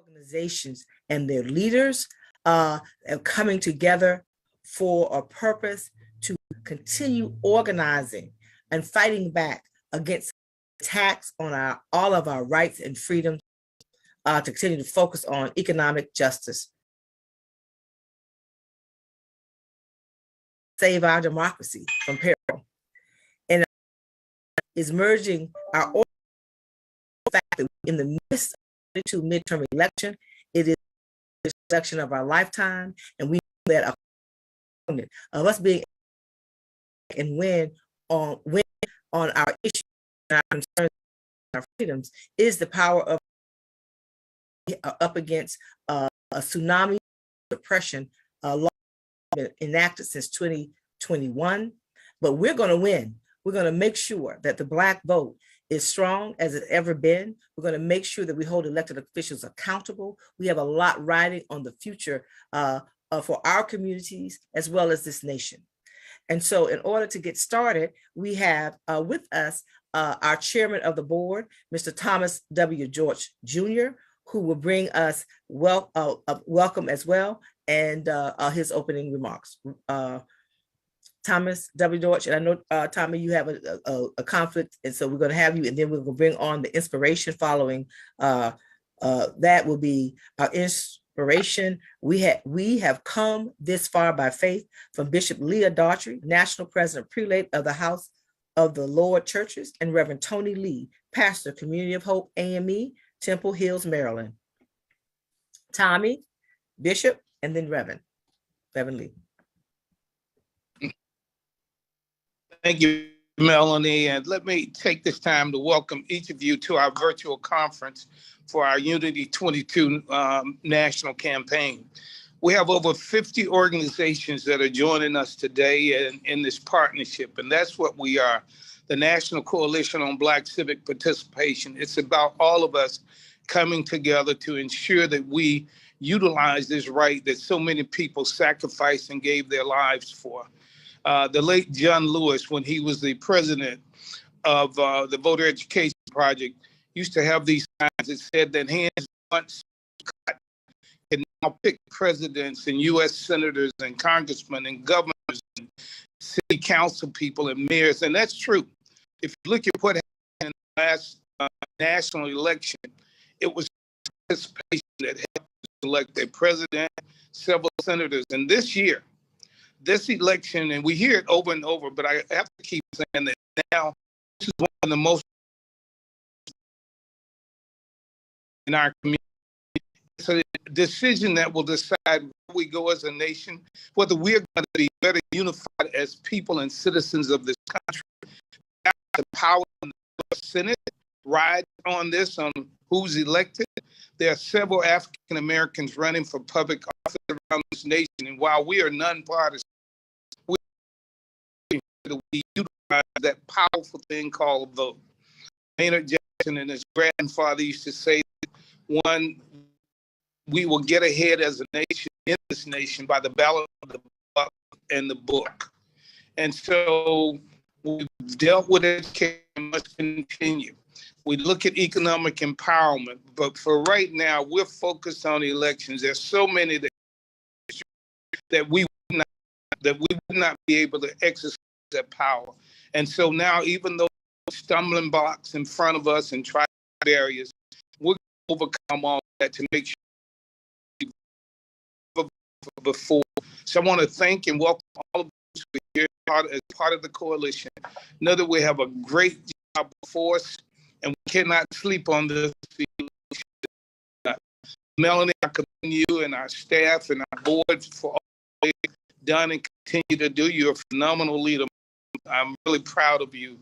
organizations and their leaders are coming together for a purpose to continue organizing and fighting back against attacks on all of our rights and freedoms, to continue to focus on economic justice, save our democracy from peril, and is merging our fact that in the midst of the midterm election, it is the election of our lifetime, and we know that a component of us being and win on our issues, our concerns, our freedoms is the power of up against a tsunami depression law enacted since 2021. But we're going to win. We're going to make sure that the Black vote is strong as it's ever been. We're going to make sure that we hold elected officials accountable. We have a lot riding on the future for our communities as well as this nation. And so in order to get started, we have with us our chairman of the board, Mr. Thomas W. George Jr., who will bring us welcome as well, and his opening remarks. Thomas W. George, and I know, Tommy, you have a conflict, and so we're going to have you, and then we're going to bring on the inspiration following. That will be our inspiration. We have come this far by faith, from Bishop Leah Daughtry, National President Prelate of the House of the Lord Churches, and Reverend Tony Lee, Pastor, Community of Hope, AME, Temple Hills, Maryland. Tommy, Bishop, and then Reverend Lee. Thank you, Melanie. And let me take this time to welcome each of you to our virtual conference for our Unity 22 national campaign. We have over 50 organizations that are joining us today in this partnership, and that's what we are, the National Coalition on Black Civic Participation. It's about all of us coming together to ensure that we utilize this right that so many people sacrificed and gave their lives for. The late John Lewis, when he was the president of the Voter Education Project, used to have these signs that said that hands once cut can now pick presidents and U.S. senators and congressmen and governors and city council people and mayors. And that's true. If you look at what happened in the last national election, it was participation that helped elect a president, several senators. And this year, this election, and we hear it over and over, but I have to keep saying that now this is one of the most in our community. It's a decision that will decide where we go as a nation, whether we're going to be better unified as people and citizens of this country. The power in the Senate rides on this, on who's elected. There are several African Americans running for public office around this nation, and while we are nonpartisan, we utilize that powerful thing called a vote. Maynard Jackson and his grandfather used to say, one, we will get ahead as a nation in this nation by the ballot of the buck and the book. And so we've dealt with education, must continue. We look at economic empowerment, but for right now, we're focused on elections. There's so many that we would not be able to exercise that power. And so now, even though stumbling blocks in front of us and try barriers, we're going to overcome all that to make sure before. So I want to thank and welcome all of us who are here as part of the coalition. Know that we have a great job before us, and we cannot sleep on this. Melanie, I commend you and our staff and our board for all they've done and continue to do. You're a phenomenal leader. I'm really proud of you.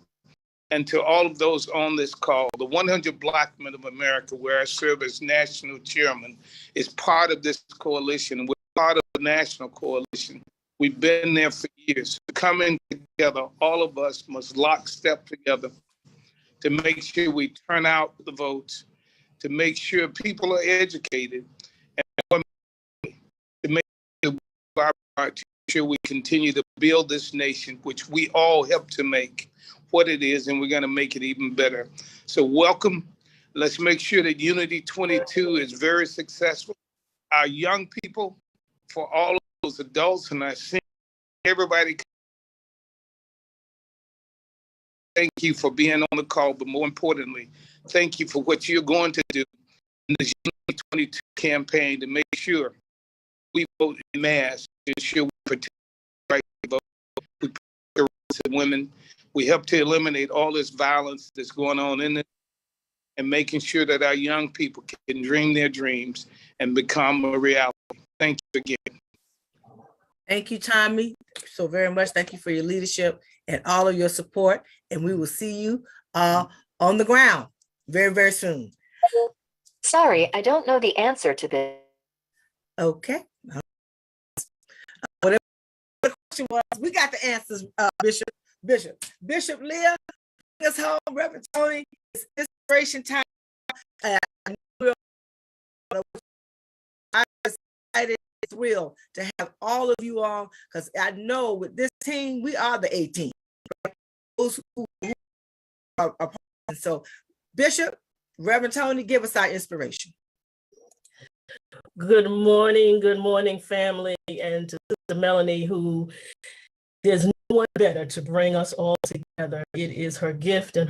And to all of those on this call, the 100 Black Men of America, where I serve as national chairman, is part of this coalition. We're part of the national coalition. We've been there for years. Coming together, all of us must lockstep together to make sure we turn out the votes, to make sure people are educated, and to make sure we continue to build this nation, which we all help to make what it is, and we're going to make it even better. So welcome. Let's make sure that Unity 22 is very successful. Our young people, for all of those adults, and I see everybody, thank you for being on the call, but more importantly, thank you for what you're going to do in this Unity 22 campaign to make sure we vote in mass, to ensure we protect the right to vote, we protect the rights of women, we help to eliminate all this violence that's going on in it, and making sure that our young people can dream their dreams and become a reality. Thank you again. Thank you, Tommy, so very much. Thank you for your leadership and all of your support. And we will see you on the ground very, very soon. Sorry, I don't know the answer to this. Okay. Whatever the question was, we got the answers, Bishop Leah, bring us home. Reverend Tony, it's inspiration time. I'm excited, thrilled to have all of you on, because I know with this team, we are the 18. Those who are part. So, Bishop, Reverend Tony, give us our inspiration. Good morning, family, and to Sister Melanie, who there's no one better to bring us all together. It is her gift and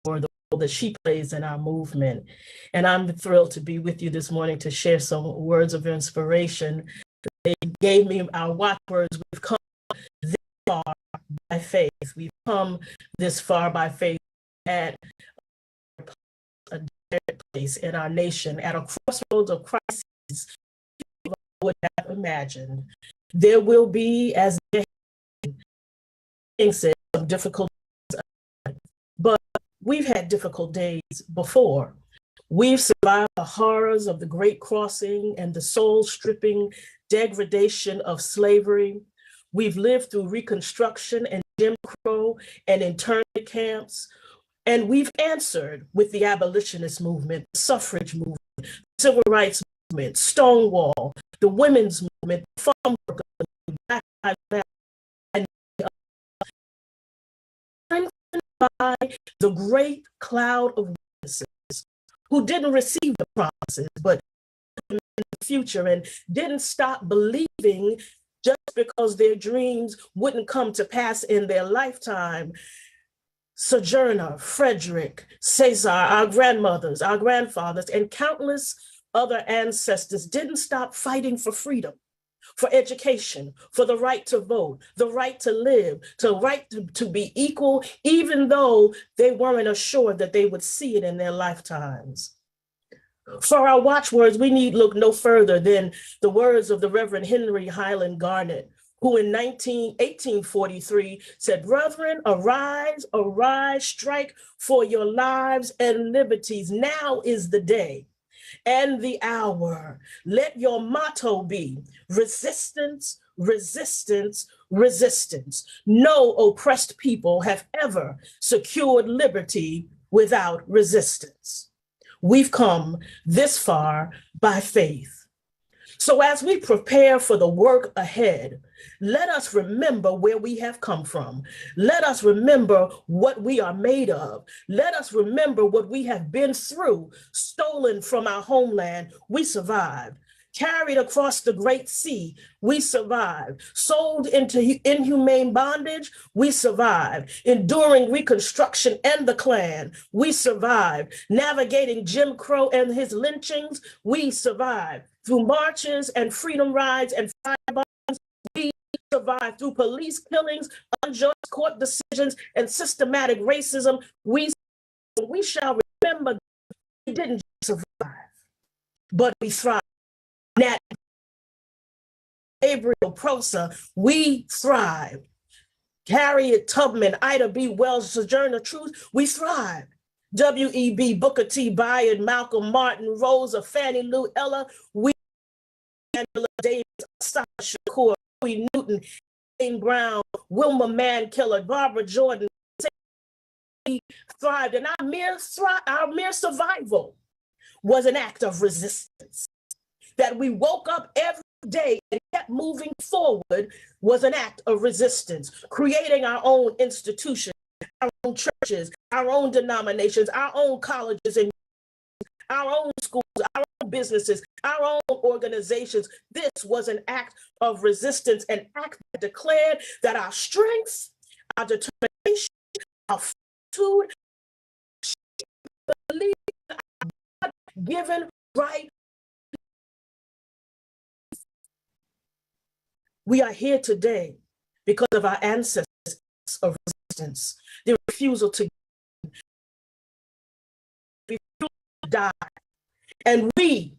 for the role that she plays in our movement. And I'm thrilled to be with you this morning to share some words of inspiration. They gave me our watchwords. We've come this far by faith. We've come this far by faith at a place in our nation, at a crossroads of crises people would have imagined. There will be, as King said, some difficult days, but we've had difficult days before. We've survived the horrors of the Great Crossing and the soul-stripping degradation of slavery. We've lived through Reconstruction and Jim Crow and internment camps. And we've answered with the abolitionist movement, the suffrage movement, the civil rights movement, Stonewall, the women's movement, the farm worker movement, Black Lives Matter, and by the great cloud of witnesses who didn't receive the promises, but in the future and didn't stop believing just because their dreams wouldn't come to pass in their lifetime. Sojourner, Frederick, Cesar, our grandmothers, our grandfathers, and countless other ancestors didn't stop fighting for freedom, for education, for the right to vote, the right to live, the right to be equal, even though they weren't assured that they would see it in their lifetimes. For our watchwords, we need look no further than the words of the Reverend Henry Highland Garnet, who in 1843 said, "Brethren, arise, arise, strike for your lives and liberties. Now is the day and the hour. Let your motto be resistance, resistance, resistance. No oppressed people have ever secured liberty without resistance." We've come this far by faith. So as we prepare for the work ahead, let us remember where we have come from. Let us remember what we are made of. Let us remember what we have been through, stolen from our homeland. We survived. Carried across the Great Sea, we survived. Sold into inhumane bondage, we survived. Enduring Reconstruction and the Klan, we survived. Navigating Jim Crow and his lynchings, we survived. Through marches and freedom rides and firebombs, we survived. Through police killings, unjust court decisions, and systematic racism, we shall remember we didn't survive, but we thrived. Nat Gabriel Prosa, we thrive. Harriet Tubman, Ida B. Wells, Sojourner Truth, we thrive. W.E.B., Booker T. Bayard, Malcolm Martin, Rosa, Fannie Lou, Ella, we, Angela Davis, Asada Shakur, Huey Newton, Jane Brown, Wilma Mankiller, Barbara Jordan, we thrived. And our mere survival was an act of resistance. That we woke up every day and kept moving forward was an act of resistance, creating our own institutions, our own churches, our own denominations, our own colleges, and our own schools, our own businesses, our own organizations. This was an act of resistance, an act that declared that our strength, our determination, our fortitude, belief, our given right. We are here today because of our ancestors of resistance, the refusal to die. And we,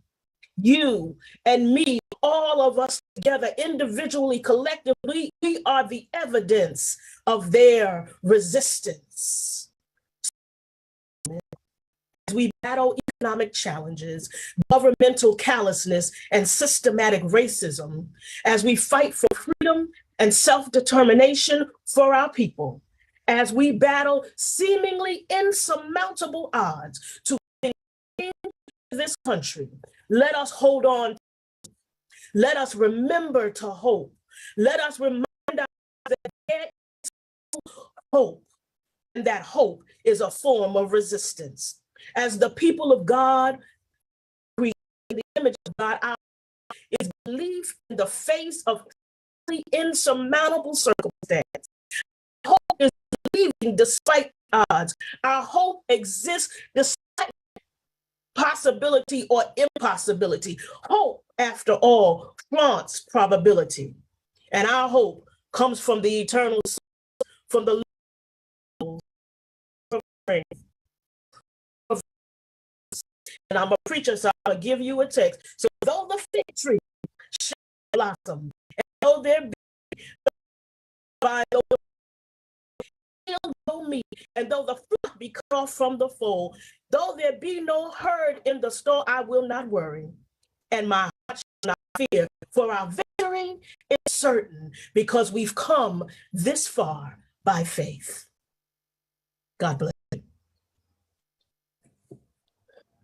you and me, all of us together, individually, collectively, we are the evidence of their resistance. As we battle economic challenges, governmental callousness, and systematic racism, as we fight for freedom and self-determination for our people, as we battle seemingly insurmountable odds to this country, let us hold on. Let us remember to hope. Let us remind ourselves that there is hope, and that hope is a form of resistance. As the people of God, created in the image of God, our is belief in the face of insurmountable circumstance. Hope is believing despite odds. Our hope exists despite possibility or impossibility. Hope, after all, trumps probability. And our hope comes from the eternal source, from the and I'm a preacher, so I'll give you a text. So though the fig tree shall blossom, and though there be by me, and though the flock be cut off from the fold, though there be no herd in the store, I will not worry, and my heart shall not fear, for our victory is certain, because we've come this far by faith. God bless you.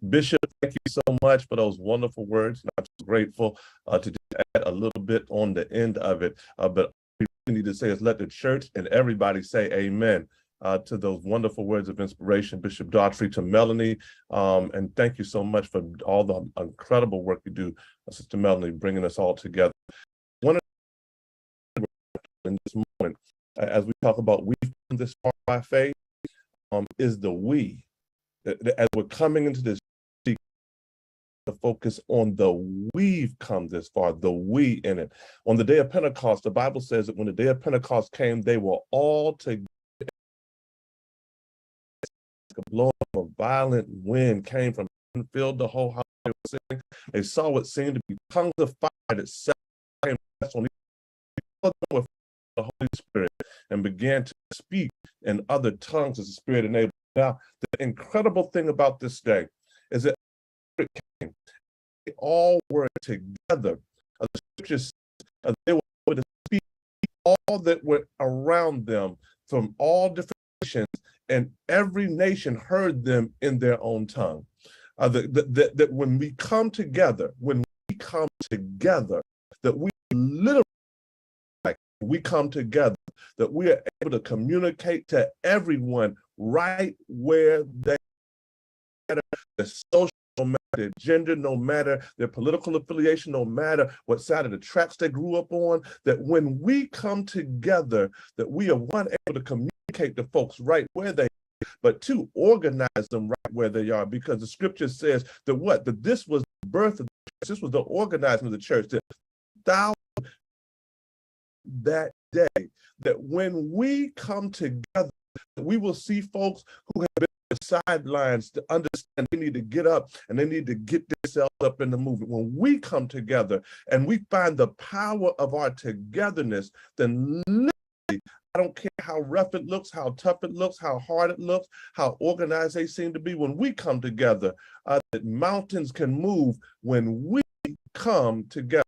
Bishop, thank you so much for those wonderful words. I'm so grateful to just add a little bit on the end of it, but we need to say is let the church and everybody say amen to those wonderful words of inspiration, Bishop Daughtry, to Melanie, and thank you so much for all the incredible work you do, Sister Melanie, bringing us all together. One of the in this moment, as we talk about we've come this far by faith, is the we. As we're coming into this, to focus on the we've come this far, the we in it. On the day of Pentecost, the Bible says that when the day of Pentecost came, they were all together. A blow of a violent wind came from and filled the whole house. They were singing. They saw what seemed to be tongues of fire that set on the Holy Spirit and began to speak in other tongues as the Spirit enabled. Now, the incredible thing about this day is that came, they all were together. The scriptures, they were able to speak all that were around them from all different nations, and every nation heard them in their own tongue. That when we come together, that we literally, we come together, that we are able to communicate to everyone right where they are, the social, no matter their gender, no matter their political affiliation, no matter what side of the tracks they grew up on, that when we come together, that we are, one, able to communicate to folks right where they are, but two, organize them right where they are, because the scripture says that what? That this was the birth of the church, this was the organizing of the church, that thousands that day, that when we come together, we will see folks who have been on the sidelines to understand they need to get up and they need to get themselves up in the movement. When we come together and we find the power of our togetherness, then literally, I don't care how rough it looks, how tough it looks, how hard it looks, how organized they seem to be, when we come together, that mountains can move when we come together.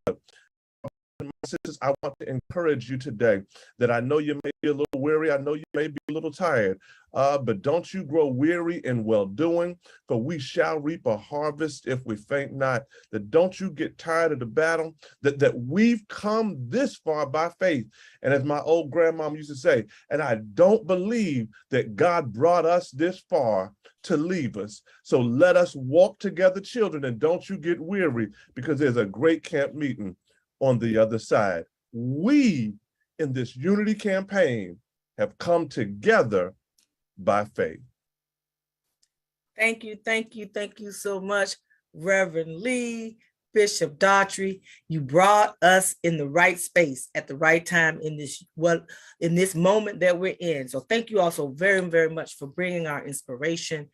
and my sisters, I want to encourage you today that I know you may be a little weary. I know you may be a little tired, but don't you grow weary in well-doing, for we shall reap a harvest if we faint not. That don't you get tired of the battle, that we've come this far by faith. And as my old grandmom used to say, and I don't believe that God brought us this far to leave us. So let us walk together, children, and don't you get weary, because there's a great camp meeting on the other side. We, in this unity campaign, have come together by faith. Thank you, thank you, thank you so much, Reverend Lee, Bishop Daughtry. You brought us in the right space at the right time in this moment that we're in. So thank you also very, very much for bringing our inspiration.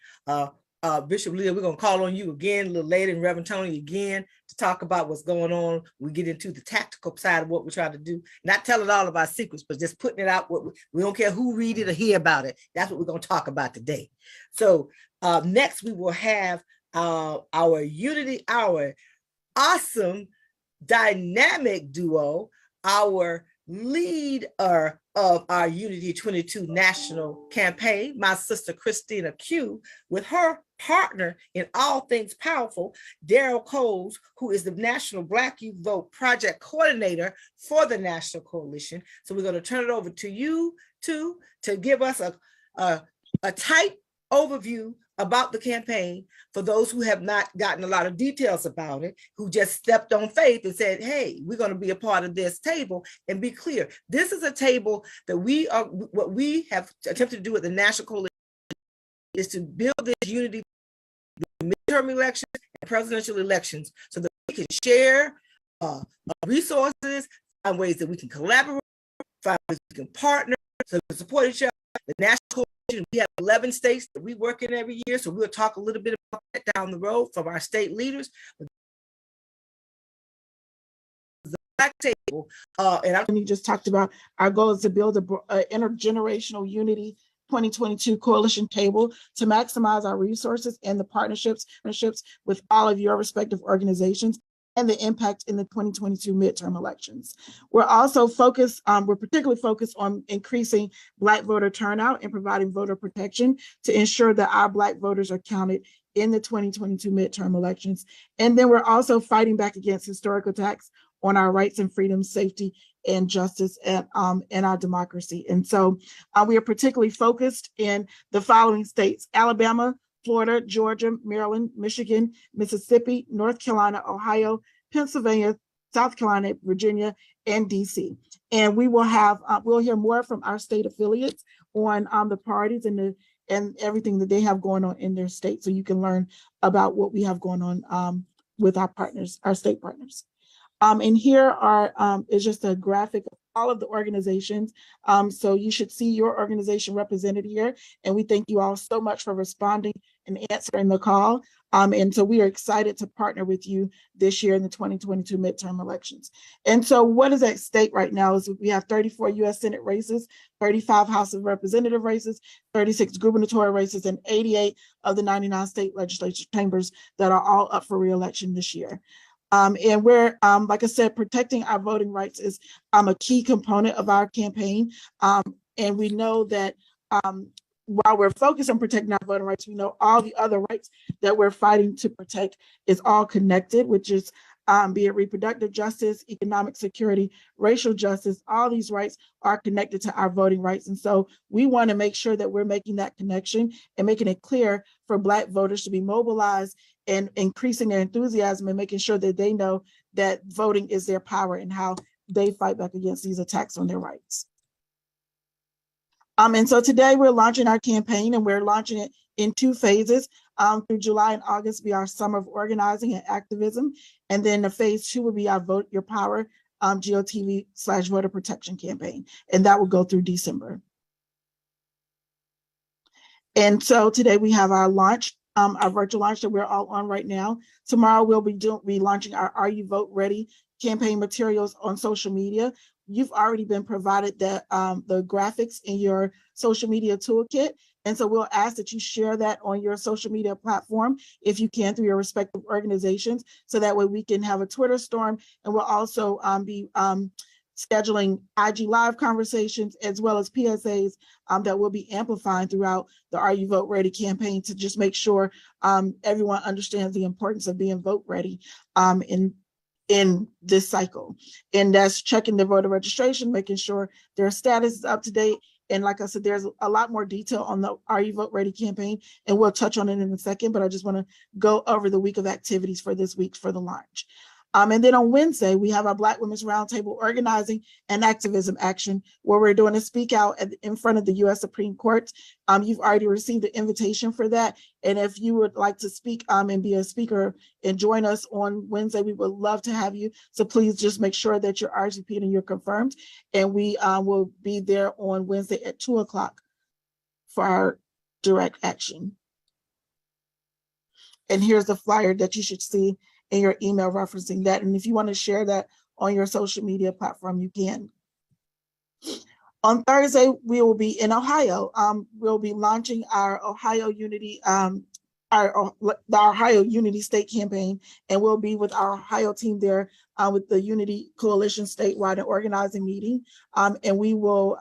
Bishop Lee, we're going to call on you again a little later, and Reverend Tony again, to talk about what's going on. We get into the tactical side of what we're trying to do, not telling all of our secrets, but just putting it out. We don't care who read it or hear about it. That's what we're going to talk about today. So next we will have our Unity Hour, awesome dynamic duo, our leader of our Unity 22 national campaign, my sister Christina Q, with her partner in all things powerful, Daryl Coles, who is the National Black Youth Vote Project Coordinator for the National Coalition. So we're going to turn it over to you two to give us a tight overview about the campaign for those who have not gotten a lot of details about it, who just stepped on faith and said, hey, we're going to be a part of this table. And be clear, this is a table that what we have attempted to do at the National Coalition is to build this unity, midterm elections and presidential elections, so that we can share resources, find ways that we can collaborate, find ways we can partner, so we can support each other. The National Coalition, we have 11 states that we work in every year, so we'll talk a little bit about that down the road from our state leaders. The Black table, and you just talked about, our goal is to build an intergenerational unity 2022 coalition table to maximize our resources and the partnerships with all of your respective organizations and the impact in the 2022 midterm elections. We're also we're particularly focused on increasing Black voter turnout and providing voter protection to ensure that our Black voters are counted in the 2022 midterm elections. And then we're also fighting back against historical attacks on our rights and freedoms, safety, and justice, and our democracy. And so we are particularly focused in the following states: Alabama, Florida, Georgia, Maryland, Michigan, Mississippi, North Carolina, Ohio, Pennsylvania, South Carolina, Virginia, and DC. And we will have, we'll hear more from our state affiliates on the priorities and everything that they have going on in their state, so you can learn about what we have going on with our partners, our state partners. And here is just a graphic of all of the organizations. So you should see your organization represented here. And we thank you all so much for responding and answering the call. And so we are excited to partner with you this year in the 2022 midterm elections. And so what is at stake right now is we have 34 U.S. Senate races, 35 House of Representative races, 36 gubernatorial races, and 88 of the 99 state legislature chambers that are all up for re-election this year. And we're, like I said, protecting our voting rights is a key component of our campaign. And we know that while we're focused on protecting our voting rights, we know all the other rights that we're fighting to protect is all connected, which is be it reproductive justice, economic security, racial justice. All these rights are connected to our voting rights. And so we want to make sure that we're making that connection and making it clear for Black voters to be mobilized and increasing their enthusiasm and making sure that they know that voting is their power and how they fight back against these attacks on their rights. And so today we're launching our campaign, and we're launching it in 2 phases. Through July and August be our summer of organizing and activism. And then the phase 2 will be our Vote Your Power GOTV/voter protection campaign. And that will go through December. And so today we have our launch, our virtual launch that we're all on right now. Tomorrow we'll be launching our Are You Vote Ready campaign materials on social media. You've already been provided the graphics in your social media toolkit. And so we'll ask that you share that on your social media platform, if you can, through your respective organizations, so that way we can have a Twitter storm. And we'll also be scheduling IG Live conversations as well as PSAs that will be amplifying throughout the Are You Vote Ready campaign to just make sure everyone understands the importance of being vote ready in this cycle. And that's checking their voter registration, making sure their status is up to date. And like I said, there's a lot more detail on the Are You Vote Ready campaign, and we'll touch on it in a second, but I just want to go over the week of activities for this week for the launch. And then on Wednesday, we have our Black Women's Roundtable Organizing and Activism Action, where we're doing a speak out in front of the U.S. Supreme Court. You've already received the invitation for that. And if you would like to speak and be a speaker and join us on Wednesday, we would love to have you. So please just make sure that you're RSVP'd and you're confirmed. And we will be there on Wednesday at 2:00 for our direct action. And here's the flyer that you should see in your email referencing that. And if you want to share that on your social media platform, you can. On Thursday, we will be in Ohio. We'll be launching our Ohio Unity, the Ohio Unity State Campaign, and we'll be with our Ohio team there with the Unity Coalition statewide and organizing meeting. And we will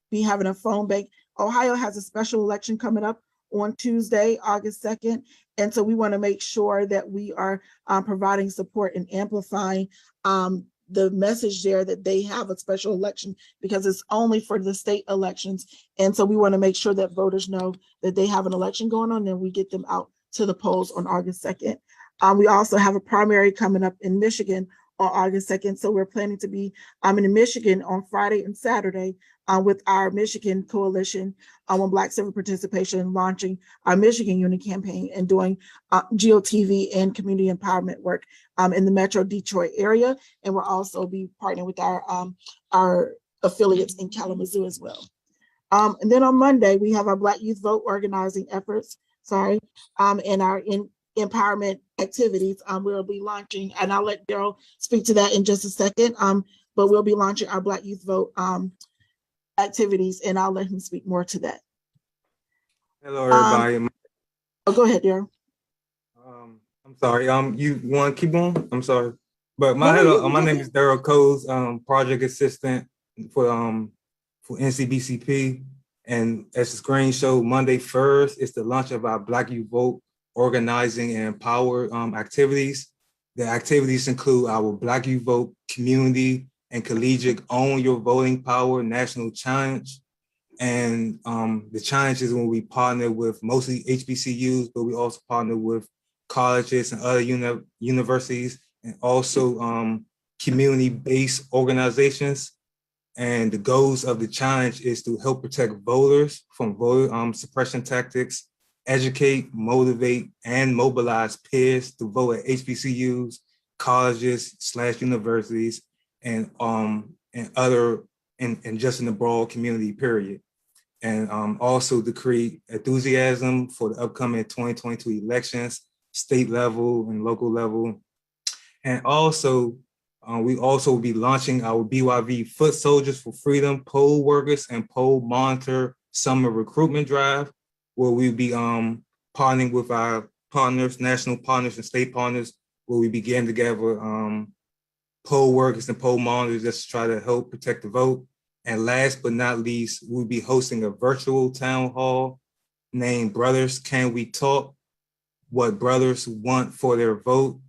be having a phone bank. Ohio has a special election coming up on Tuesday, August 2nd. And so we want to make sure that we are providing support and amplifying the message there that they have a special election, because it's only for the state elections. And so we want to make sure that voters know that they have an election going on, and we get them out to the polls on August 2nd. We also have a primary coming up in Michigan on August 2nd. So we're planning to be in Michigan on Friday and Saturday with our Michigan Coalition on Black Civic Participation, launching our Michigan Unity campaign and doing GOTV and community empowerment work in the Metro Detroit area. And we'll also be partnering with our affiliates in Kalamazoo as well. And then on Monday, we have our Black Youth Vote organizing efforts, and our empowerment activities. We'll be launching, and I'll let Daryl speak to that in just a second, but we'll be launching our Black Youth Vote activities, and I'll let him speak more to that. Hello, everybody. Go ahead, Daryl. I'm sorry. You want to keep on? I'm sorry, but my name is Daryl Coles, project assistant for NCBCP, and as the screen showed, Monday 1st is the launch of our Black Youth Vote organizing and empower activities. The activities include our Black Youth Vote community and collegiate Own Your Voting Power National Challenge. And the challenge is when we partner with mostly HBCUs, but we also partner with colleges and other universities, and also community-based organizations. And the goals of the challenge is to help protect voters from voter suppression tactics, educate, motivate, and mobilize peers to vote at HBCUs, colleges / universities, and just in the broad community, period. And also to create enthusiasm for the upcoming 2022 elections, state level and local level. And also, we also will be launching our BYV Foot Soldiers for Freedom poll workers and poll monitor summer recruitment drive, where we'll be partnering with our partners, national partners and state partners, where we begin together poll workers and poll monitors just to try to help protect the vote. And last but not least, we'll be hosting a virtual town hall named Brothers Can We Talk? What Brothers Want for Their Vote.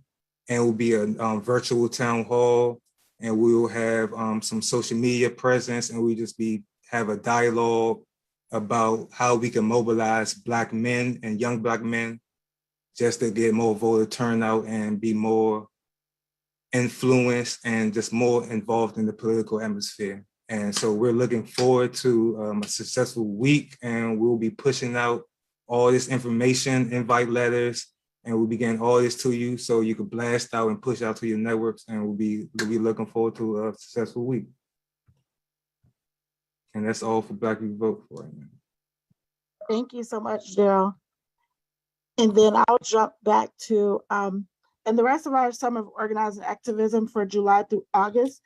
And it will be a virtual town hall, and we will have some social media presence, and we just have a dialogue about how we can mobilize Black men and young Black men just to get more voter turnout and be more influenced and just more involved in the political atmosphere. And so we're looking forward to a successful week, and we'll be pushing out all this information, invite letters, and we'll be getting all this to you so you can blast out and push out to your networks, and we'll be looking forward to a successful week. And that's all for Black Youth Vote for right now. Thank you so much, Daryl. And then I'll jump back to, and the rest of our summer of organizing activism for July through August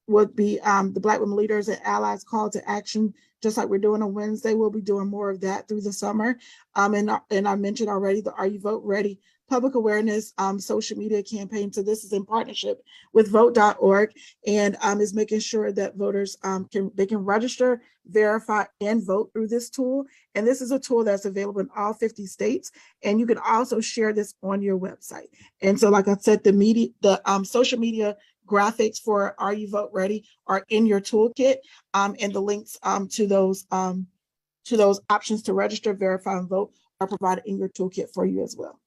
would be the Black Women Leaders and Allies Call to Action just like we're doing on Wednesday. We'll be doing more of that through the summer. And I mentioned already the Are You Vote Ready public awareness social media campaign. So this is in partnership with vote.org, and is making sure that voters can register, verify, and vote through this tool. And this is a tool that's available in all 50 states. And you can also share this on your website. And so, like I said, the social media graphics for Are You Vote Ready are in your toolkit, and the links to those options to register, verify, and vote are provided in your toolkit for you as well.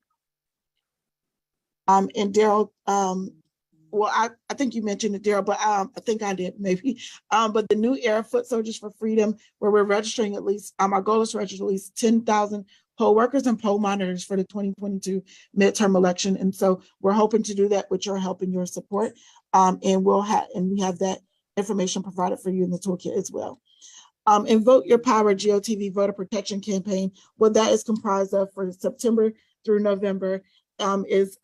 And Daryl, well, I think you mentioned it, Daryl, but I think I did maybe. But the New Era Foot Soldiers for Freedom, where we're registering at least, our goal is to register at least 10,000 poll workers and poll monitors for the 2022 midterm election. And so we're hoping to do that with your help and your support. And we have that information provided for you in the toolkit as well. And Vote Your Power GOTV voter protection campaign, what that is comprised of for September through November, is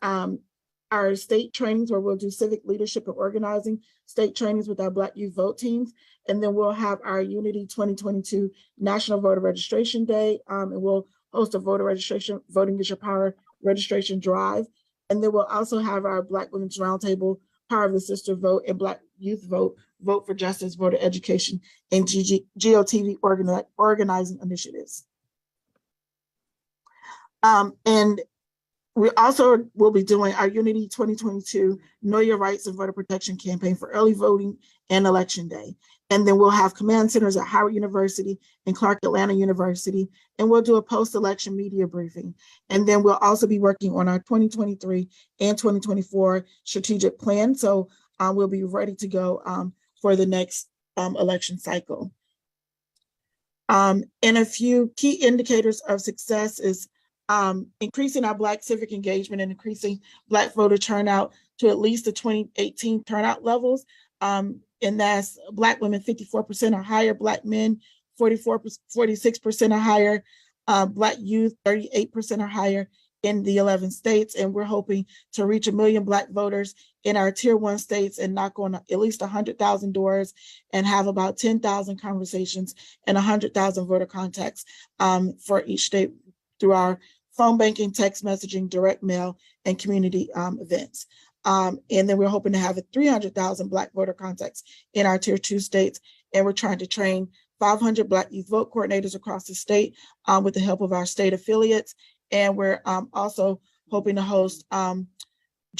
our state trainings, where we'll do civic leadership and organizing state trainings with our Black youth vote teams. And then we'll have our Unity 2022 National Voter Registration Day, and we'll host a voter registration, Voting is Your Power registration drive. And then we'll also have our Black Women's Roundtable, Power of the Sister Vote, and Black Youth Vote, Vote for Justice, Voter Education, and GOTV organizing initiatives. And we also will be doing our Unity 2022 Know Your Rights and Voter Protection campaign for early voting and election day. And then we'll have command centers at Howard University and Clark Atlanta University, and we'll do a post-election media briefing. And then we'll also be working on our 2023 and 2024 strategic plan. So we'll be ready to go for the next election cycle. And a few key indicators of success is increasing our Black civic engagement and increasing Black voter turnout to at least the 2018 turnout levels. And that's Black women 54% or higher, Black men 46% or higher, Black youth 38% or higher in the 11 states. And we're hoping to reach 1 million Black voters in our tier 1 states and knock on at least 100,000 doors and have about 10,000 conversations and 100,000 voter contacts for each state through our phone banking, text messaging, direct mail, and community events. And then we're hoping to have 300,000 Black voter contacts in our tier 2 states. And we're trying to train 500 Black youth vote coordinators across the state with the help of our state affiliates. And we're also hoping to host organized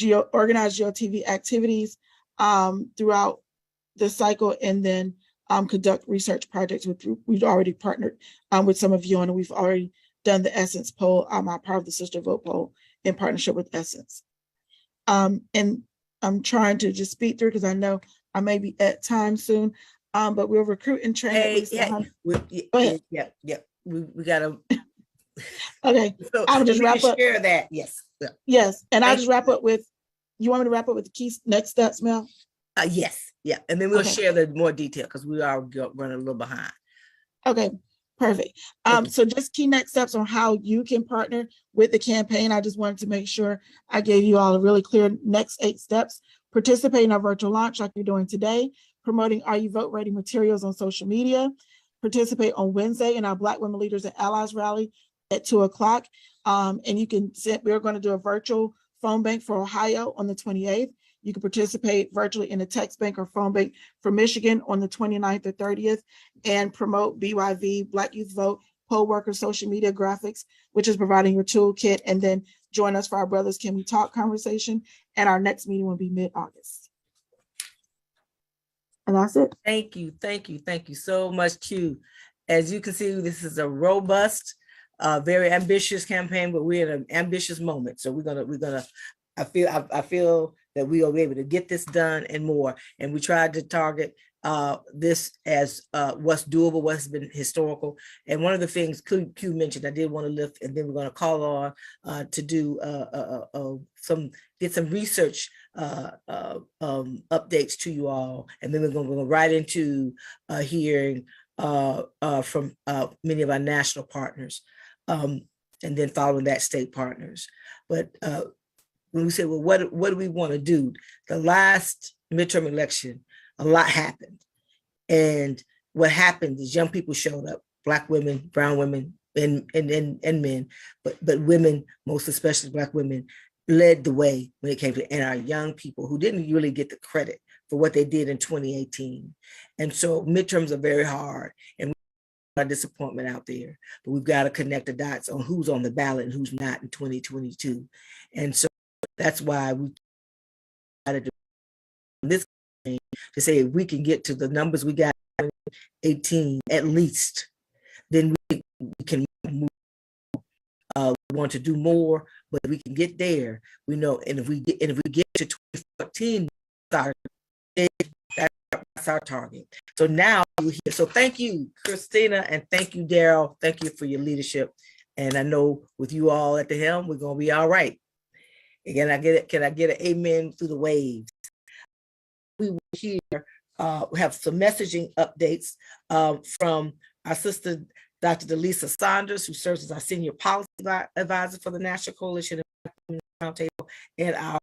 GeoTV activities throughout the cycle, and then conduct research projects. We've already partnered with some of you, and we've already done the Essence poll, our Power of the Sister Vote poll in partnership with Essence. And I'm trying to just speed through because I know I may be at time soon, but we'll recruit and train at least 100. Go ahead. Yeah. We gotta. Okay, So I would just wrap up. Share that. Yes. Yeah. Yes, and I'll just wrap up with. You want me to wrap up with the key next steps, Mel? Yes. Yeah, and then we'll Okay. share the more detail because we are running a little behind. Okay. Perfect. So just key next steps on how you can partner with the campaign. I just wanted to make sure I gave you all a really clear next 8 steps. Participate in our virtual launch like you're doing today, promoting Are You Vote Ready materials on social media, participate on Wednesday in our Black Women Leaders and Allies rally at 2:00. And you can we're going to do a virtual phone bank for Ohio on the 28th. You can participate virtually in a text bank or phone bank for Michigan on the 29th or 30th, and promote BYV, Black Youth Vote, poll worker social media graphics, which is providing your toolkit. And then join us for our Brothers Can We Talk conversation. And our next meeting will be mid-August. And that's it. Thank you so much, Q. As you can see, this is a robust, very ambitious campaign, but we're in an ambitious moment. So we're gonna. I feel that we will be able to get this done and more. And we tried to target this as what's doable, what's been historical. And one of the things Q mentioned, I did want to lift, and then we're going to call on to do some research updates to you all. And then we're going to go right into hearing from many of our national partners, and then following that, state partners. But when we say, well, what do we want to do? The last midterm election, a lot happened. And what happened is young people showed up, Black women, brown women, and men, but women, most especially Black women, led the way when it came to, and our young people who didn't really get the credit for what they did in 2018. And so midterms are very hard, and our disappointment out there, but we've got to connect the dots on who's on the ballot and who's not in 2022. And so that's why we decided to this campaign to say if we can get to the numbers we got in 18 at least, then we can move. We want to do more, but if we can get there, we know. And if we get to 2014, that's our target. So now you're here. So thank you, Christina, and thank you, Daryl. Thank you for your leadership. And I know with you all at the helm, we're gonna be all right. Again, can I get an amen through the waves? We will hear, have some messaging updates from our sister, Dr. Delisa Saunders, who serves as our senior policy advisor for the National Coalition Roundtable, and our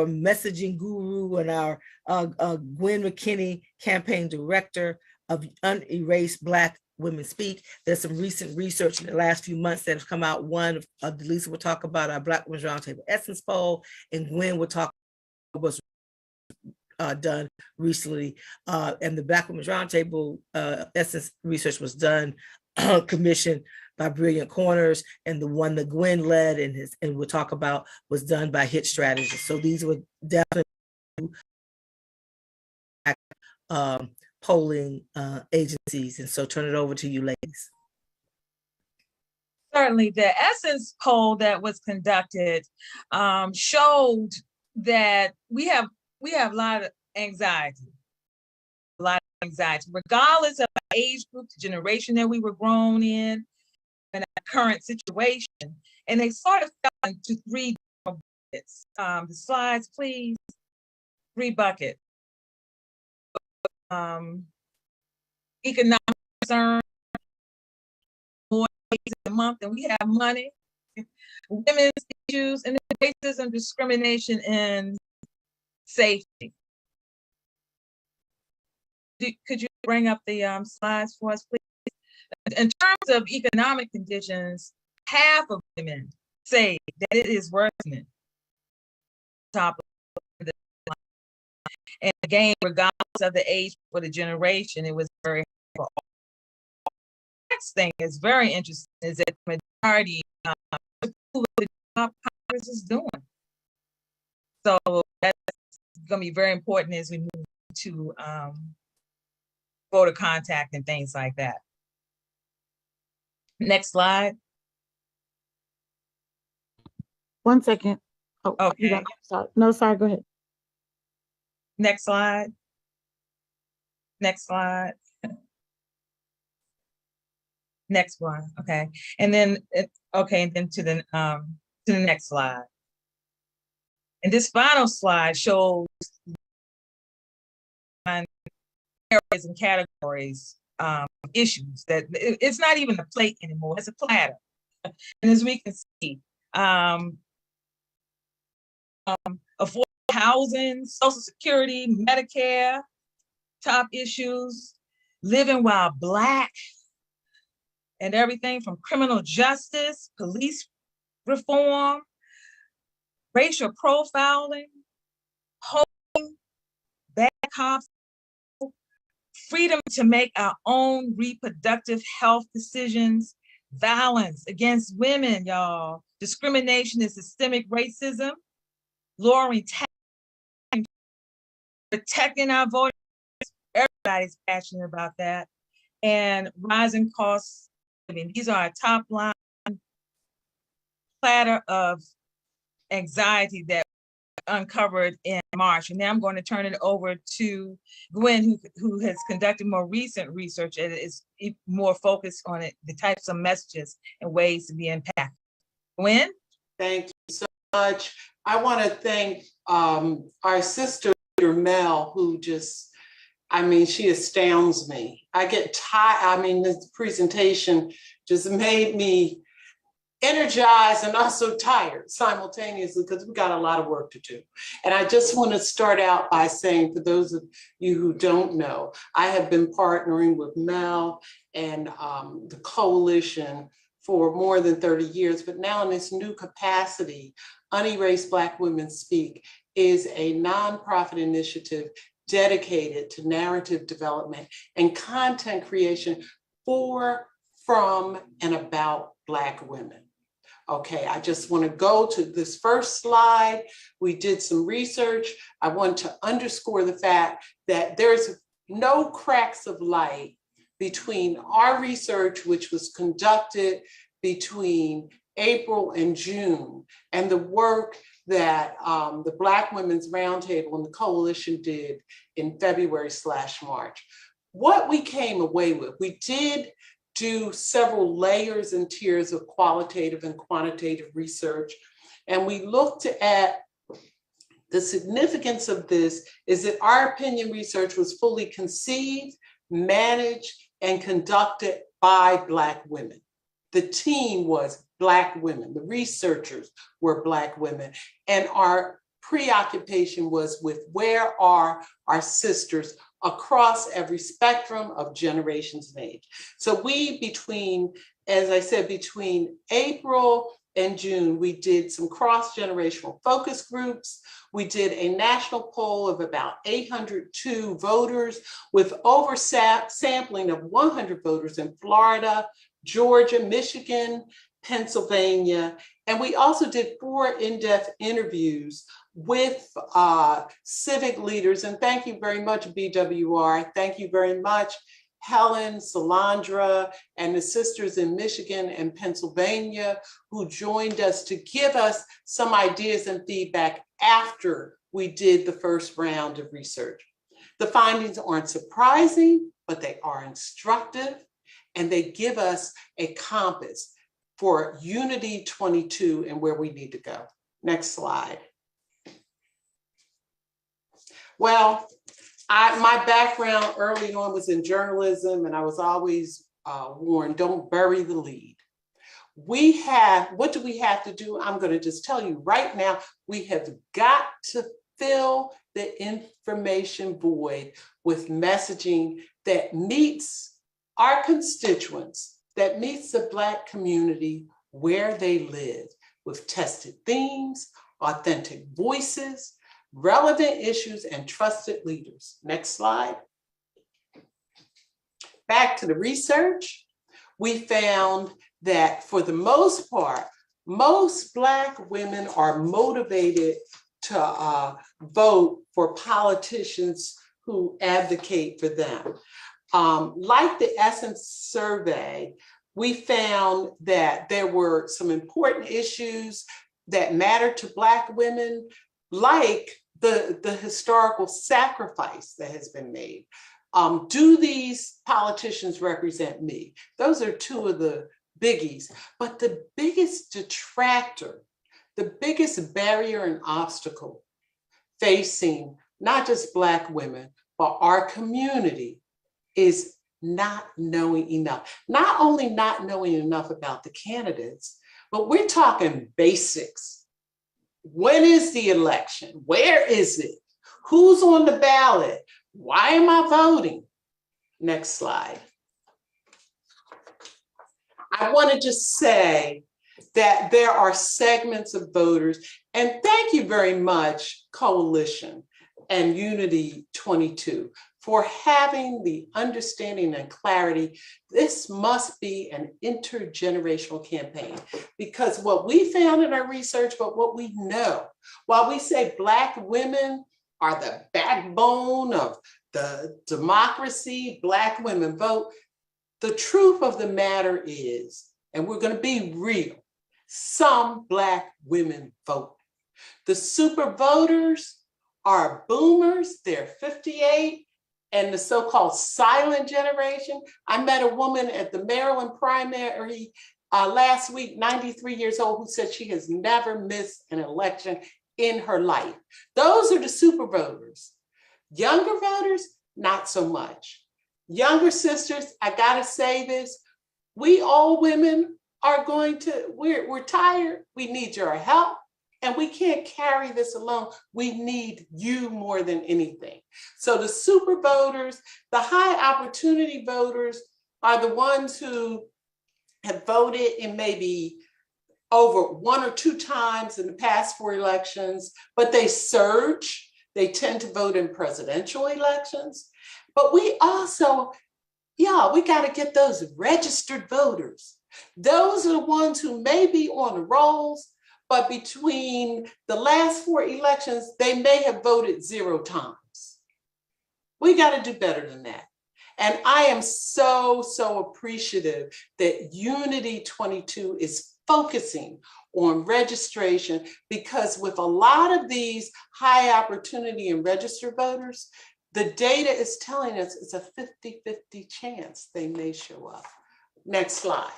messaging guru and our Gwen McKinney, campaign director of Unerased Black Women Speak. There's some recent research in the last few months that have come out. One of Delisa will talk about our Black Women's Roundtable Essence Poll, and Gwen will talk about what's done recently. And the Black Women's Roundtable Essence research was done, commissioned by Brilliant Corners, and the one that Gwen led and we'll talk about was done by Hit Strategists. So these were definitely polling agencies. And so turn it over to you, ladies. Certainly, the Essence poll that was conducted showed that we have a lot of anxiety, regardless of our age group, the generation that we were grown in, and our current situation. And they sort of fell into three buckets. The slides, please. 3 buckets. Economic concern, more days a month than we have money. Women's issues, and then racism, discrimination, and safety. Could you bring up the slides for us, please? In terms of economic conditions, half of women say that it is worsening. Top of the line. And again, regardless of the age or the generation, it was very hard for all. Next thing is very interesting is that the majority of the job Congress is doing. So that's going to be very important as we move to voter contact and things like that. Next slide. 1 second. Oh, okay. Sorry, go ahead. Next slide. Next slide. Next one. Okay. And then and then to the next slide. And this final slide shows areas and categories, issues that it's not even a plate anymore, it's a platter. And as we can see, affordable housing, Social Security, Medicare, top issues, living while Black, and everything from criminal justice, police reform, racial profiling, holding, bad cops, freedom to make our own reproductive health decisions, violence against women, y'all, discrimination and systemic racism, lowering tax, protecting our voters. Everybody's passionate about that. And rising costs. I mean, these are a top line platter of anxiety that uncovered in March. And now I'm going to turn it over to Gwen, who has conducted more recent research and is more focused on it, the types of messages and ways to be impactful. Gwen? Thank you so much. I want to thank our sister Mel, who just, I mean, she astounds me. I get tired. I mean, this presentation just made me energized and also tired simultaneously because we got a lot of work to do. And I just want to start out by saying, for those of you who don't know, I have been partnering with Mel and the coalition for more than 30 years, but now in this new capacity, Unerased Black Women Speak is a nonprofit initiative dedicated to narrative development and content creation for, from, and about Black women. Okay, I just want to go to this first slide. We did some research. I want to underscore the fact that there's no cracks of light between our research, which was conducted between April and June, and the work that the Black Women's Roundtable and the Coalition did in February/March. What we came away with, we did do several layers and tiers of qualitative and quantitative research. And we looked at the significance of this is that our opinion research was fully conceived, managed, and conducted by Black women. The team was Black women, the researchers were Black women, and our preoccupation was with where are our sisters across every spectrum of generations and age. So we, between, as I said, between April and June, we did some cross-generational focus groups. We did a national poll of about 802 voters with over sampling of 100 voters in Florida, Georgia, Michigan, Pennsylvania. And we also did 4 in-depth interviews with civic leaders. And thank you very much, BWR. Thank you very much, Helen, Salandra, and the sisters in Michigan and Pennsylvania who joined us to give us some ideas and feedback after we did the first round of research. The findings aren't surprising, but they are instructive, and they give us a compass for Unity 22 and where we need to go. Next slide. Well, my background early on was in journalism, and I was always warned, don't bury the lead. What do we have to do? I'm going to just tell you right now, we have got to fill the information void with messaging that meets our constituents, that meets the Black community where they live, with tested themes, authentic voices, relevant issues, and trusted leaders. Next slide. Back to the research. We found that for the most part, most Black women are motivated to vote for politicians who advocate for them. Like the Essence survey, we found that there were some important issues that matter to Black women, like the historical sacrifice that has been made. Do these politicians represent me? Those are 2 of the biggies. But the biggest detractor, the biggest barrier and obstacle facing not just Black women, but our community is not knowing enough. Not only not knowing enough about the candidates, but we're talking basics. When is the election? Where is it? Who's on the ballot? Why am I voting? Next slide. I want to just say that there are segments of voters, and thank you very much, Coalition and Unity 22, for having the understanding and clarity. This must be an intergenerational campaign, because what we found in our research, but what we know, while we say Black women are the backbone of the democracy, Black women vote, the truth of the matter is, and we're going to be real, some Black women vote. The super voters are boomers, they're 58, and the so-called silent generation. I met a woman at the Maryland primary last week, 93 years old, who said she has never missed an election in her life. Those are the super voters. Younger voters, not so much. Younger sisters, I gotta say this, we all women are going to, we're tired. We need your help. And we can't carry this alone. We need you more than anything. So the super voters, the high opportunity voters are the ones who have voted in maybe over 1 or 2 times in the past 4 elections, but they surge. They tend to vote in presidential elections. But we also, we got to get those registered voters. Those are the ones who may be on the rolls, but between the last 4 elections, they may have voted 0 times. We got to do better than that. And I am so, so appreciative that Unity 22 is focusing on registration, because with a lot of these high opportunity and registered voters, the data is telling us it's a 50-50 chance they may show up. Next slide.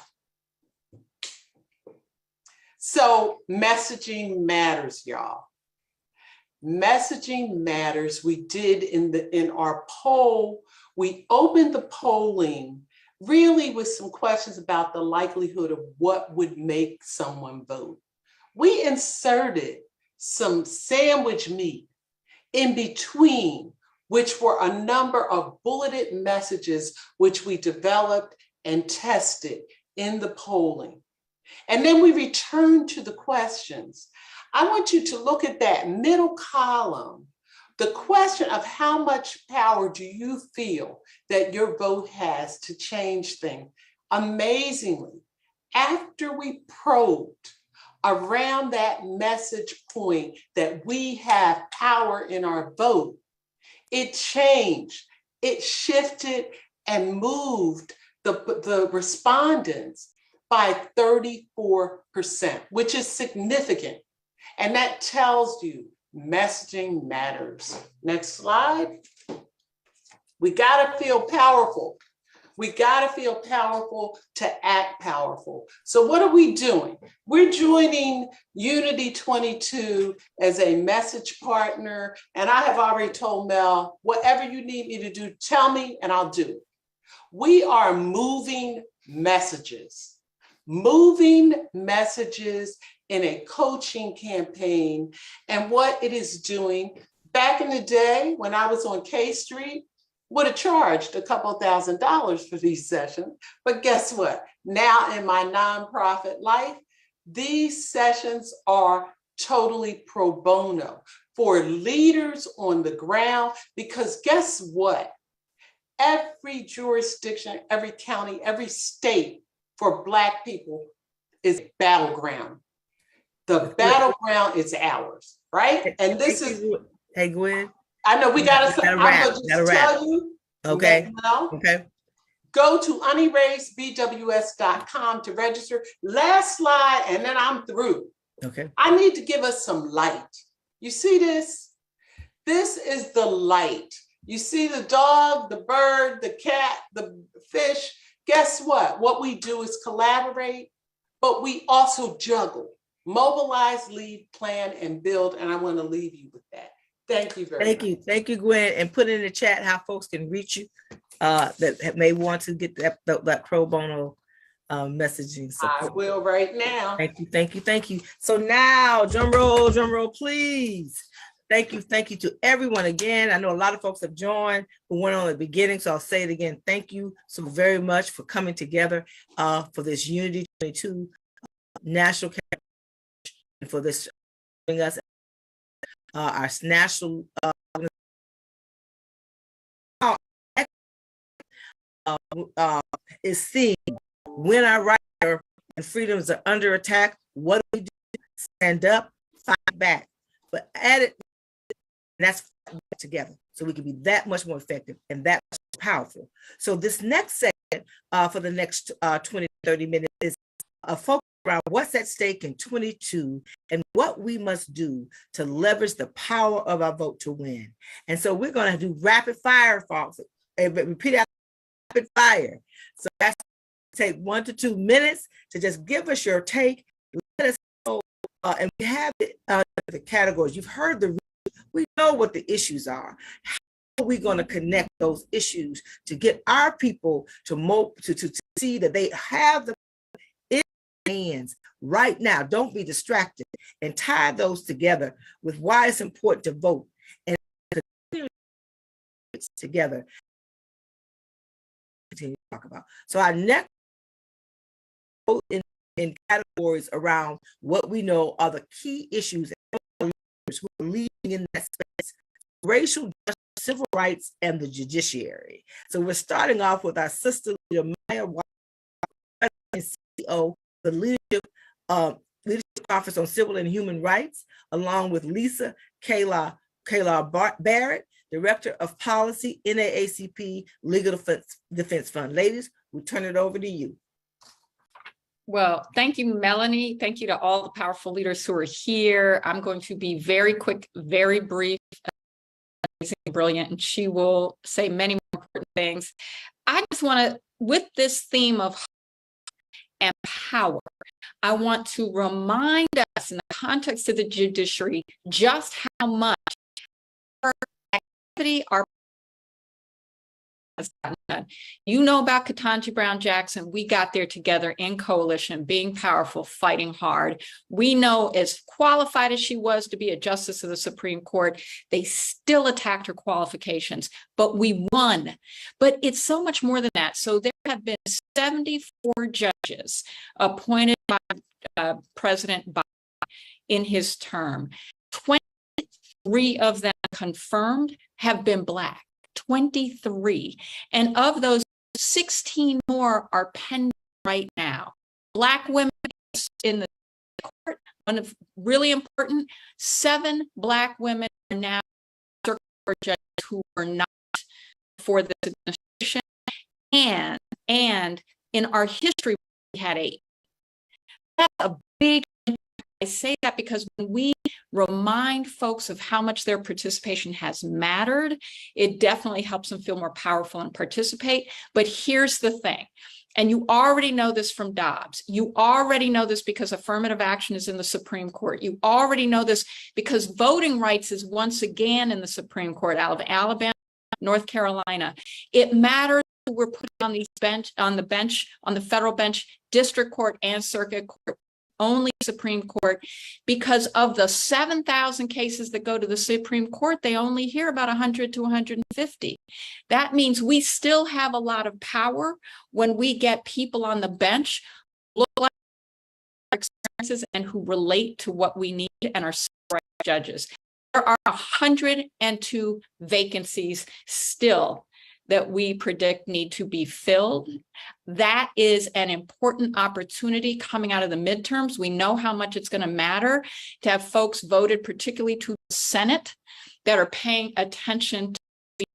So messaging matters, y'all. Messaging matters. We did in our poll, we opened the polling really with some questions about the likelihood of what would make someone vote. We inserted some sandwich meat in between, which were a number of bulleted messages which we developed and tested in the polling. And then we returned to the questions. I want you to look at that middle column, the question of how much power do you feel that your vote has to change things. Amazingly, after we probed around that message point that we have power in our vote, it changed, it shifted and moved the respondents by 34%, which is significant. And that tells you messaging matters. Next slide. We gotta feel powerful. We gotta feel powerful to act powerful. So what are we doing? We're joining Unity 22 as a message partner. And I have already told Mel, whatever you need me to do, tell me and I'll do it. We are moving messages in a coaching campaign. And what it is doing, back in the day when I was on K Street, would have charged a couple $1,000s for these sessions. But guess what? Now in my nonprofit life, these sessions are totally pro bono for leaders on the ground, because guess what? Every jurisdiction, every county, every state for Black people is battleground. The battleground is ours, right? And this is, hey Gwen, I know we gotta I'm gonna just tell you. Okay. Now, Okay. go to unerasebws.com to register. Last slide, and then I'm through. Okay. I need to give us some light. You see this? This is the light. You see the dog, the bird, the cat, the fish. Guess what? What we do is collaborate, but we also juggle, mobilize, lead, plan, and build. And I want to leave you with that. Thank you very much. Thank you, Gwen. And put in the chat how folks can reach you that may want to get that pro bono messaging support. I will right now. Thank you. So now, drum roll, please. Thank you to everyone again. I know a lot of folks have joined who went on at the beginning, so I'll say it again. Thank you so very much for coming together for this Unity 22 national campaign, and for this bringing us our national is seen when our rights and freedoms are under attack. What do we do? Stand up, fight back, but add it. That's together, so we can be that much more effective and that much more powerful. So this next segment for the next 20, 30 minutes is a focus around what's at stake in 22 and what we must do to leverage the power of our vote to win. And so we're going to do rapid fire, folks. Repeat after rapid fire. So that's take 1 to 2 minutes to just give us your take. Let us know, and we have the categories. You've heard we know what the issues are. How are we going to connect those issues to get our people to see that they have the hands right now. Don't be distracted, and tie those together with why it's important to vote and together. Continue to talk about. So our next vote in categories around what we know are the key issues who are leading in that space: racial justice, civil rights, and the judiciary. So we're starting off with our sister leader, Maya White, CEO, the Leadership Conference on Civil and Human Rights, along with Lisa Kayla Barrett, Director of Policy, NAACP Legal Defense Fund. Ladies, we turn it over to you. Well, thank you, Melanie. Thank you to all the powerful leaders who are here. I'm going to be very quick, very brief, brilliant, and she will say many more important things. I just want to, with this theme of and power, I want to remind us in the context of the judiciary just how much our activity, our has gotten done. You know about Ketanji Brown Jackson. We got there together in coalition, being powerful, fighting hard. We know, as qualified as she was to be a justice of the Supreme Court, they still attacked her qualifications, but we won. But it's so much more than that. So there have been 74 judges appointed by President Biden in his term. 23 of them confirmed have been Black. 23. And of those, 16 more are pending right now. Black women in the court, one of really important, 7 Black women are now circuit court judges who were not for this administration. And in our history, we had 8. That's a big, I say that because when we remind folks of how much their participation has mattered, it definitely helps them feel more powerful and participate. But here's the thing, and you already know this from Dobbs. You already know this because affirmative action is in the Supreme Court. You already know this because voting rights is once again in the Supreme Court out of Alabama, North Carolina. It matters who we're putting on these on the federal bench, district court and circuit court, only Supreme Court, because of the 7,000 cases that go to the Supreme Court, they only hear about 100 to 150. That means we still have a lot of power when we get people on the bench who look like our experiences and who relate to what we need and are judges. There are 102 vacancies still that we predict need to be filled. That is an important opportunity coming out of the midterms. We know how much it's going to matter to have folks voted, particularly to the Senate, that are paying attention to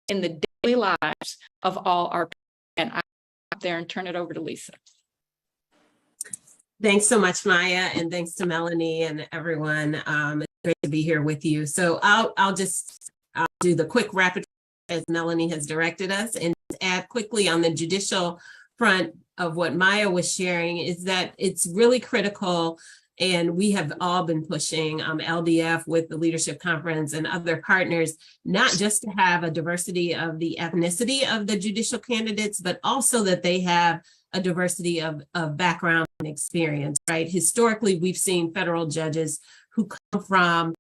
in the daily lives of all our people. And I stop there and turn it over to Lisa. Thanks so much, Maya, and thanks to Melanie and everyone. It's great to be here with you. So I'll do the quick rapid as Melanie has directed us, and add quickly on the judicial front of what Maya was sharing is that it's really critical, and we have all been pushing LDF with the Leadership Conference and other partners, not just to have a diversity of the ethnicity of the judicial candidates, but also that they have a diversity of background and experience, right? Historically, we've seen federal judges who come from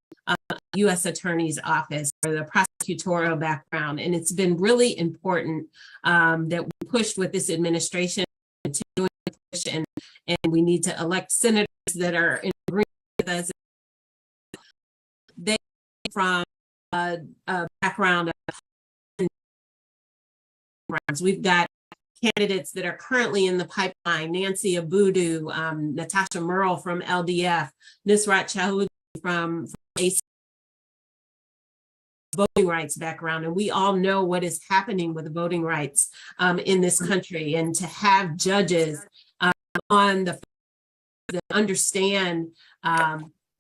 U.S. Attorney's Office or the prosecutorial background. And it's been really important that we pushed with this administration to do push, and we need to elect senators that are in agreement with us. They from a background of we've got candidates that are currently in the pipeline: Nancy Abudu, Natasha Murrell from LDF, Nusrat Chaudhry from AC voting rights background. And we all know what is happening with voting rights in this country. And to have judges on the that understand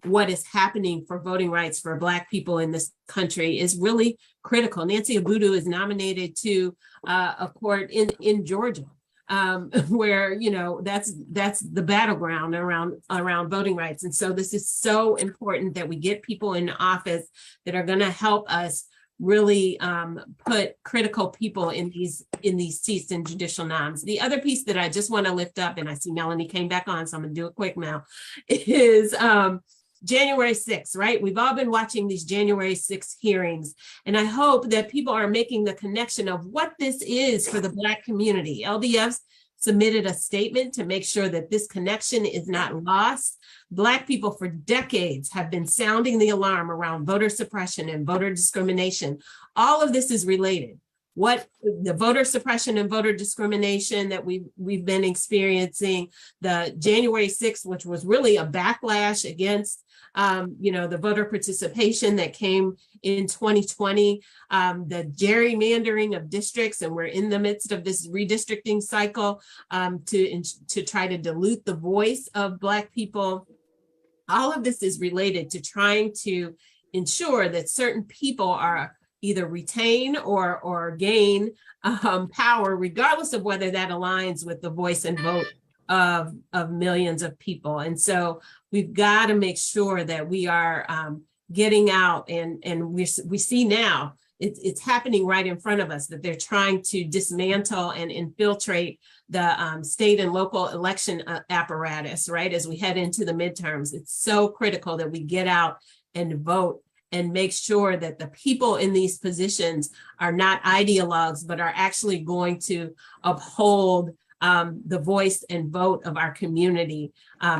what is happening for voting rights for Black people in this country is really critical. Nancy Abudu is nominated to a court in Georgia, where, you know, that's the battleground around voting rights. And so this is so important that we get people in office that are going to help us really put critical people in these seats in judicial noms. The other piece that I just want to lift up, and I see Melanie came back on, so I'm gonna do it quick now, is January 6th, right? We've all been watching these January 6th hearings, and I hope that people are making the connection of what this is for the Black community. LDF submitted a statement to make sure that this connection is not lost. Black people for decades have been sounding the alarm around voter suppression and voter discrimination. All of this is related. What the voter suppression and voter discrimination that we've been experiencing, the January 6th, which was really a backlash against the voter participation that came in 2020, the gerrymandering of districts, and we're in the midst of this redistricting cycle to try to dilute the voice of Black people. All of this is related to trying to ensure that certain people are either retain or gain power, regardless of whether that aligns with the voice and vote of millions of people. And so we've got to make sure that we are getting out, and we see now it's happening right in front of us, that they're trying to dismantle and infiltrate the state and local election apparatus, right? As we head into the midterms, it's so critical that we get out and vote and make sure that the people in these positions are not ideologues, but are actually going to uphold the voice and vote of our community,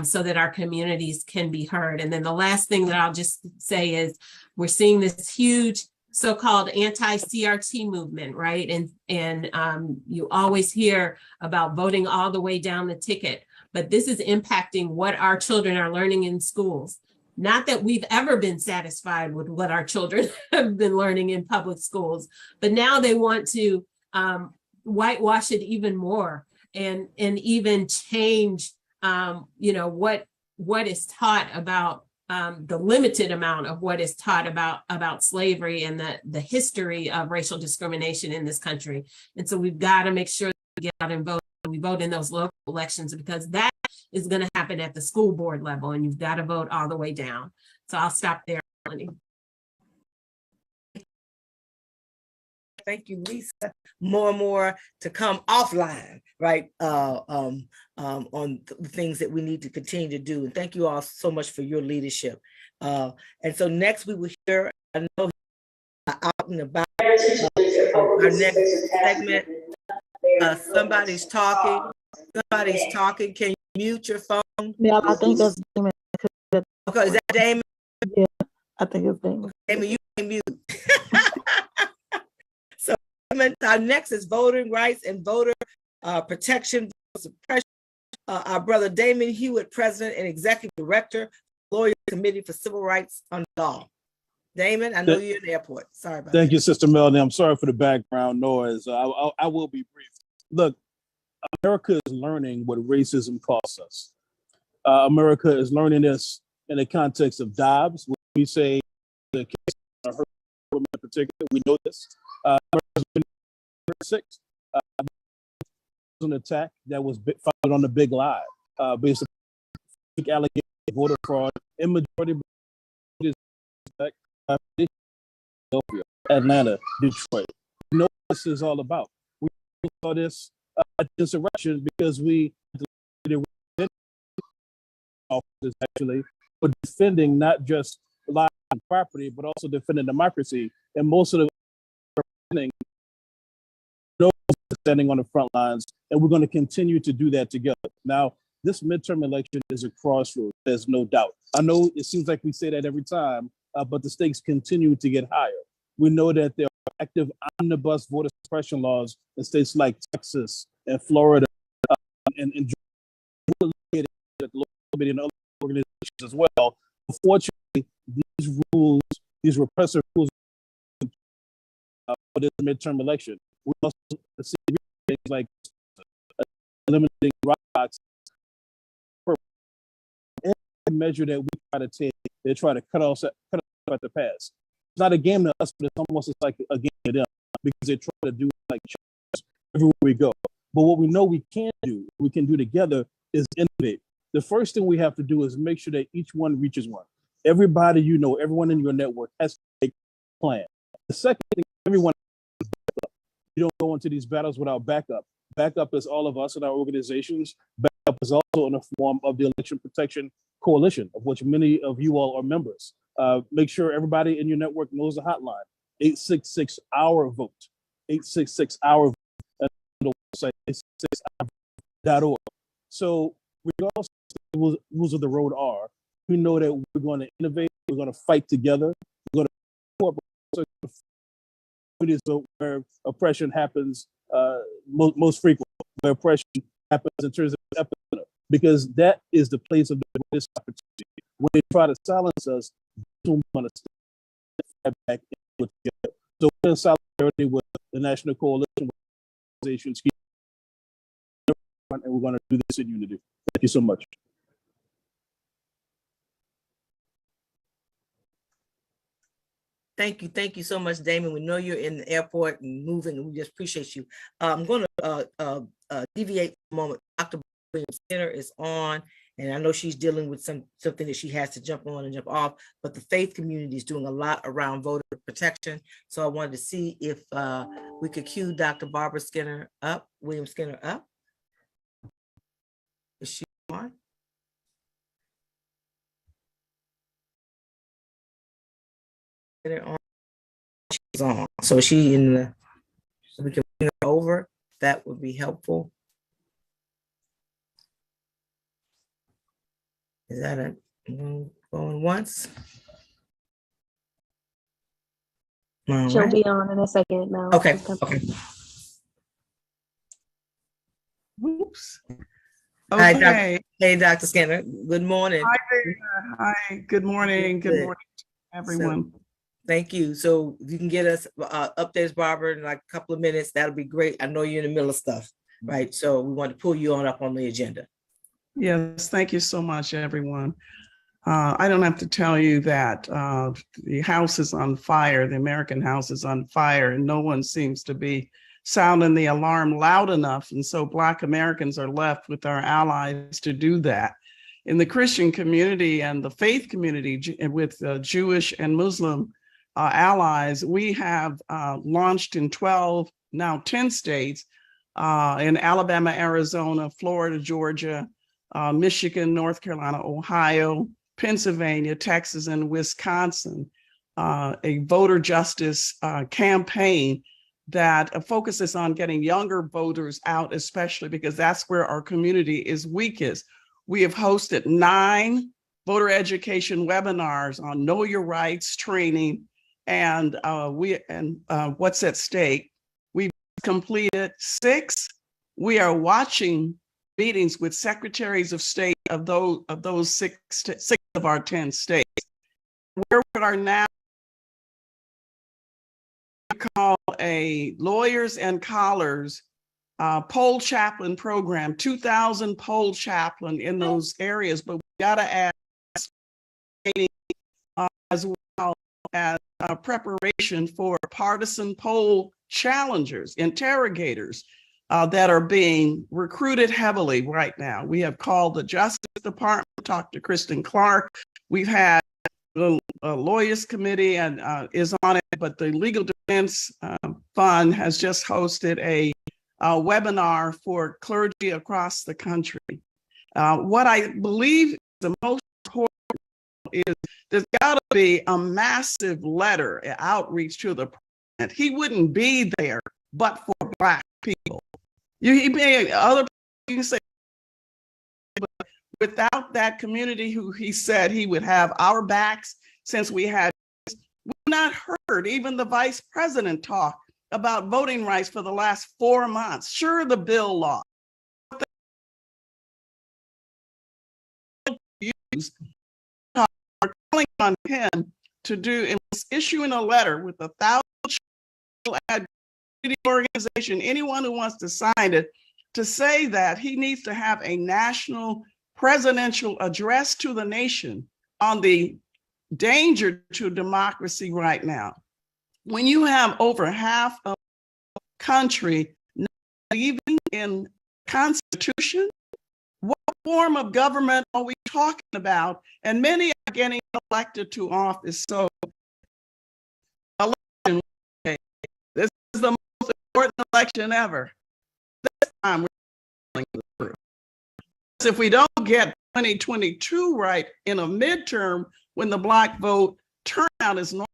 so that our communities can be heard. And then the last thing that I'll just say is we're seeing this huge so-called anti-CRT movement, right? And you always hear about voting all the way down the ticket, but this is impacting what our children are learning in schools. Not that we've ever been satisfied with what our children have been learning in public schools, but now they want to whitewash it even more and even change, what is taught about the limited amount of what is taught about slavery and the history of racial discrimination in this country. And so we've got to make sure that we get out and vote. We vote in those local elections, because that is going to happen at the school board level, and you've got to vote all the way down. So I'll stop there, Melanie. Thank you, Lisa. More and more to come offline, right? On the things that we need to continue to do. And thank you all so much for your leadership. And so next we will hear, I know out and about, our next segment. Somebody's talking. Somebody's talking. Can you mute your phone? Yeah, I think that's Damon. Okay, is that Damon? Yeah, I think it's Damon. Damon, you can mute. So our next is voting rights and voter protection, suppression. Our brother Damon Hewitt, President and Executive Director, Lawyer Committee for Civil Rights on Law. Damon, I know you're in the airport. Sorry about that. Thank you, Sister Melanie. I'm sorry for the background noise. I will be brief. Look, America is learning what racism costs us. America is learning this in the context of Dobbs. When we say the case of her women in particular, we know this. An attack that was founded on the big lie, based on allegation of voter fraud in majority Atlanta, Detroit. We know what this is all about. We saw this insurrection because we actually for defending not just lives and property, but also defending democracy. And most of the standing on the front lines, and we're going to continue to do that together. Now, this midterm election is a crossroads, there's no doubt. I know it seems like we say that every time, but the stakes continue to get higher. We know that there are active omnibus voter suppression laws in states like Texas and Florida, and at the local committee and other organizations as well. Unfortunately, these rules, these repressive rules, for this midterm election, we also see things like eliminating roadblocks. Every measure that we try to take, they try to cut us at the pass. It's not a game to us, but it's almost like a game to them, because they try to do like everywhere we go. But what we know we can do together is innovate. The first thing we have to do is make sure that each one reaches one. Everybody, everyone in your network has to make a plan. The second thing, everyone, you don't go into these battles without backup. Backup is all of us in our organizations. Backup is also in the form of the Election Protection Coalition, of which many of you all are members. Make sure everybody in your network knows the hotline, 866-OUR-VOTE, 866-OUR-VOTE, and the website, 866-OUR-VOTE.org. So regardless of what the rules of the road are, we know that we're going to innovate, we're going to fight together, we're going to where oppression happens most frequently, where oppression happens in terms of epicenter, because that is the place of the greatest opportunity. When they try to silence us, we want to stand back and together. So we're in solidarity with the National Coalition organizations, and we're going to do this in unity. Thank you so much. Thank you so much, Damon. We know you're in the airport and moving, and we just appreciate you. I'm going to deviate for a moment. Dr. Skinner is on, and I know she's dealing with something that she has to jump on and jump off, but the faith community is doing a lot around voter protection. So I wanted to see if we could cue Dr. Barbara Skinner up, William Skinner up. Is she on? On. She's on. So is she in the, so we can bring her over. That would be helpful. Is that it? Going once? All She'll right. be on in a second now. Okay. Okay. Oops. Hi, Okay. Hey, Dr. Skinner. Good morning. Hi there. Hi. Good morning. Good morning, everyone. So, thank you. So if you can get us updates, Barbara, in like a couple of minutes, that'll be great. I know you're in the middle of stuff, right? So we want to pull you on up on the agenda. Yes, thank you so much, everyone. I don't have to tell you that the house is on fire. The American house is on fire, and no one seems to be sounding the alarm loud enough. And so Black Americans are left with our allies to do that. In the Christian community and the faith community with Jewish and Muslim allies, we have launched in 12, now 10 states, in Alabama, Arizona, Florida, Georgia, Michigan, North Carolina, Ohio, Pennsylvania, Texas, and Wisconsin, a voter justice campaign that focuses on getting younger voters out, especially because that's where our community is weakest. We have hosted 9 voter education webinars on Know Your Rights training and what's at stake. We've completed 6. We are watching meetings with secretaries of state of those 6 of our 10 states. Where we are now, we call a Lawyers and Collars poll chaplain program, 2,000 poll chaplain in those areas, but we got to add as well as preparation for partisan poll challengers, interrogators that are being recruited heavily right now. We have called the Justice Department, talked to Kristen Clark. We've had the Lawyers Committee and is on it, but the Legal Defense Fund has just hosted a webinar for clergy across the country. What I believe is the most important is there's got to be a massive letter outreach to the president. He wouldn't be there but for Black people. He may other people, you can say, but without that community who he said he would have our backs, since we've not heard even the vice president talk about voting rights for the last 4 months. Sure, the bill law. Are calling on him to do and issuing a letter with 1,000 organization, anyone who wants to sign it, to say that he needs to have a national presidential address to the nation on the danger to democracy right now. When you have over half of the country not believing in Constitution, what form of government are we talking about? And many are getting elected to office. So election important election ever. This time we're telling the truth. If we don't get 2022 right in a midterm, when the Black vote turnout is not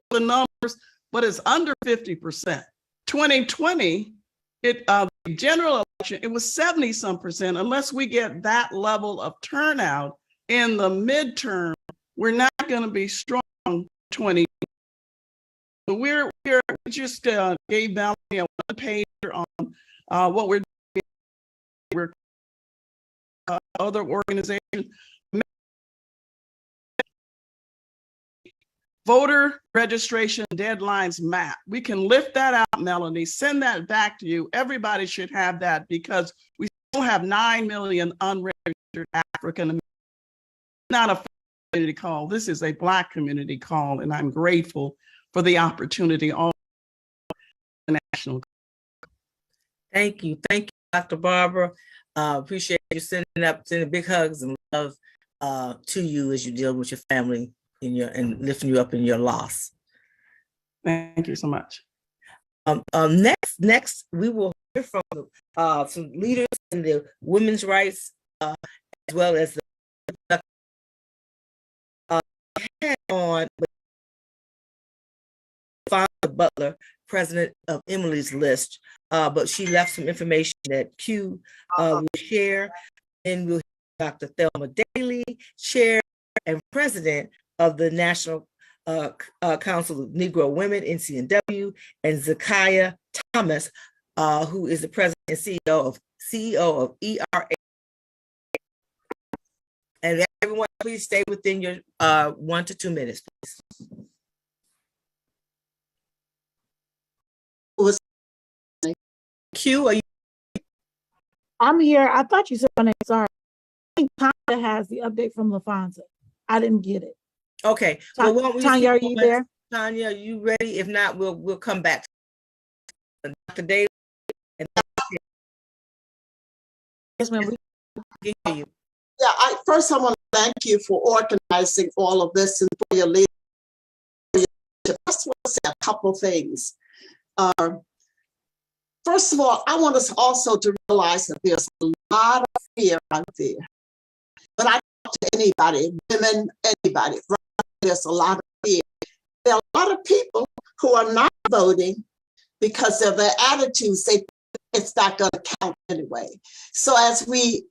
the numbers, but it's under 50%. 2020, the general election, it was 70-some%. Unless we get that level of turnout in the midterm, we're not going to be strong 20. We just gave Melanie a one-pager on what we're doing. We're other organizations. Voter registration deadlines map. We can lift that out, Melanie, send that back to you. Everybody should have that because we still have 9 million unregistered African Americans. Not a community call. This is a Black community call, and I'm grateful for the opportunity on the national. Thank you, Dr. Barbara. Appreciate you sending big hugs and love to you as you deal with your family and lifting you up in your loss. Thank you so much. Next, we will hear from some leaders in the women's rights as well as the on Butler, president of Emily's List, but she left some information that Q will share. And we'll hear Dr. Thelma Daly, chair and president of the National Council of Negro Women, NCNW, and Zakiya Thomas, who is the president and CEO of ERA. And everyone, please stay within your 1 to 2 minutes, please. Q, are you? I'm here. I thought you said my name. Sorry. I think Tanya has the update from LaFonza. I didn't get it. Okay. Well, Tanya, are you there? Tanya, are you ready? If not, we'll come back. Dr. Davis. Yes, ma'am. We can hear you. Yeah, first I want to thank you for organizing all of this and for your leadership. I just want to say a couple things. First of all, I want us also to realize that there's a lot of fear out there. When I talk to anybody, women, anybody, there's a lot of fear. There are a lot of people who are not voting because of their attitudes. They think it's not going to count anyway. So as we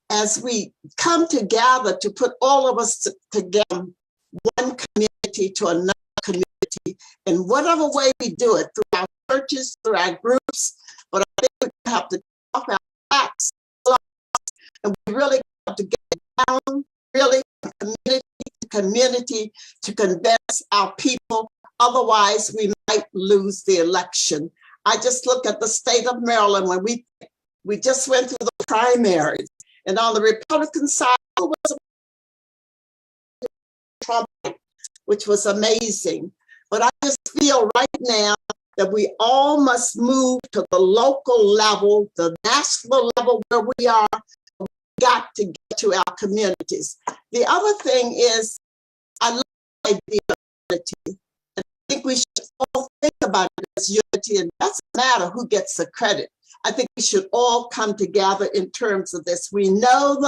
come together to put all of us together, one community to another community, in whatever way we do it, through our churches, through our groups, but I think we have to talk our facts, and we really have to get down, really community to convince our people. Otherwise, we might lose the election. I just look at the state of Maryland when we just went through the primaries, and on the Republican side, it was Trump, which was amazing. But I just feel right now that we all must move to the local level, the national level where we are. We got to get to our communities. The other thing is, I love the idea of unity. And I think we should all think about it as unity, and it doesn't matter who gets the credit. I think we should all come together in terms of this. We know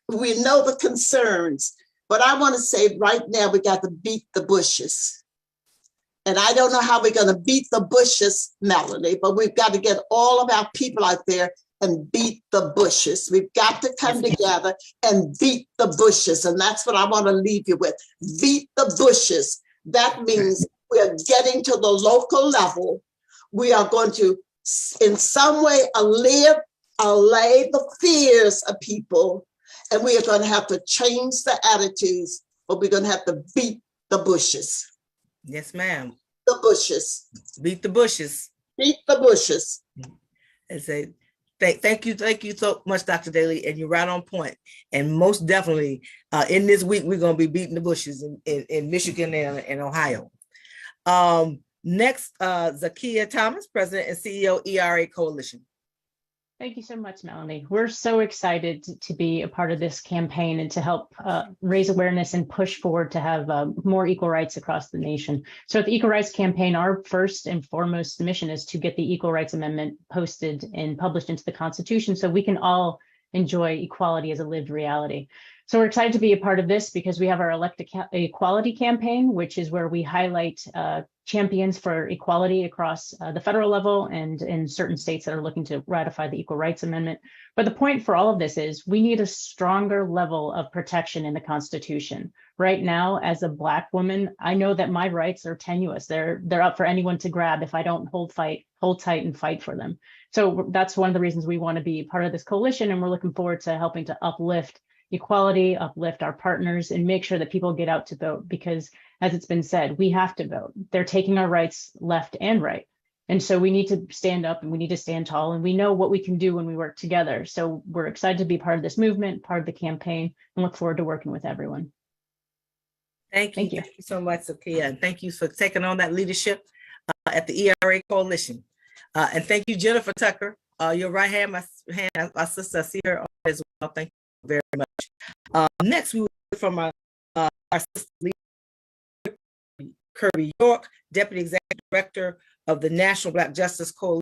the concerns, but I want to say right now we got to beat the Bushes. And I don't know how we're going to beat the Bushes, Melanie, but we've got to get all of our people out there and beat the Bushes. We've got to come together and beat the Bushes. And that's what I want to leave you with. Beat the Bushes. That means we're getting to the local level. We are going to, in some way, allay the fears of people. And we are going to have to change the attitudes, but we're going to have to beat the Bushes. Yes, ma'am. The Bushes. Beat the Bushes. Beat the Bushes. And say, thank you so much, Dr. Daly, and you're right on point. And most definitely, in this week, we're going to be beating the Bushes in Michigan and Ohio. Next, Zakiya Thomas, President and CEO, ERA Coalition. Thank you so much, Melanie. We're so excited to be a part of this campaign and to help raise awareness and push forward to have more equal rights across the nation. So at the Equal Rights Campaign, our first and foremost mission is to get the Equal Rights Amendment posted and published into the Constitution so we can all enjoy equality as a lived reality. So we're excited to be a part of this because we have our Elect Equality campaign, which is where we highlight champions for equality across the federal level and in certain states that are looking to ratify the Equal Rights Amendment. But the point for all of this is we need a stronger level of protection in the Constitution. Right now, as a Black woman, I know that my rights are tenuous. They're up for anyone to grab if I don't hold tight and fight for them. So that's one of the reasons we want to be part of this coalition, and we're looking forward to helping to uplift equality, uplift our partners, and make sure that people get out to vote because, as it's been said, we have to vote. They're taking our rights left and right. And so we need to stand up and we need to stand tall, and we know what we can do when we work together. So we're excited to be part of this movement, part of the campaign, and look forward to working with everyone. Thank you so much, Zakia, and thank you for taking on that leadership at the ERA Coalition. And thank you, Jennifer Tucker, your right hand, my sister, I see her as well. Thank you very much. Next, we will hear from our sister, Kirby York, Deputy Executive Director of the National Black Justice Coalition,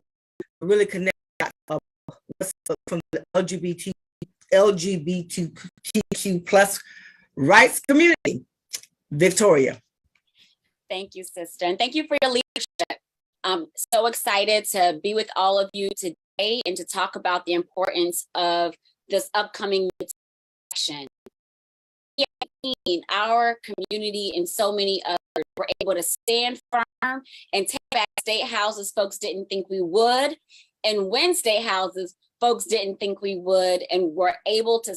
really connect from the LGBTQ plus rights community. Victoria. Thank you, sister, and thank you for your leadership. I'm so excited to be with all of you today and to talk about the importance of this upcoming election. Our community and so many others were able to stand firm and take back state houses folks didn't think we would, and win state houses folks didn't think we would, and were able to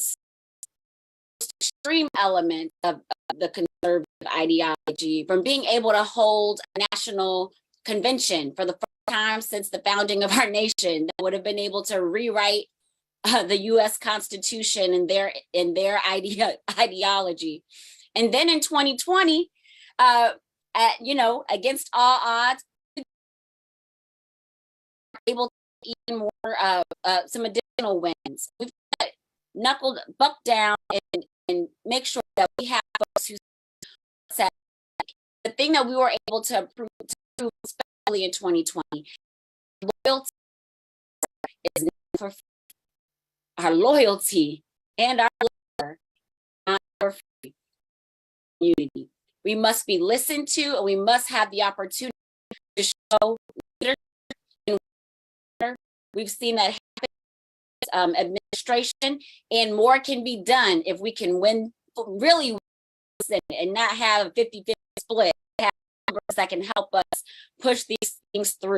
extreme elements of the conservative ideology, from being able to hold a national convention for the first time since the founding of our nation that would have been able to rewrite the U.S. Constitution and their ideology. And then in 2020, against all odds, we were able to even more some additional wins. We've knuckled buck down and make sure that we have folks who said the thing that we were able to prove, especially in 2020, loyalty is for our loyalty and our labor, not for community. We must be listened to, and we must have the opportunity to show leadership. We've seen that happen administration, and more can be done if we can really win and not have a 50-50 split, have numbers that can help us push these things through.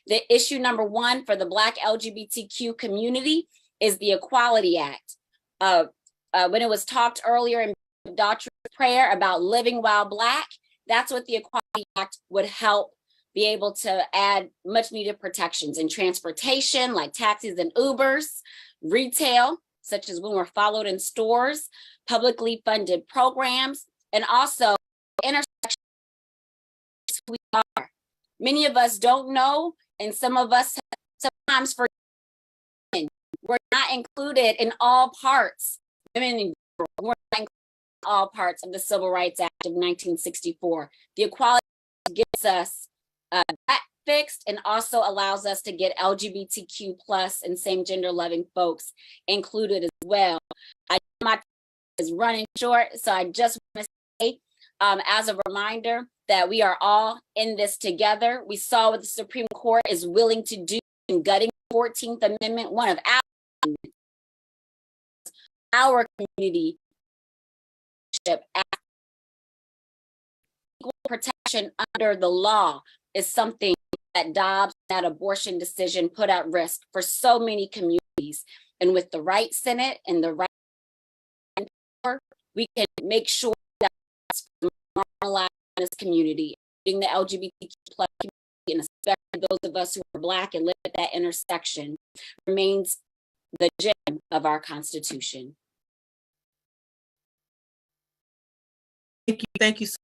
The issue number one for the Black LGBTQ community is the Equality Act. When it was talked earlier in Doctrine Prayer about living while Black, that's what the Equality Act would help be able to add much needed protections in transportation, like taxis and Ubers, retail, such as when we're followed in stores, publicly funded programs, and also intersections who we are. Many of us don't know, and some of us sometimes forget. We're not included in all parts. Women we're not included in all parts of the Civil Rights Act of 1964. The Equality Act gives us that fixed and also allows us to get LGBTQ plus and same gender loving folks included as well. I know my time is running short, so I just want to say as a reminder that we are all in this together. We saw what the Supreme Court is willing to do in gutting the 14th Amendment, one of our community. Equal protection under the law is something that Dobbs, that abortion decision, put at risk for so many communities. And with the right Senate and the right power, we can make sure that it's normalized in this community, including the LGBTQ plus community, and especially those of us who are Black and live at that intersection, remains the gem of our Constitution. Thank you so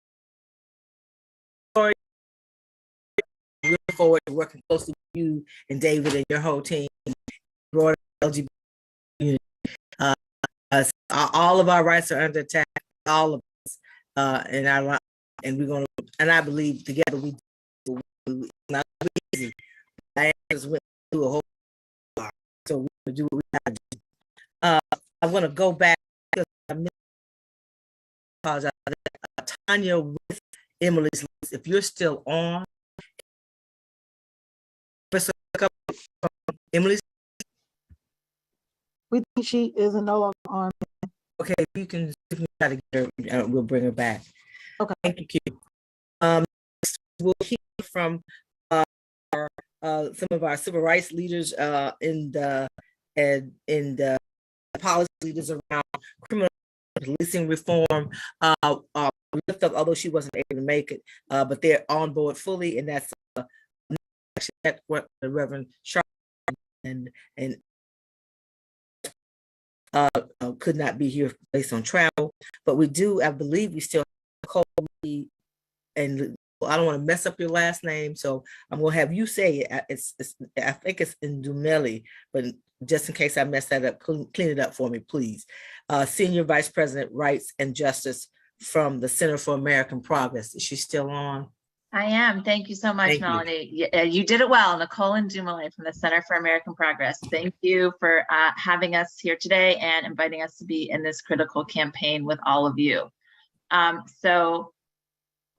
much. We look forward to working closely with you and David and your whole team. LGBT community. All of our rights are under attack, all of us, and we're going to, and I believe together we do. It's not easy. I just went through a whole lot, so we're going to do what we got to do. I want to go back because I apologize. Tanya with Emily's list. If you're still on, Emily's. We think she is no longer on. Okay, you can try to get her. We'll bring her back. Okay, thank you. We'll hear from some of our civil rights leaders in the policy leaders around criminal policing reform. Lift up, although she wasn't able to make it, but they're on board fully, and that's what the Reverend Sharp and could not be here based on travel. But we do, I believe, we still have Nicole, and I don't want to mess up your last name, so I'm going to have you say it. I think it's Ndumeli, but just in case I mess that up, clean it up for me, please. Senior Vice President, Rights and Justice from the Center for American Progress. Is she still on? I am. Thank you so much, Melanie. You did it well. Nicole Ndumeli from the Center for American Progress. Thank you for having us here today and inviting us to be in this critical campaign with all of you. So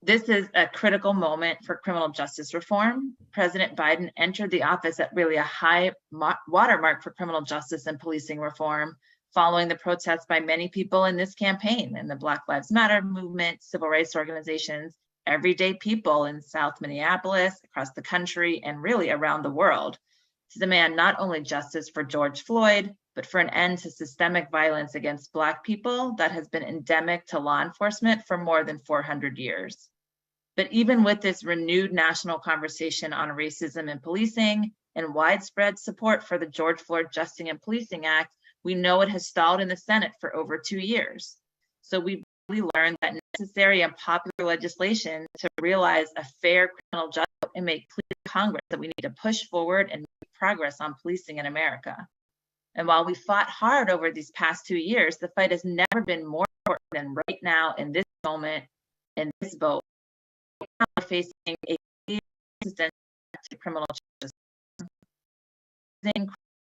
this is a critical moment for criminal justice reform. President Biden entered the office at really a high watermark for criminal justice and policing reform, following the protests by many people in this campaign, in the Black Lives Matter movement, civil rights organizations, everyday people in South Minneapolis, across the country, and really around the world to demand not only justice for George Floyd, but for an end to systemic violence against Black people that has been endemic to law enforcement for more than 400 years. But even with this renewed national conversation on racism and policing and widespread support for the George Floyd Justice and Policing Act, we know it has stalled in the Senate for over 2 years. So we really learned that necessary and popular legislation to realize a fair criminal justice and make clear to Congress that we need to push forward and make progress on policing in America. And while we fought hard over these past 2 years, the fight has never been more important than right now in this moment, in this vote. We're facing a resistance to criminal justice.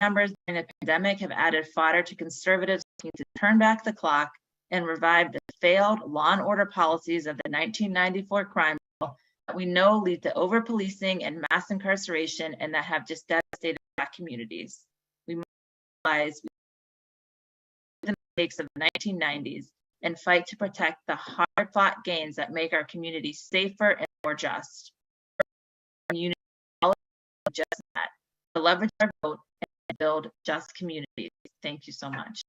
Numbers during the pandemic have added fodder to conservatives looking to turn back the clock and revive the failed law and order policies of the 1994 crime bill that we know lead to over-policing and mass incarceration and that have just devastated Black communities. We must realize the mistakes of the 1990s and fight to protect the hard-fought gains that make our communities safer and more just. Unity, just that, to leverage our vote and build just communities. Thank you so much.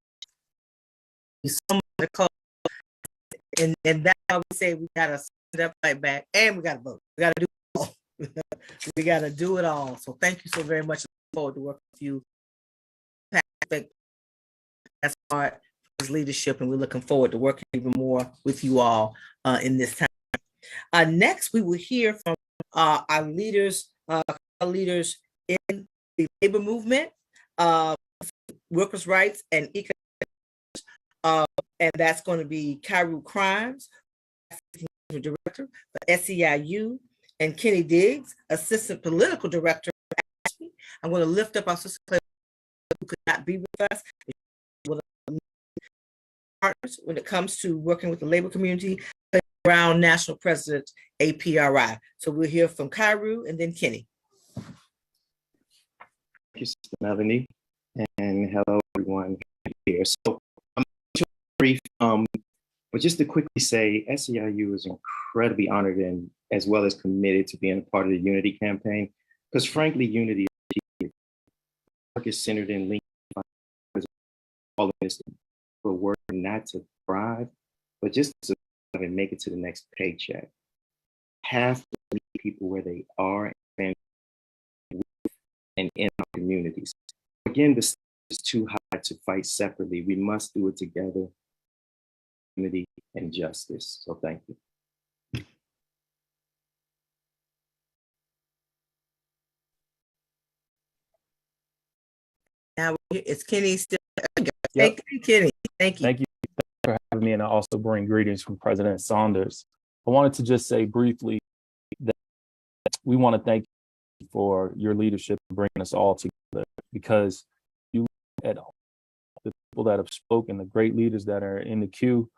Thank you so much, Nicole. And that's how we say we gotta stand up, fight back, and we gotta vote. We gotta do it all. We gotta do it all. So thank you so very much. Look forward to working with you. That's part of his leadership, and we're looking forward to working even more with you all in this time. Next, we will hear from our leaders in the labor movement, workers' rights, and economic. And that's going to be Kairu Crimes, Director for SEIU, and Kenny Diggs, Assistant Political Director. I'm going to lift up our sister who could not be with us. Partners when it comes to working with the labor community around National President APRI. So we'll hear from Kairu and then Kenny. Thank you, Sister Melanie, and hello everyone here. So I'm brief, but just to quickly say, SEIU is incredibly honored and as well as committed to being a part of the Unity campaign, because frankly, Unity work is centered in linking all of this for work not to thrive, but just to survive and make it to the next paycheck. Have to meet people where they are and in our communities. Again, the stakes is too high to fight separately. We must do it together, unity and justice. So thank you. Now it's Kenny still. Yep. Hey, Kenny, thank you. Thank you for having me, and I also bring greetings from President Saunders. I wanted to just say briefly that we want to thank you for your leadership in bringing us all together, because you look at the people that have spoken, the great leaders that are in the queue,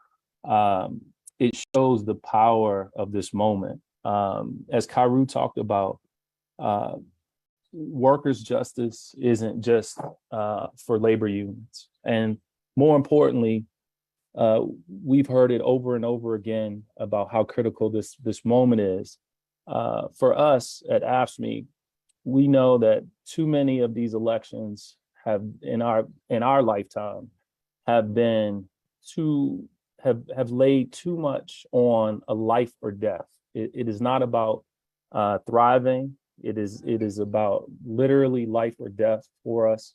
it shows the power of this moment. As Kairu talked about, workers' justice isn't just for labor unions. And more importantly, we've heard it over and over again about how critical this moment is. For us at AFSCME, we know that too many of these elections have in our lifetime have been have laid too much on a life or death. It is not about thriving. It is about literally life or death for us.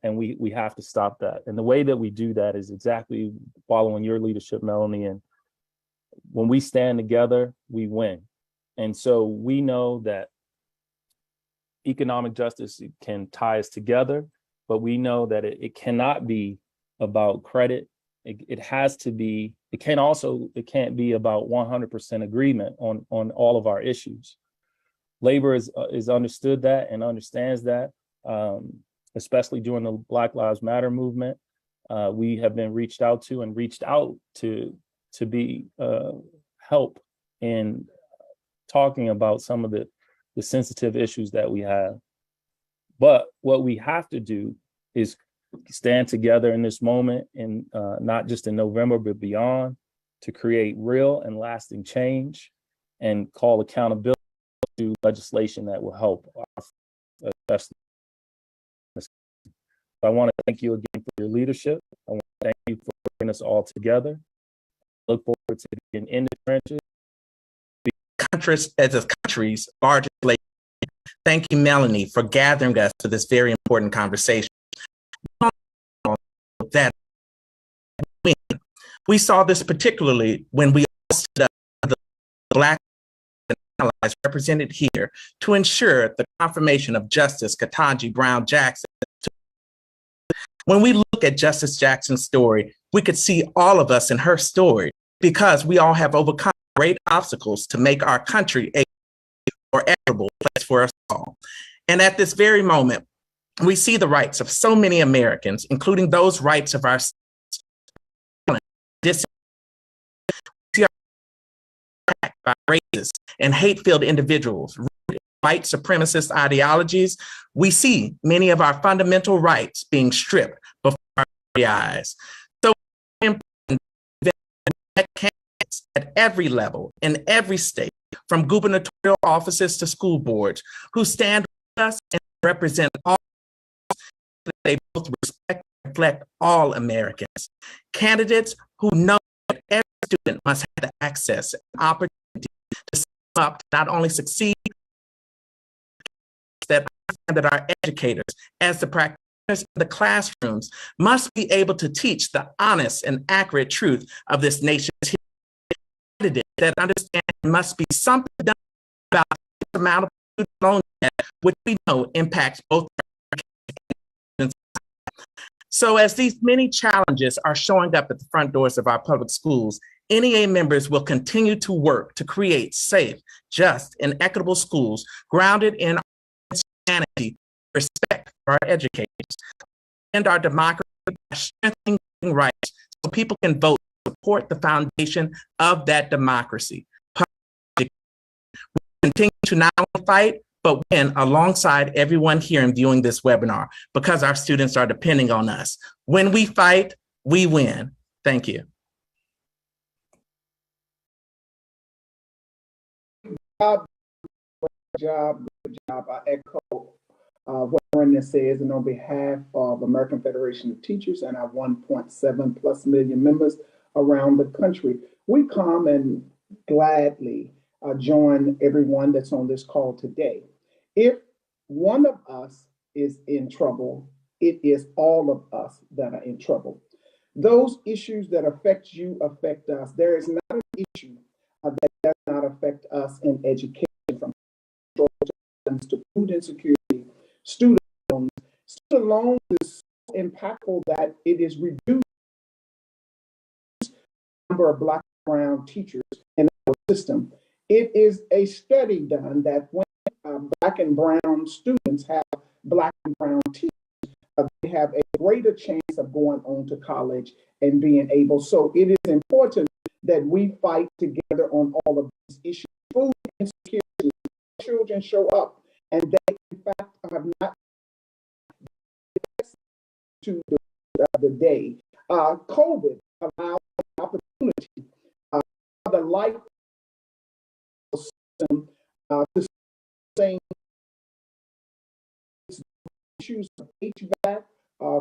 And we have to stop that. And the way that we do that is exactly following your leadership, Melanie. And when we stand together, we win. And so we know that economic justice can tie us together, but we know that it cannot be about credit. It has to be, it can't be about 100% agreement on all of our issues. Labor is understood that and understands that, especially during the Black Lives Matter movement. We have been reached out to be help in talking about some of the sensitive issues that we have. But what we have to do is stand together in this moment, and not just in November, but beyond, to create real and lasting change and call accountability to legislation that will help, especially. I want to thank you again for your leadership. I want to thank you for bringing us all together. Look forward to being in the trenches. As a country's largest labor. Thank you, Melanie, for gathering us to this very important conversation. That we saw this particularly when we stood up the Black allies represented here to ensure the confirmation of Justice Ketanji Brown Jackson. When we look at Justice Jackson's story, we could see all of us in her story, because we all have overcome great obstacles to make our country a more equitable place for us all. And at this very moment, we see the rights of so many Americans, including those rights of our by racist and hate-filled individuals, white supremacist ideologies. We see many of our fundamental rights being stripped before our very eyes. So important that candidates at every level, in every state, from gubernatorial offices to school boards, who stand with us and represent all, they both respect and reflect all Americans. Candidates who know that every student must have the access and opportunity to sum up, to not only succeed, that our educators, as the practitioners in the classrooms, must be able to teach the honest and accurate truth of this nation's history. That understand must be something done about the amount of student loan debt, which we know impacts both. So as these many challenges are showing up at the front doors of our public schools, NEA members will continue to work to create safe, just, and equitable schools grounded in humanity, respect for our educators, and our democracy by strengthening rights so people can vote to support the foundation of that democracy. We continue to not only fight, but win alongside everyone here and viewing this webinar, because our students are depending on us. When we fight, we win. Thank you. Good job. I echo what Brenda says, and on behalf of American Federation of Teachers and our 1.7+ million members around the country, we come and gladly join everyone that's on this call today. If one of us is in trouble, it is all of us that are in trouble. Those issues that affect you affect us. There is not an issue that does not affect us in education, from to food insecurity, student loans, alone is so impactful that it is reduced the number of Black and brown teachers in our system. It is a study done that when Black and brown students have Black and brown teachers, they have a greater chance of going on to college and being able. So it is important that we fight together on all of these issues. Food insecurity, children show up and they in fact have not to the day. COVID allowed an opportunity the life system to sustain issues of HVAC,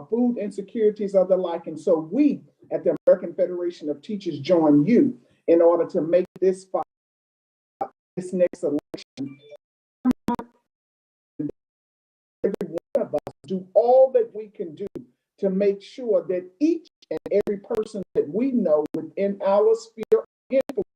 food insecurities, other like. And so we at the American Federation of Teachers join you in order to make this fight, this next election. Every one of us do all that we can do to make sure that each and every person that we know within our sphere of influence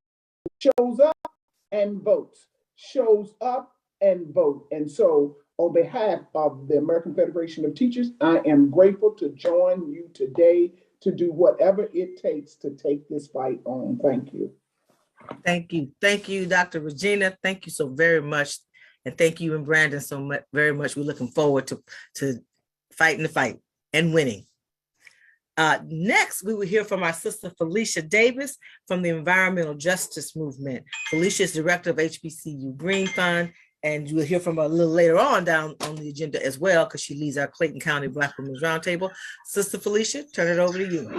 shows up and votes, shows up and vote. And so on behalf of the American Federation of Teachers, I am grateful to join you today to do whatever it takes to take this fight on. Thank you. Thank you. Thank you, Dr. Regina. Thank you so very much. And thank you and Brandon so much, very much. We're looking forward to fighting the fight and winning. Next, we will hear from our sister Felicia Davis from the Environmental Justice Movement. Felicia is director of HBCU Green Fund, and you will hear from her a little later on down on the agenda as well, because she leads our Clayton County Black Women's Roundtable. Sister Felicia, turn it over to you.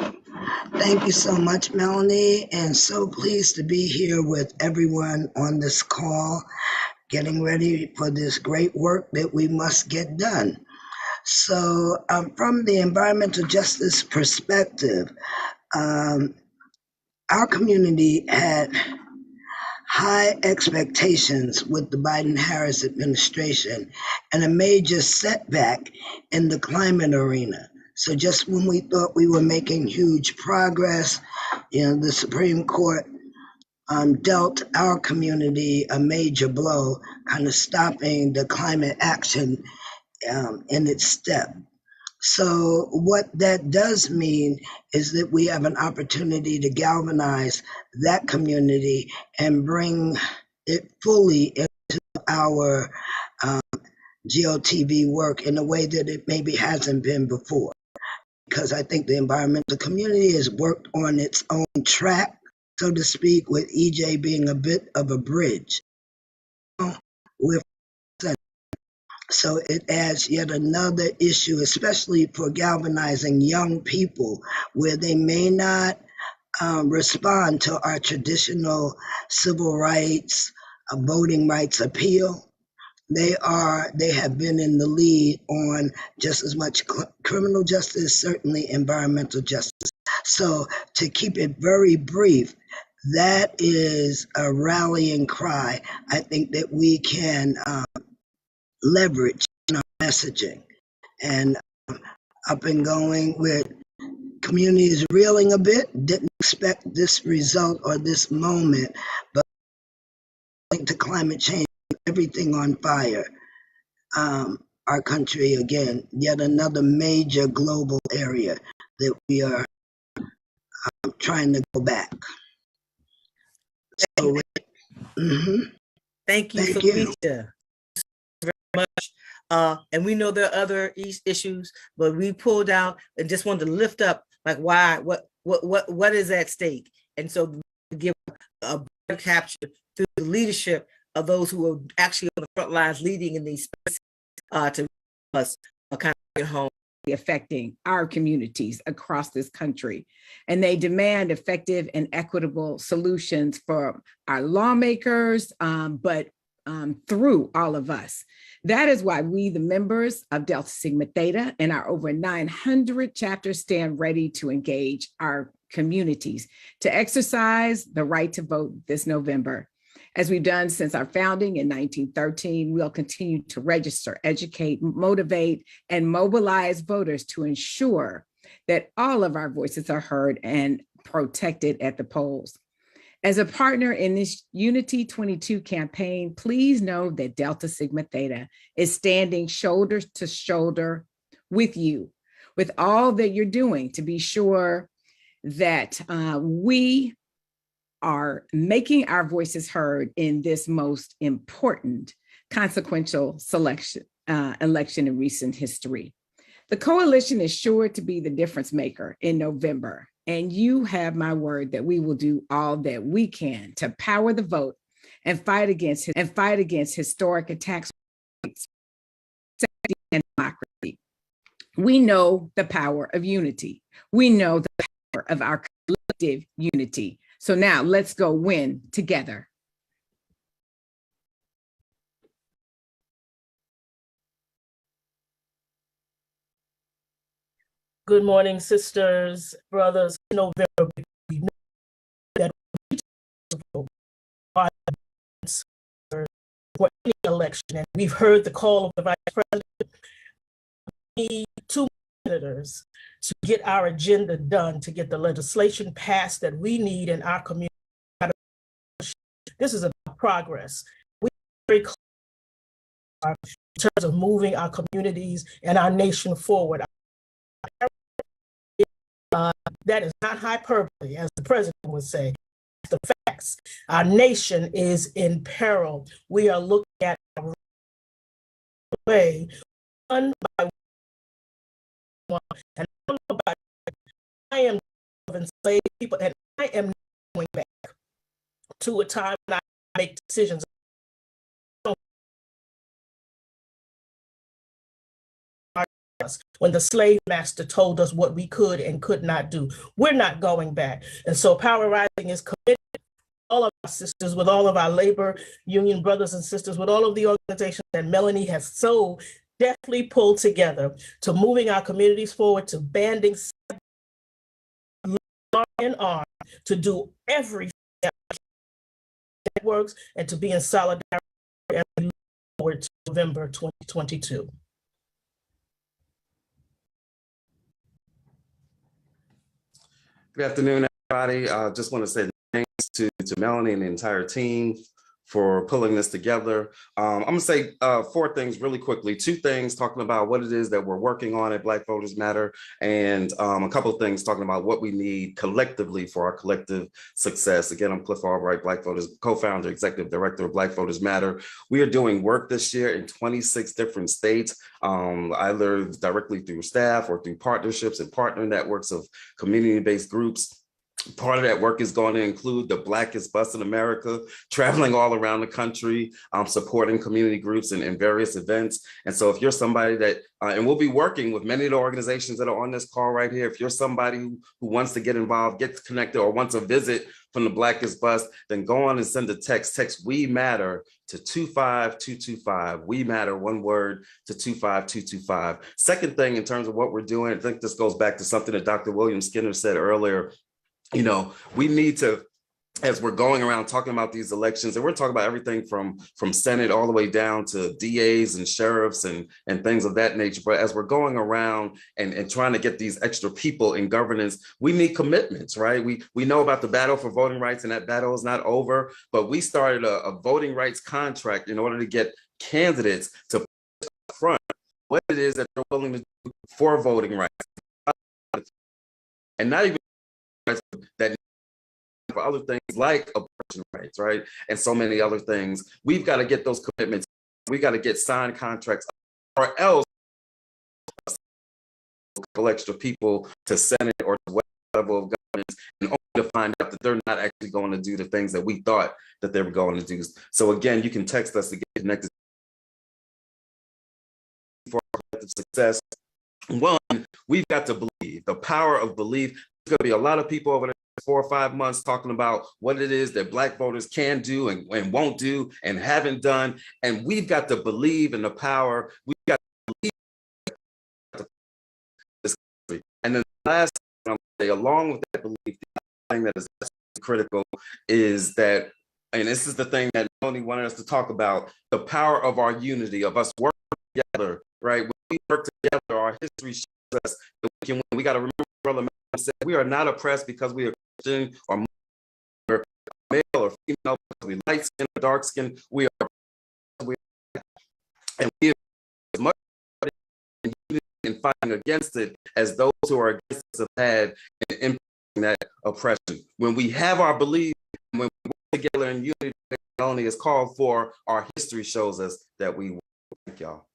Thank you so much, Melanie, and so pleased to be here with everyone on this call, getting ready for this great work that we must get done. So from the environmental justice perspective, our community had high expectations with the Biden-Harris administration and a major setback in the climate arena. So just when we thought we were making huge progress, the Supreme Court dealt our community a major blow, kind of stopping the climate action in its step. So what that does mean is that we have an opportunity to galvanize that community and bring it fully into our GOTV work in a way that it maybe hasn't been before. Because I think the environmental community has worked on its own track, so to speak, with EJ being a bit of a bridge. So it adds yet another issue, especially for galvanizing young people, where they may not respond to our traditional civil rights, voting rights appeal. They have been in the lead on just as much criminal justice, certainly environmental justice. So to keep it very brief, that is a rallying cry. I think that we can leverage in our messaging, and up and going with communities reeling a bit. Didn't expect this result or this moment, but linked to climate change, everything on fire. Our country, again, yet another major global area that we are trying to go back. So, Thank you, Felicia. Very much. And we know there are other issues, but we pulled out and just wanted to lift up, like, why, what is at stake? And so give a better capture through the leadership of those who are actually on the front lines leading in these spaces to us kind of get home. Affecting our communities across this country. And they demand effective and equitable solutions for our lawmakers, but through all of us. That is why we, the members of Delta Sigma Theta and our over 900 chapters, stand ready to engage our communities to exercise the right to vote this November. As we've done since our founding in 1913, we'll continue to register, educate, motivate, and mobilize voters to ensure that all of our voices are heard and protected at the polls. As a partner in this Unity 22 campaign, please know that Delta Sigma Theta is standing shoulder to shoulder with you, with all that you're doing to be sure that we are making our voices heard in this most important consequential election in recent history. The coalition is sure to be the difference maker in November, and you have my word that we will do all that we can to power the vote and fight against historic attacks on safety and democracy. We know the power of unity. We know the power of our collective unity. So now let's go win together. Good morning, sisters, brothers. November, we know that we for any election, and we've heard the call of the Vice President. We need 2 senators to get our agenda done, to get the legislation passed that we need in our community. This is about progress. We're very close in terms of moving our communities and our nation forward. That is not hyperbole, as the president would say. It's the facts. Our nation is in peril. We are looking at a way, one by one. And I am of enslaved people, and I am going back to a time when I make decisions. When the slave master told us what we could and could not do. We're not going back. And so Power Rising is committed, all of our sisters, with all of our labor union brothers and sisters, with all of the organizations that Melanie has so deftly pulled together, to moving our communities forward, to banding arm in arm, to do everything that works, and to be in solidarity as we look forward to November 2022. Good afternoon, everybody. I just want to say thanks to Melanie and the entire team for pulling this together. I'm gonna say 4 things really quickly. 2 things talking about what it is that we're working on at Black Voters Matter, and a couple of things talking about what we need collectively for our collective success. Again, I'm Cliff Albright, Black Voters, co-founder, executive director of Black Voters Matter. We are doing work this year in 26 different states, either directly through staff or through partnerships and partner networks of community-based groups. Part of that work is going to include the Blackest Bus in America, traveling all around the country, supporting community groups and various events. And so if you're somebody that, and we'll be working with many of the organizations that are on this call right here, if you're somebody who wants to get involved, get connected, or wants a visit from the Blackest Bus, then go on and send a text We Matter to 25225. We Matter, one word, to 25225. Second thing in terms of what we're doing, I think this goes back to something that Dr. William Skinner said earlier. You know, we need to, as we're going around talking about these elections, and we're talking about everything from Senate all the way down to DAs and sheriffs and things of that nature. But as we're going around and trying to get these extra people in governance, we need commitments, right? We know about the battle for voting rights, and that battle is not over, but we started a voting rights contract in order to get candidates to put up front what it is that they're willing to do for voting rights. And not even that for other things like abortion rights, right? And so many other things. We've got to get those commitments. We got to get signed contracts, or else a couple extra people to Senate or to whatever level of government, and only to find out that they're not actually going to do the things that we thought that they were going to do. So again, you can text us to get connected for collective success. One, we've got to believe, the power of belief. There's going to be a lot of people over the next 4 or 5 months talking about what it is that Black voters can do and won't do and haven't done. And we've got to believe in the power. We've got to believe in this country. And then the last thing I'm going to say, along with that belief, the thing that is critical is that, and this is the thing that Tony wanted us to talk about, the power of our unity, of us working together, right? When we work together, our history shows us that we can win. We got to remember, Brother Malcolm said, we are not oppressed because we are Christian or male or female, because we light skin or dark skin. We are, and we have as much unity and fighting against it as those who are against us have had in that oppression. When we have our belief, when we work together in unity, not only is called for, our history shows us that we will. Thank y'all.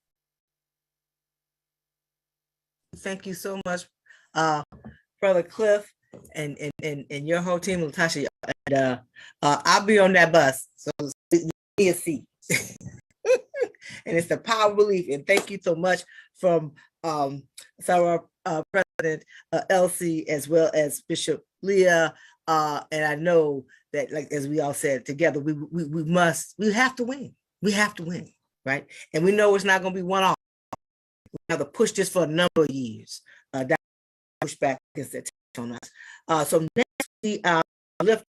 Thank you so much, Brother Cliff, and your whole team, Latasha. And I'll be on that bus, so give me a seat. And it's the power of belief. And thank you so much from Sarah, President Elsie, as well as Bishop Leah. And I know that, like as we all said, together we have to win. We have to win, right? And we know it's not going to be one off. We have to push this for a number of years. That push back against that on us. So next we lift.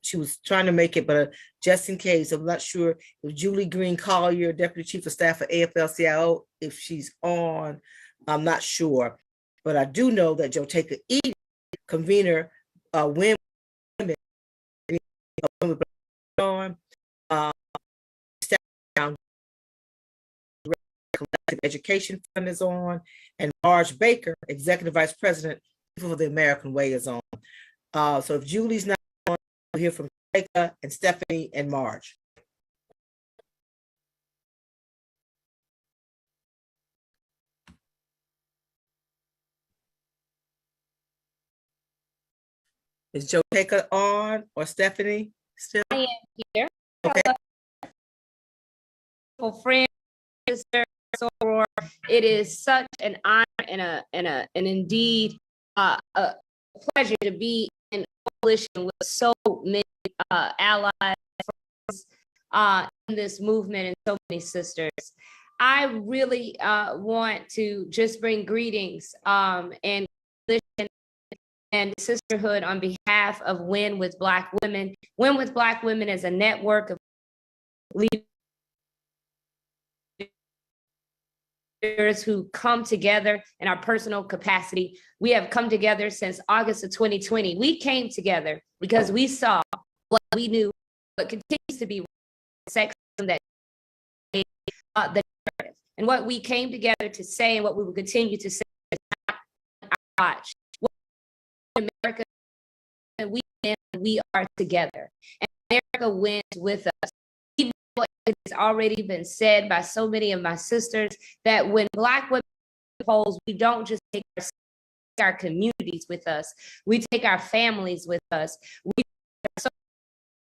She was trying to make it, but just in case, I'm not sure if Julie Green Collier, Deputy Chief of Staff for AFL-CIO, if she's on, I'm not sure. But I do know that Joteka Edie, convener, women on, Education Fund is on, and Marge Baker, Executive Vice President for the American Way, is on. So if Julie's not on, we'll hear from Joteka and Stephanie and Marge. Is Joteka on or Stephanie still? I am here. Okay. Friend, sister, soror, it is such an honor and indeed a pleasure to be in coalition with so many allies in this movement and so many sisters. I really want to just bring greetings and coalition and sisterhood on behalf of Win with Black Women. Win with Black Women is a network of leaders who come together in our personal capacity. We have come together since August of 2020. We came together because we saw what we knew, what continues to be sexism that the narrative. And what we came together to say and what we will continue to say is not our watch. America, and we are together. And America wins with us. It has already been said by so many of my sisters that when Black women polls, we don't just take our communities with us. We take our families with us. We take our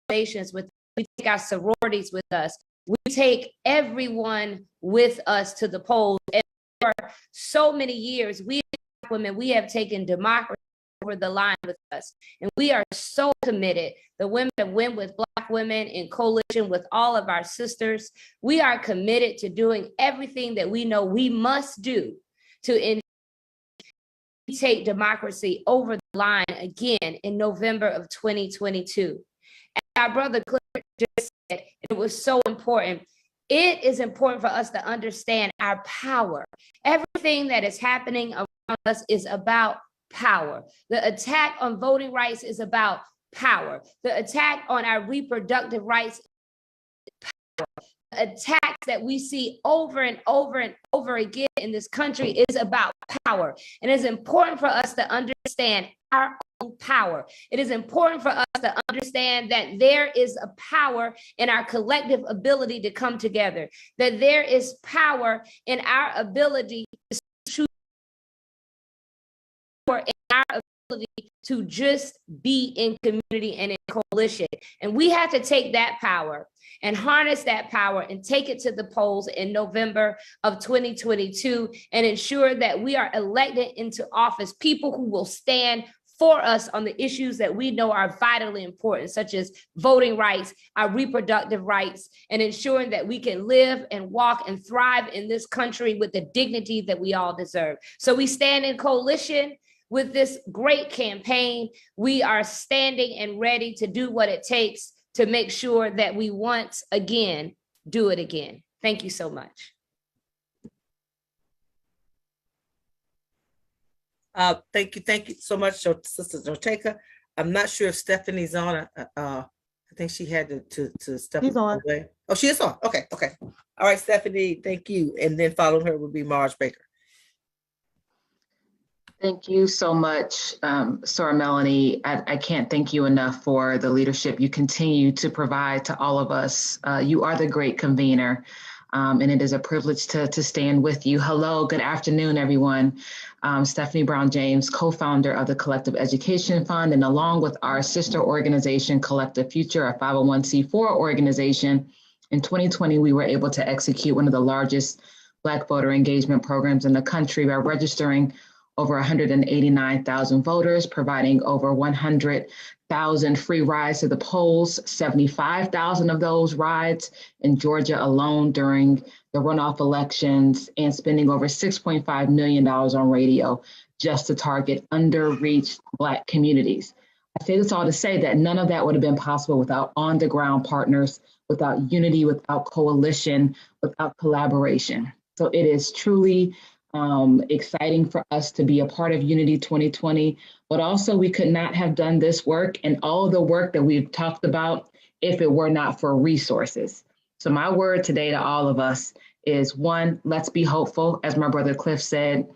organizations with us. We take our sororities with us. We take everyone with us to the polls. And for so many years, we Black women, we have taken democracy over the line with us. And we are so committed. The women that win with Black women in coalition with all of our sisters, we are committed to doing everything that we know we must do to take democracy over the line again in November of 2022. As our brother Cliff just said, it was so important. It is important for us to understand our power. Everything that is happening around us is about power. The attack on voting rights is about power. The attack on our reproductive rights is power. The attacks that we see over and over and over again in this country is about power. And it's important for us to understand our own power. It is important for us to understand that there is a power in our collective ability to come together, that there is power in our ability to choose, in our ability to just be in community and in coalition. And we have to take that power and harness that power and take it to the polls in November of 2022 and ensure that we are elected into office people who will stand for us on the issues that we know are vitally important, such as voting rights, our reproductive rights, and ensuring that we can live and walk and thrive in this country with the dignity that we all deserve. So we stand in coalition with this great campaign. We are standing and ready to do what it takes to make sure that we once again do it again. Thank you so much. Thank you so much, Sister Joteka. I'm not sure if Stephanie's on. I think she had to step away. Oh, she is on. Okay. All right, Stephanie, thank you. And then following her would be Marge Baker. Thank you so much, Sora Melanie. I can't thank you enough for the leadership you continue to provide to all of us. You are the great convener, and it is a privilege to stand with you. Hello, good afternoon, everyone. Stephanie Brown James, co-founder of the Collective Education Fund, and along with our sister organization, Collective Future, a 501c4 organization, in 2020, we were able to execute one of the largest Black voter engagement programs in the country by registering over 189,000 voters, providing over 100,000 free rides to the polls, 75,000 of those rides in Georgia alone during the runoff elections, and spending over $6.5 million on radio just to target underreached Black communities. I say this all to say that none of that would have been possible without on-the-ground partners, without unity, without coalition, without collaboration. So it is truly exciting for us to be a part of Unity 2020, but also we could not have done this work and all the work that we've talked about if it were not for resources. So my word today to all of us is 1, let's be hopeful, as my brother Cliff said.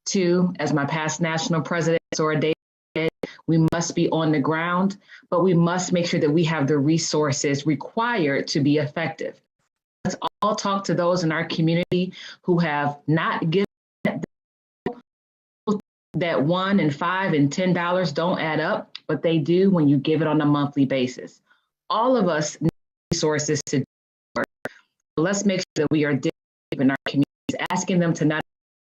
2, as my past national president, Sora Davis said, we must be on the ground, but we must make sure that we have the resources required to be effective. Let's all talk to those in our community who have not given that $1 and $5 and $10 don't add up, but they do when you give it on a monthly basis. All of us need resources to do work. So let's make sure that we are in our communities, asking them to not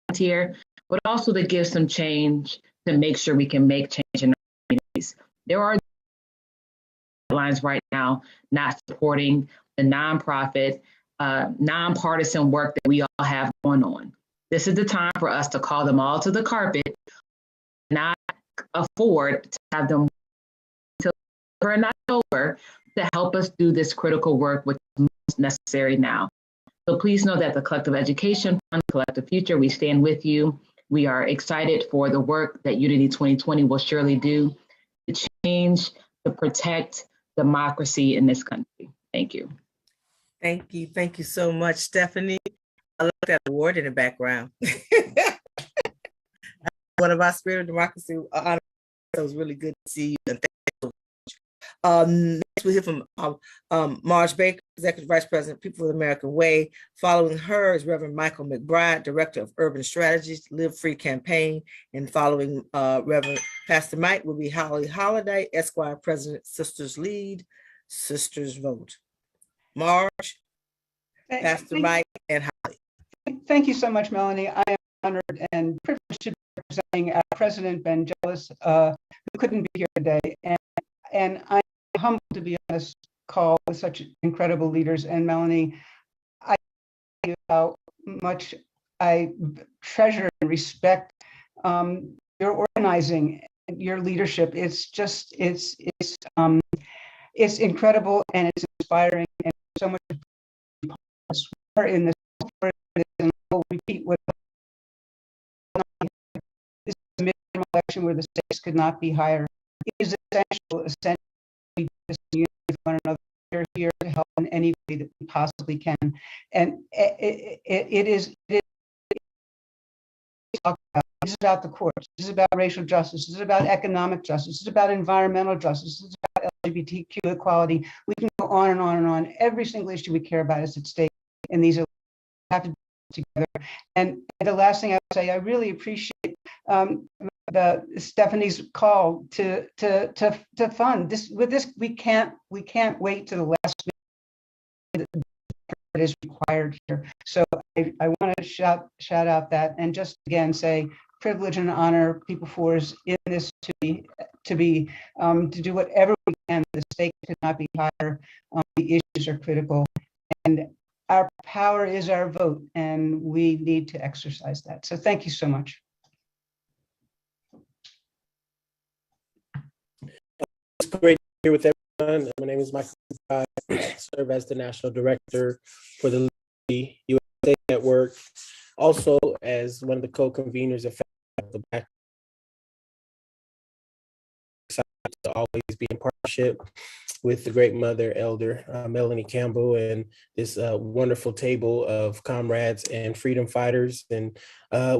volunteer, but also to give some change to make sure we can make change in our communities. There are lines right now not supporting the nonprofit, nonpartisan work that we all have going on. This is the time for us to call them all to the carpet, not afford to have them until October to help us do this critical work, which is most necessary now. So please know that the Collective Education Fund, Collective Future, we stand with you. We are excited for the work that Unity 2020 will surely do to change, to protect democracy in this country. Thank you. Thank you. Thank you so much, Stephanie. I love that award in the background. One of our Spirit of Democracy honors. It was really good to see you. And thank you so much. Next, we'll hear from Marge Baker, Executive Vice President, People of the American Way. Following her is Reverend Michael McBride, Director of Urban Strategies, Live Free Campaign. And following Reverend Pastor Mike will be Holly Holiday, Esquire President, Sisters Lead, Sisters Vote. Marge, Pastor Mike, and Holly. Thank you so much, Melanie. I am honored and privileged to be representing President Ben Jealous, who couldn't be here today. And I'm humbled to be on this call with such incredible leaders. And Melanie, I tell you how much I treasure and respect your organizing, your leadership. It's just, it's incredible and it's inspiring, and so much in this. And I'll repeat what this is a midterm election where the stakes could not be higher. It is essential we do this in unity with one another. We're here to help in any way that we possibly can. And it is about the courts. This is about racial justice. This is about economic justice. This is about environmental justice. This is about LGBTQ equality. We can go on and on and on. Every single issue we care about is at stake in these elections. We have to do it together. And the last thing I would say, I really appreciate Stephanie's call to fund this. With this, we can't wait to the last minute that is required here. So I want to shout out that, and just again say, privilege and honor People Force in this to do whatever we can. The stakes could not be higher. The issues are critical, and our power is our vote, and we need to exercise that. So thank you so much. It's great to be here with everyone. My name is Michael. I serve as the National Director for the USA Network, also as one of the co-conveners of the Black. Excited to always be in partnership with the great mother, Elder Melanie Campbell, and this wonderful table of comrades and freedom fighters. And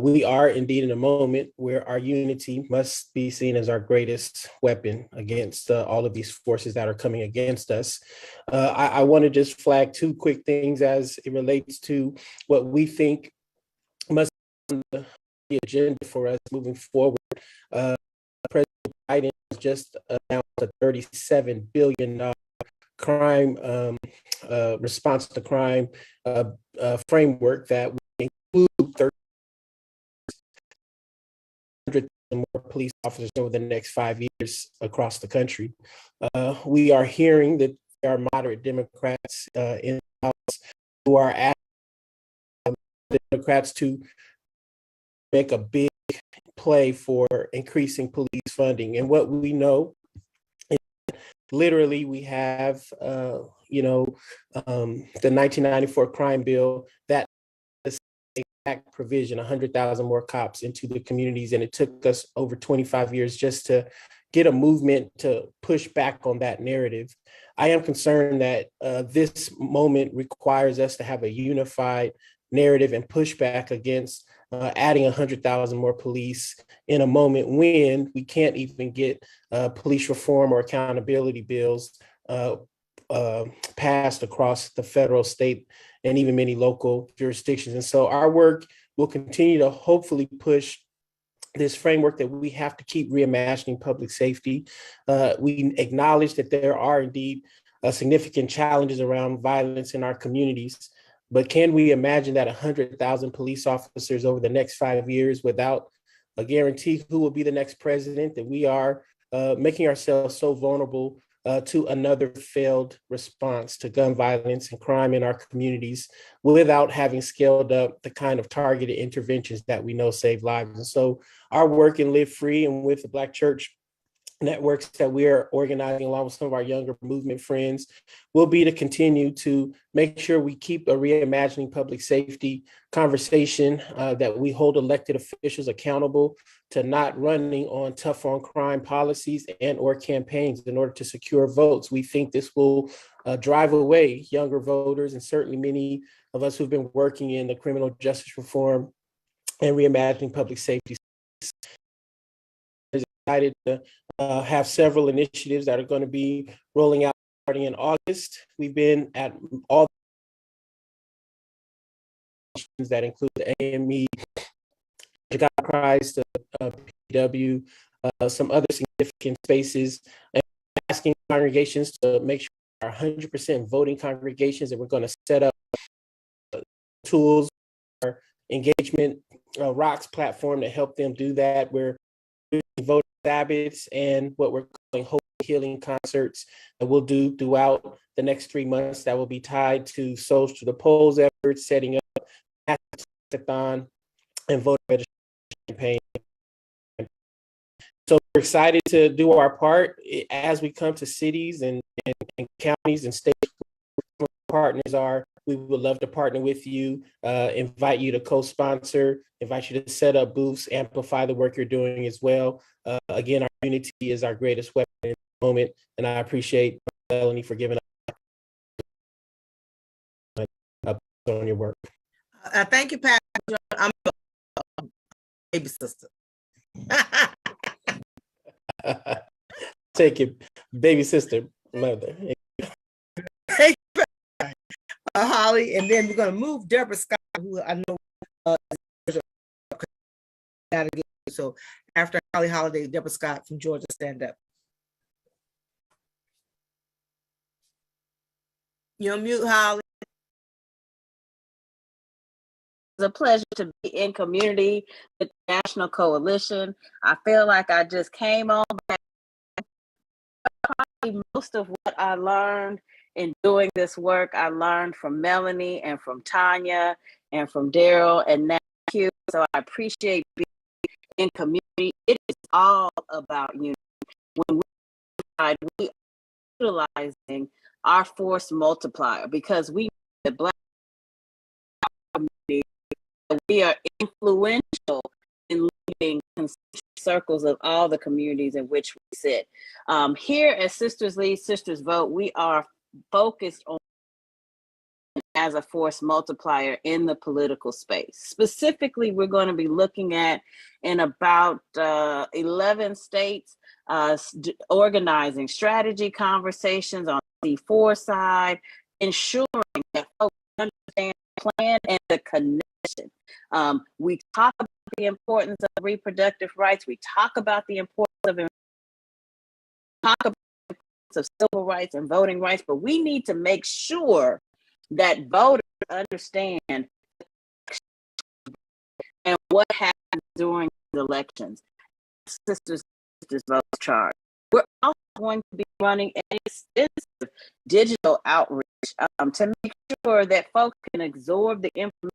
we are indeed in a moment where our unity must be seen as our greatest weapon against all of these forces that are coming against us. I want to just flag two quick things as it relates to what we think must be on the agenda for us moving forward. President Biden has just announced a $37 billion crime response to crime framework that will include 300,000 more police officers over the next 5 years across the country. We are hearing that there are moderate Democrats in the House who are asking the Democrats to make a big play for increasing police funding. And what we know is literally we have, the 1994 crime bill that exact provision, 100,000 more cops into the communities. And it took us over 25 years just to get a movement to push back on that narrative. I am concerned that this moment requires us to have a unified narrative and pushback against adding 100,000 more police in a moment when we can't even get police reform or accountability bills passed across the federal, state, and even many local jurisdictions. And so our work will continue to hopefully push this framework that we have to keep reimagining public safety. We acknowledge that there are indeed significant challenges around violence in our communities. But can we imagine that 100,000 police officers over the next 5 years without a guarantee who will be the next president, that we are making ourselves so vulnerable to another failed response to gun violence and crime in our communities without having scaled up the kind of targeted interventions that we know save lives? And so our work in Live Free and with the Black Church networks that we are organizing along with some of our younger movement friends will be to continue to make sure we keep a reimagining public safety conversation, that we hold elected officials accountable to not running on tough on crime policies and or campaigns in order to secure votes. We think this will drive away younger voters, and certainly many of us who've been working in the criminal justice reform and reimagining public safety. Excited to have several initiatives that are going to be rolling out starting in August. We've been at all that include the AME, Chicago Christ, PW, some other significant spaces, and asking congregations to make sure our 100% voting congregations, and we're going to set up tools, our engagement rocks platform to help them do that. We're voting Sabbaths and what we're calling hope healing concerts that we'll do throughout the next 3 months that will be tied to Souls to the Polls efforts, setting up hackathon and voter registration campaign. So we're excited to do our part as we come to cities and counties and states where partners are. We would love to partner with you, invite you to co-sponsor, invite you to set up booths, amplify the work you're doing as well. Again, our unity is our greatest weapon in the moment, and I appreciate Melanie for giving up on your work. Thank you, Pat. I'm a baby sister. Take it, baby sister, mother. Holly, and then we're going to move Deborah Scott, who I know so after Holly Holiday, Deborah Scott from Georgia, stand up. You're on mute, Holly. It's a pleasure to be in community with the National Coalition. I feel like I just came on back. Probably most of what I learned in doing this work, I learned from Melanie and from Tanya and from Daryl and Matthew. So I appreciate being in community. It is all about unity. When we are utilizing our force multiplier, because we the Black community, we are influential in leading constituencies circles of all the communities in which we sit. Here at Sisters Lead, Sisters Vote, we are focused on as a force multiplier in the political space. Specifically, we're going to be looking at in about 11 states, organizing strategy conversations on the C4 side, ensuring that folks understand the plan and the connection. We talk about the importance of reproductive rights. We talk about the importance of civil rights and voting rights, but we need to make sure that voters understand and what happens during the elections. Sisters Vote charge. We're also going to be running an extensive digital outreach to make sure that folks can absorb the information.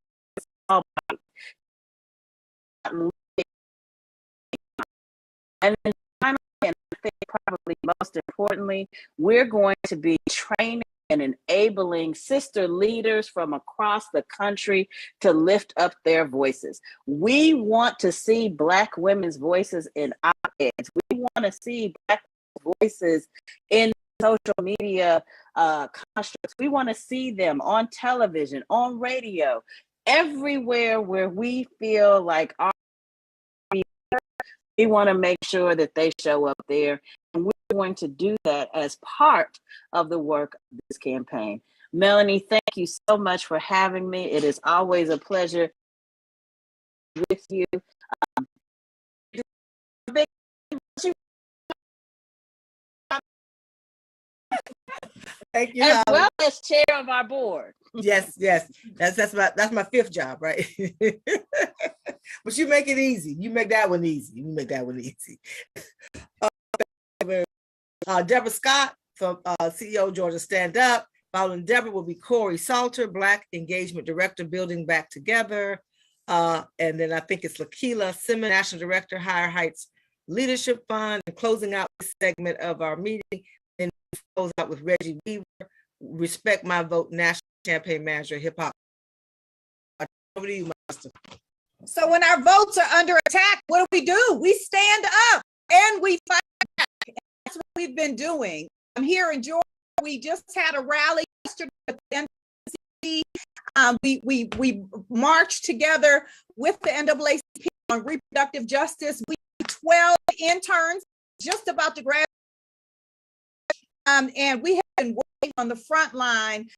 And then finally, and I think probably most importantly, we're going to be training and enabling sister leaders from across the country to lift up their voices. We want to see Black women's voices in op-eds. We want to see Black voices in social media constructs. We want to see them on television, on radio, everywhere where we feel like we want to make sure that they show up there. And we're going to do that as part of the work of this campaign. Melanie, thank you so much for having me. It is always a pleasure with you. Thank you, as Holly. well as chair of our board. Yes, that's my fifth job, right? But you make it easy. You make that one easy. Deborah Scott from CEO Georgia Stand Up. Following Deborah will be Corey Salter, Black Engagement Director, Building Back Together. And then I think it's Lakila Simmons, National Director, Higher Heights Leadership Fund. And closing out this segment of our meeting, and close out with Reggie Weaver, Respect My Vote, National Campaign Manager, Hip Hop. Over to you, Master. So when our votes are under attack, what do? We stand up and we fight back. And that's what we've been doing. I'm here in Georgia. We just had a rally yesterday at the NCBCP. We marched together with the NAACP on reproductive justice. We 12 interns just about to graduate. And we have been working on the front line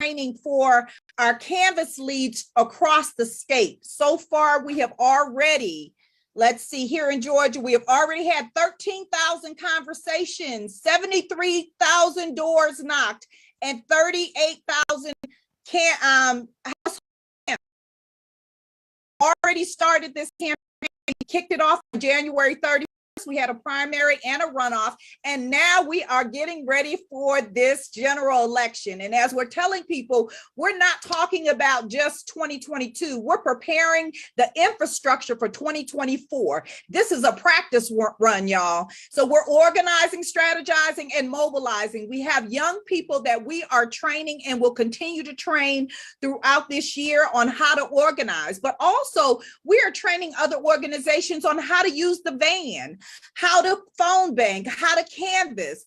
training for our canvas leads across the state. So far, we have already, let's see, here in Georgia, we have already had 13,000 conversations, 73,000 doors knocked, and 38,000 households. Already started this campaign. We kicked it off on January 30th. We had a primary and a runoff, and now we are getting ready for this general election. And as we're telling people, we're not talking about just 2022. We're preparing the infrastructure for 2024. This is a practice run, y'all. So we're organizing, strategizing, and mobilizing. We have young people that we are training and will continue to train throughout this year on how to organize, but also we are training other organizations on how to use the van, how to phone bank, how to canvas.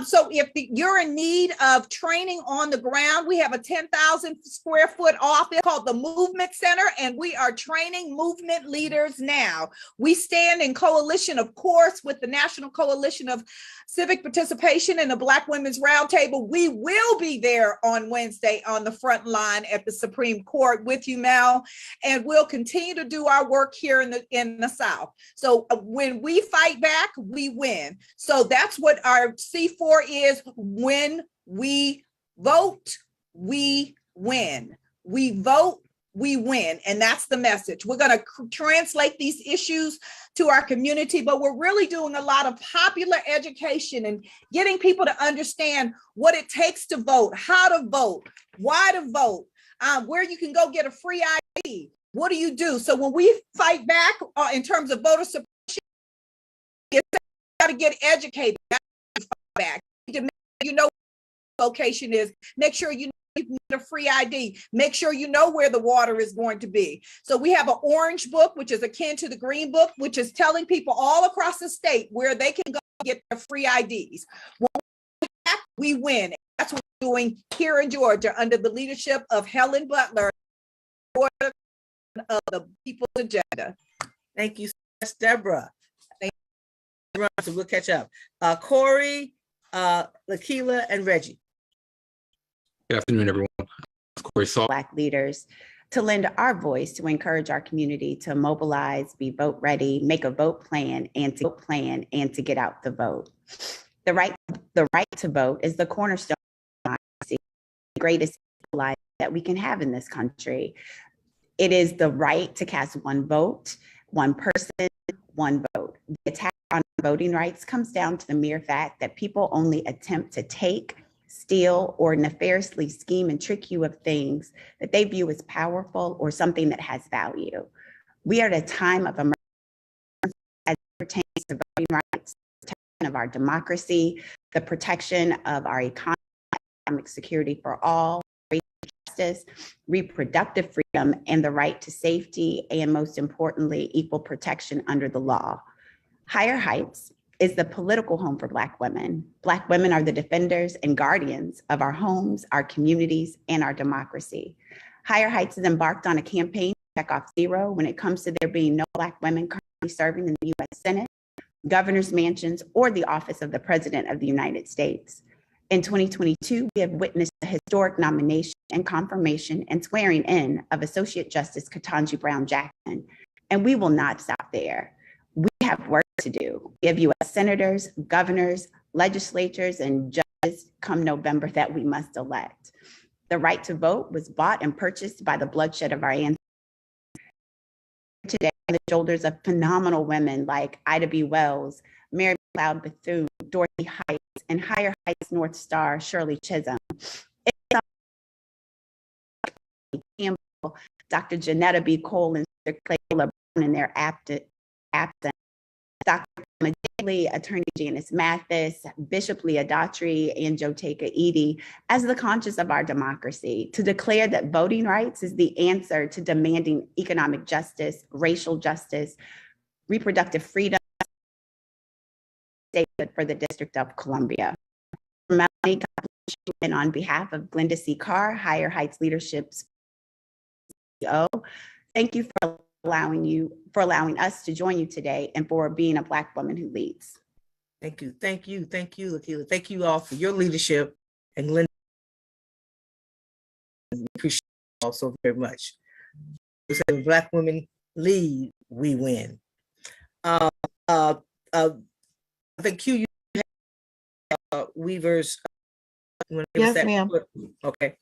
So if you're in need of training on the ground, we have a 10,000 square foot office called the Movement Center, and we are training movement leaders now. We stand in coalition, of course, with the National Coalition of Civic Participation and the Black Women's Roundtable. We will be there on Wednesday on the front line at the Supreme Court with you, Mel, and we'll continue to do our work here in the South. So when we fight back, we win. So that's what our C4 is. When we vote, we win. We vote, we win. And that's the message. We're going to translate these issues to our community, but we're really doing a lot of popular education and getting people to understand what it takes to vote, how to vote, why to vote, where you can go get a free ID. What do you do? So when we fight back in terms of voter suppression, you got to get educated. Back. You know what location is. Make sure you you can get a free ID. Make sure you know where the water is going to be. So we have an orange book, which is akin to the green book, which is telling people all across the state where they can go get their free IDs. When we win. That's what we're doing here in Georgia under the leadership of Helen Butler, of the People's Agenda. Thank you so much, Deborah. Thank you. So we'll catch up. Corey, Lakila, and Reggie. Good afternoon, everyone. Of course, Black leaders to lend our voice to encourage our community to mobilize, be vote ready, make a vote plan, and to get out the vote. The right to vote is the cornerstone of democracy, the greatest life that we can have in this country. It is the right to cast one vote, one person, one vote. The attack on voting rights comes down to the mere fact that people only attempt to take, steal, or nefariously scheme and trick you of things that they view as powerful or something that has value. We are at a time of emergency as it pertains to voting rights, the protection of our democracy, the protection of our economic security for all, racial justice, reproductive freedom, and the right to safety, and most importantly, equal protection under the law. Higher Heights is the political home for Black women. Black women are the defenders and guardians of our homes, our communities, and our democracy. Higher Heights has embarked on a campaign to check off zero when it comes to there being no Black women currently serving in the U.S. Senate, governor's mansions, or the office of the President of the United States. In 2022, we have witnessed the historic nomination and confirmation and swearing in of Associate Justice Ketanji Brown Jackson, and we will not stop there. We have work to do. We have U.S. senators, governors, legislatures, and judges come November that we must elect. The right to vote was bought and purchased by the bloodshed of our ancestors. Today, on the shoulders of phenomenal women like Ida B. Wells, Mary McLeod Bethune, Dorothy Heights, and Higher Heights North Star Shirley Chisholm. Campbell, Dr. Janetta B. Cole, and Dr. Clay LeBron in their absence. Dr. Daly, Attorney Janice Mathis, Bishop Leah Daughtry, and Joteka Edie as the conscience of our democracy, to declare that voting rights is the answer to demanding economic justice, racial justice, reproductive freedom, statement for the District of Columbia. Melanie, and on behalf of Glenda C. Carr, Higher Heights Leadership's CEO, thank you for allowing us to join you today and for being a Black woman who leads. Thank you, Lakila. Thank you all for your leadership, and Glenda, we appreciate you all so very much. We say when Black women lead, we win. I think Q, you have Weaver's. Yes, ma'am. Okay.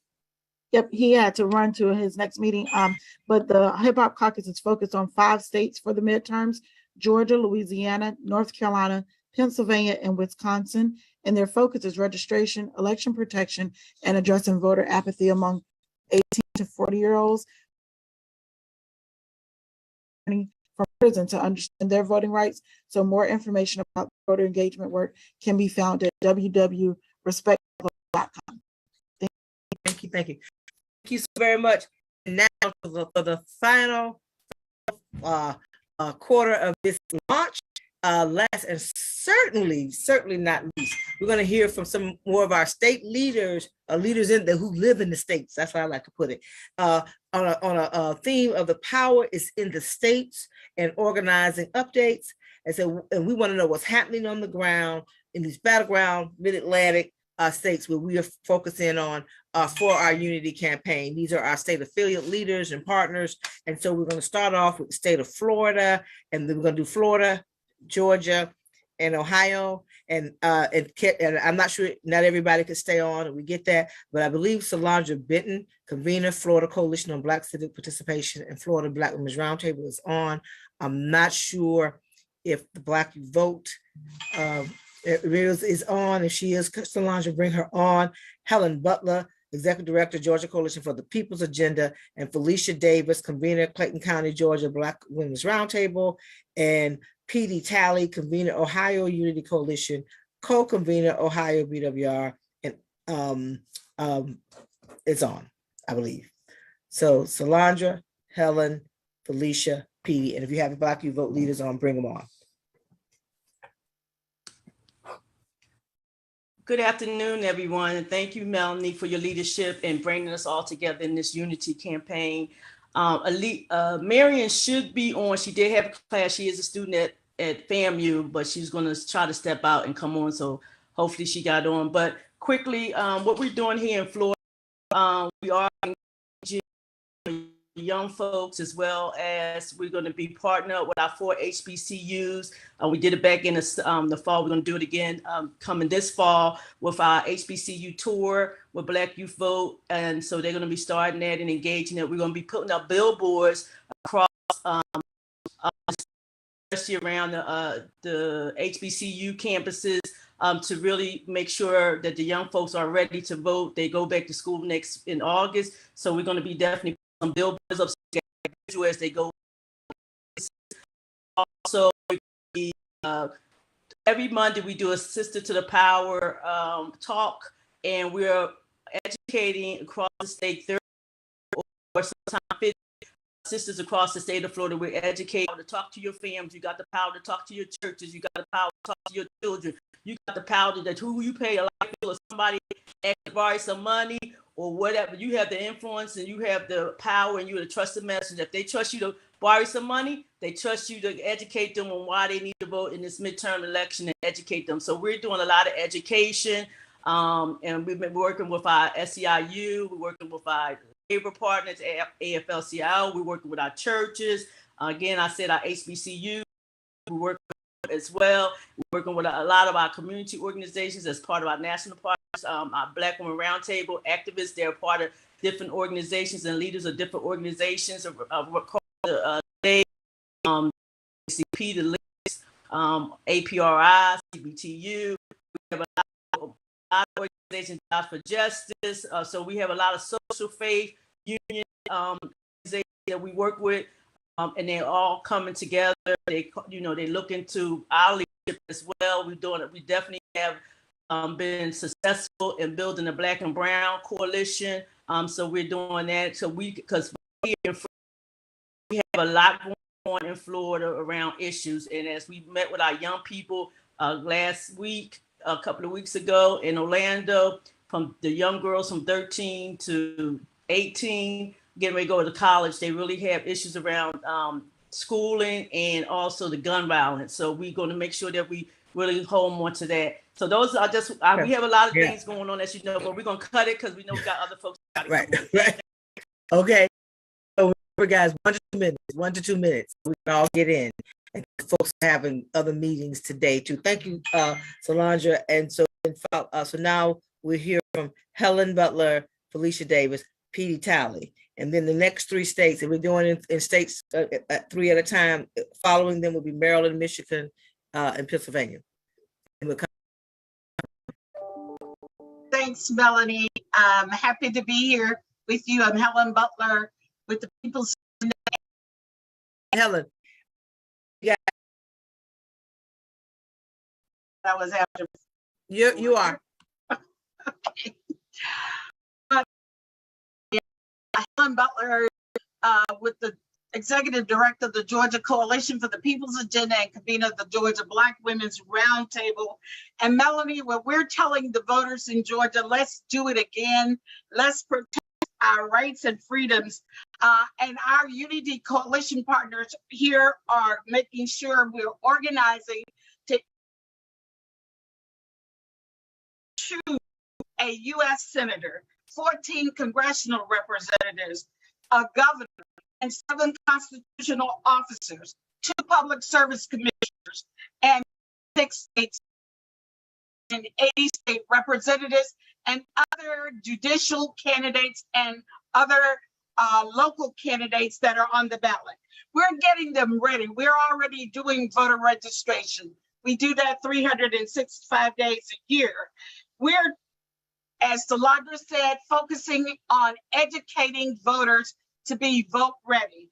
Yep, he had to run to his next meeting. But the Hip Hop Caucus is focused on 5 states for the midterms: Georgia, Louisiana, North Carolina, Pennsylvania, and Wisconsin. And their focus is registration, election protection, and addressing voter apathy among 18 to 40-year-olds from prison to understand their voting rights. So more information about voter engagement work can be found at www.respectvote.com. Thank you. Thank you so very much. And now for the final quarter of this launch, last and certainly not least, we're going to hear from some more of our state leaders, leaders in there who live in the states. That's how I like to put it. On a theme of the power is in the states and organizing updates. And we want to know what's happening on the ground in these battleground mid-Atlantic states where we are focusing on for our unity campaign. These are our state affiliate leaders and partners. And so we're going to start off with the state of Florida, and then we're going to do Florida, Georgia, and Ohio. And I'm not sure, not everybody could stay on, and we get that, but I believe Solange Benton, convener, Florida Coalition on Black Civic Participation and Florida Black Women's Roundtable, is on. I'm not sure if the Black You Vote is on. If she is, Solange will bring her on. Helen Butler, Executive Director, Georgia Coalition for the People's Agenda, and Felicia Davis, convener, Clayton County, Georgia Black Women's Roundtable, and P.D. Talley, convener, Ohio Unity Coalition, co-convener, Ohio BWR, and it's on, I believe. So Solandra, Helen, Felicia, Petey, and if you have the Black Youth Vote leaders on, bring them on. Good afternoon, everyone, and thank you, Melanie, for your leadership and bringing us all together in this unity campaign. Marion should be on. She did have a class. She is a student at FAMU, but she's going to try to step out and come on, so hopefully she got on. But quickly, what we're doing here in Florida, we are engaging young folks, as well as we're going to be partnered with our 4 HBCUs. We did it back in the fall. We're going to do it again coming this fall with our HBCU tour with Black Youth Vote. And so they're going to be starting that and engaging it. We're going to be putting up billboards across especially around the HBCU campuses to really make sure that the young folks are ready to vote. They go back to school in August. So we're going to be definitely some billboards up as they go. Also, every Monday we do a Sister to the Power talk, and we're educating across the state 30 or sometimes 50 sisters across the state of Florida. We're educating to talk to your families. You got the power to talk to your churches. You got the power to talk to your children. You got the power to that who you pay a light bill or somebody to borrow some money or whatever. You have the influence and you have the power and you're the trusted messenger. If they trust you to borrow some money, they trust you to educate them on why they need to vote in this midterm election and educate them. So we're doing a lot of education, and we've been working with our SEIU, we're working with our labor partners, AFL-CIO, we're working with our churches. Again, I said our HBCU, we work as well. We're working with a lot of our community organizations as part of our national partners, our Black Women Roundtable activists. They're part of different organizations and leaders of different organizations across the state, NCBCP, the links, APRI, CBTU. We have a lot of organizations for justice. So we have a lot of social faith union organizations that we work with. And they're all coming together. They look into our leadership as well. We're doing it. We definitely have been successful in building a Black and Brown coalition. So we're doing that. So because we have a lot going on in Florida around issues. And as we met with our young people last week, a couple of weeks ago in Orlando, from the young girls from 13 to 18, getting ready to go to college, they really have issues around schooling and also the gun violence. So we're going to make sure that we really hold on to that. So those are just, we have a lot of things going on, as you know, but we're going to cut it because we know we got other folks. Right. Okay. So remember, guys, 1 to 2 minutes. We can all get in. And folks are having other meetings today too. Thank you, Solandra. And so now we'll hear from Helen Butler, Felicia Davis, Petey Talley. And then the next 3 states, and we're doing in states 3 at a time. Following them will be Maryland, Michigan, and Pennsylvania. And Thanks, Melanie. I'm happy to be here with you. I'm Helen Butler with the People's. Helen. Yeah. That was after. You are. Okay. Helen Butler with the Executive Director of the Georgia Coalition for the People's Agenda and convener of the Georgia Black Women's Roundtable. And Melanie, when we're telling the voters in Georgia, let's do it again. Let's protect our rights and freedoms. And our Unity Coalition partners here are making sure we're organizing to choose a U.S. Senator, 14 congressional representatives, a governor, and 7 constitutional officers, 2 public service commissioners, and 6 states and 80 state representatives, and other judicial candidates and other local candidates that are on the ballot. We're getting them ready. We're already doing voter registration. We do that 365 days a year. We're, as Solandra said, focusing on educating voters to be vote ready.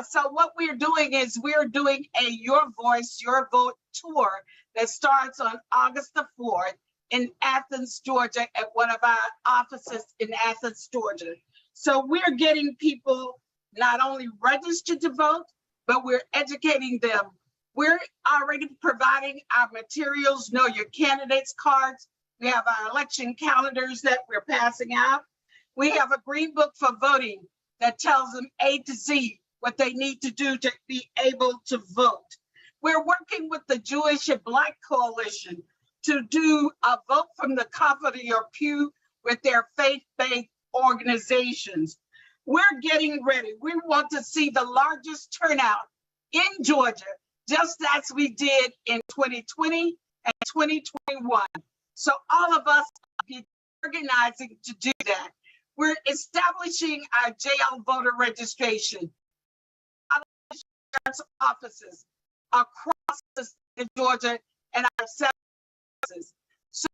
So what we're doing is we're doing a Your Voice, Your Vote tour that starts on August the 4th in Athens, Georgia, at one of our offices in Athens, Georgia. So we're getting people not only registered to vote, but we're educating them. We're already providing our materials, know your candidates cards. We have our election calendars that we're passing out. We have a green book for voting that tells them A to Z what they need to do to be able to vote. We're working with the Jewish and Black Coalition to do a vote from the comfort of your pew with their faith-based organizations. We're getting ready. We want to see the largest turnout in Georgia, just as we did in 2020 and 2021. So all of us are organizing to do that. We're establishing our jail voter registration offices across the state of Georgia and our 7 offices. So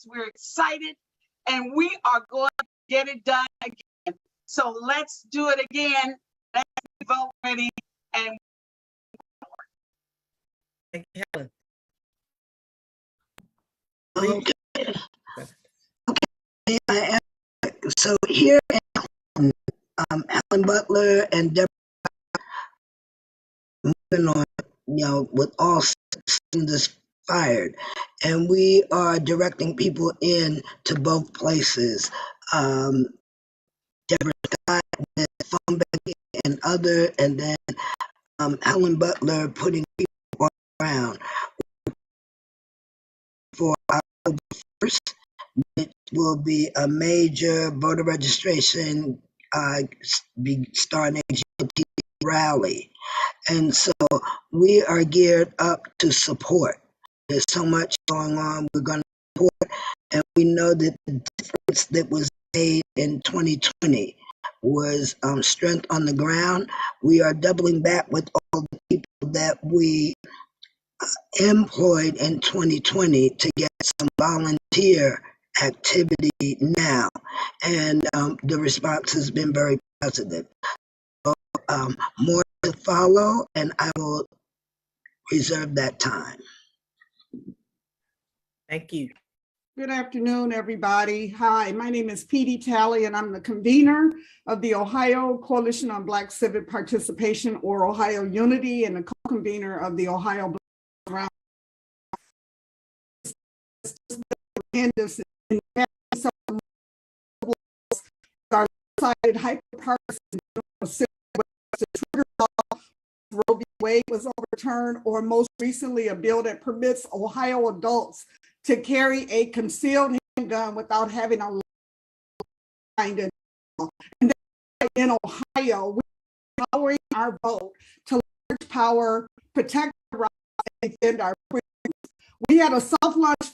we're excited and we are going to get it done again. So let's do it again. Let's be vote ready and thank you, Helen. Okay. So here at Helen Butler and Deborah moving on, with all cylinders fired, and we are directing people in to both places. Deborah Scott, phone banking and other, and then Helen Butler putting people on the ground for October 1st, which will be a major voter registration be starting a GOP rally. And so we are geared up to support. There's so much going on. We're going to support, and we know that the difference that was made in 2020 was strength on the ground. We are doubling back with all the people that we employed in 2020 to get some volunteer activity now, and the response has been very positive. So, more to follow, and I will reserve that time. Thank you. Good afternoon, everybody. Hi, my name is Petey Talley, and I'm the convener of the Ohio Coalition on Black Civic Participation, or Ohio Unity, and the co-convener of the Ohio Black Round. Our decided hyperpartisan Roe v. Wade was overturned, or most recently a bill that permits Ohio adults to carry a concealed handgun without having a line. And in Ohio, we're empowering our vote to leverage power, protect our rights, and defend our freedoms. We had a soft launch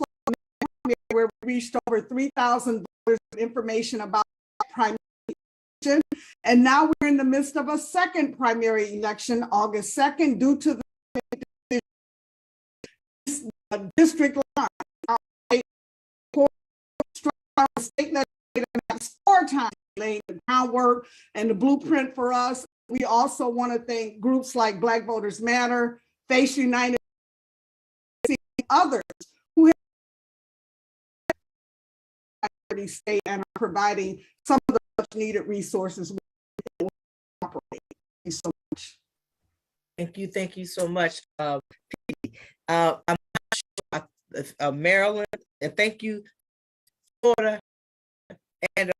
where we reached over 3,000 voters with information about primary election, and now we're in the midst of a second primary election, August 2nd, due to the district line. State legislature has 4 times laid the groundwork and the blueprint for us. We also want to thank groups like Black Voters Matter, Face United, and others who have state and are providing some of the much needed resources. Thank you so much. Thank you so much, I'm not sure if Maryland, and thank you, Florida, and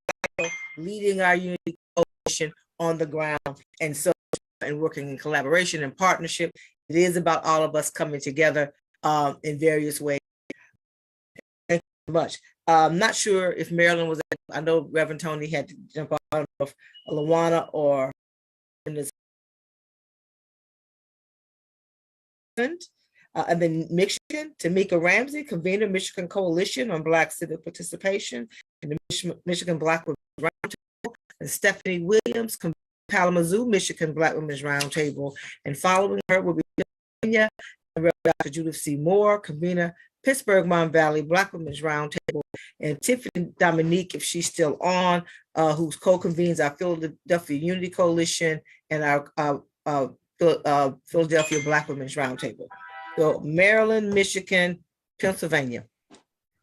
leading our unity coalition on the ground, and so and working in collaboration and partnership. It is about all of us coming together in various ways. Thank you so much. I'm not sure if Maryland was. I know Reverend Tony had to jump out of Lawana or in this. And then Michigan, Tamika Ramsey, convener, Michigan Coalition on Black Civic Participation, and the Michigan Black Women's Roundtable, and Stephanie Williams, Kalamazoo, Michigan Black Women's Roundtable, and following her will be Virginia, and Dr. Judith C. Moore, convener, Pittsburgh Mon Valley Black Women's Roundtable, and Tiffany Dominique, if she's still on, who's co-convenes our Philadelphia Unity Coalition and our Philadelphia Black Women's Roundtable. So Maryland, Michigan, Pennsylvania.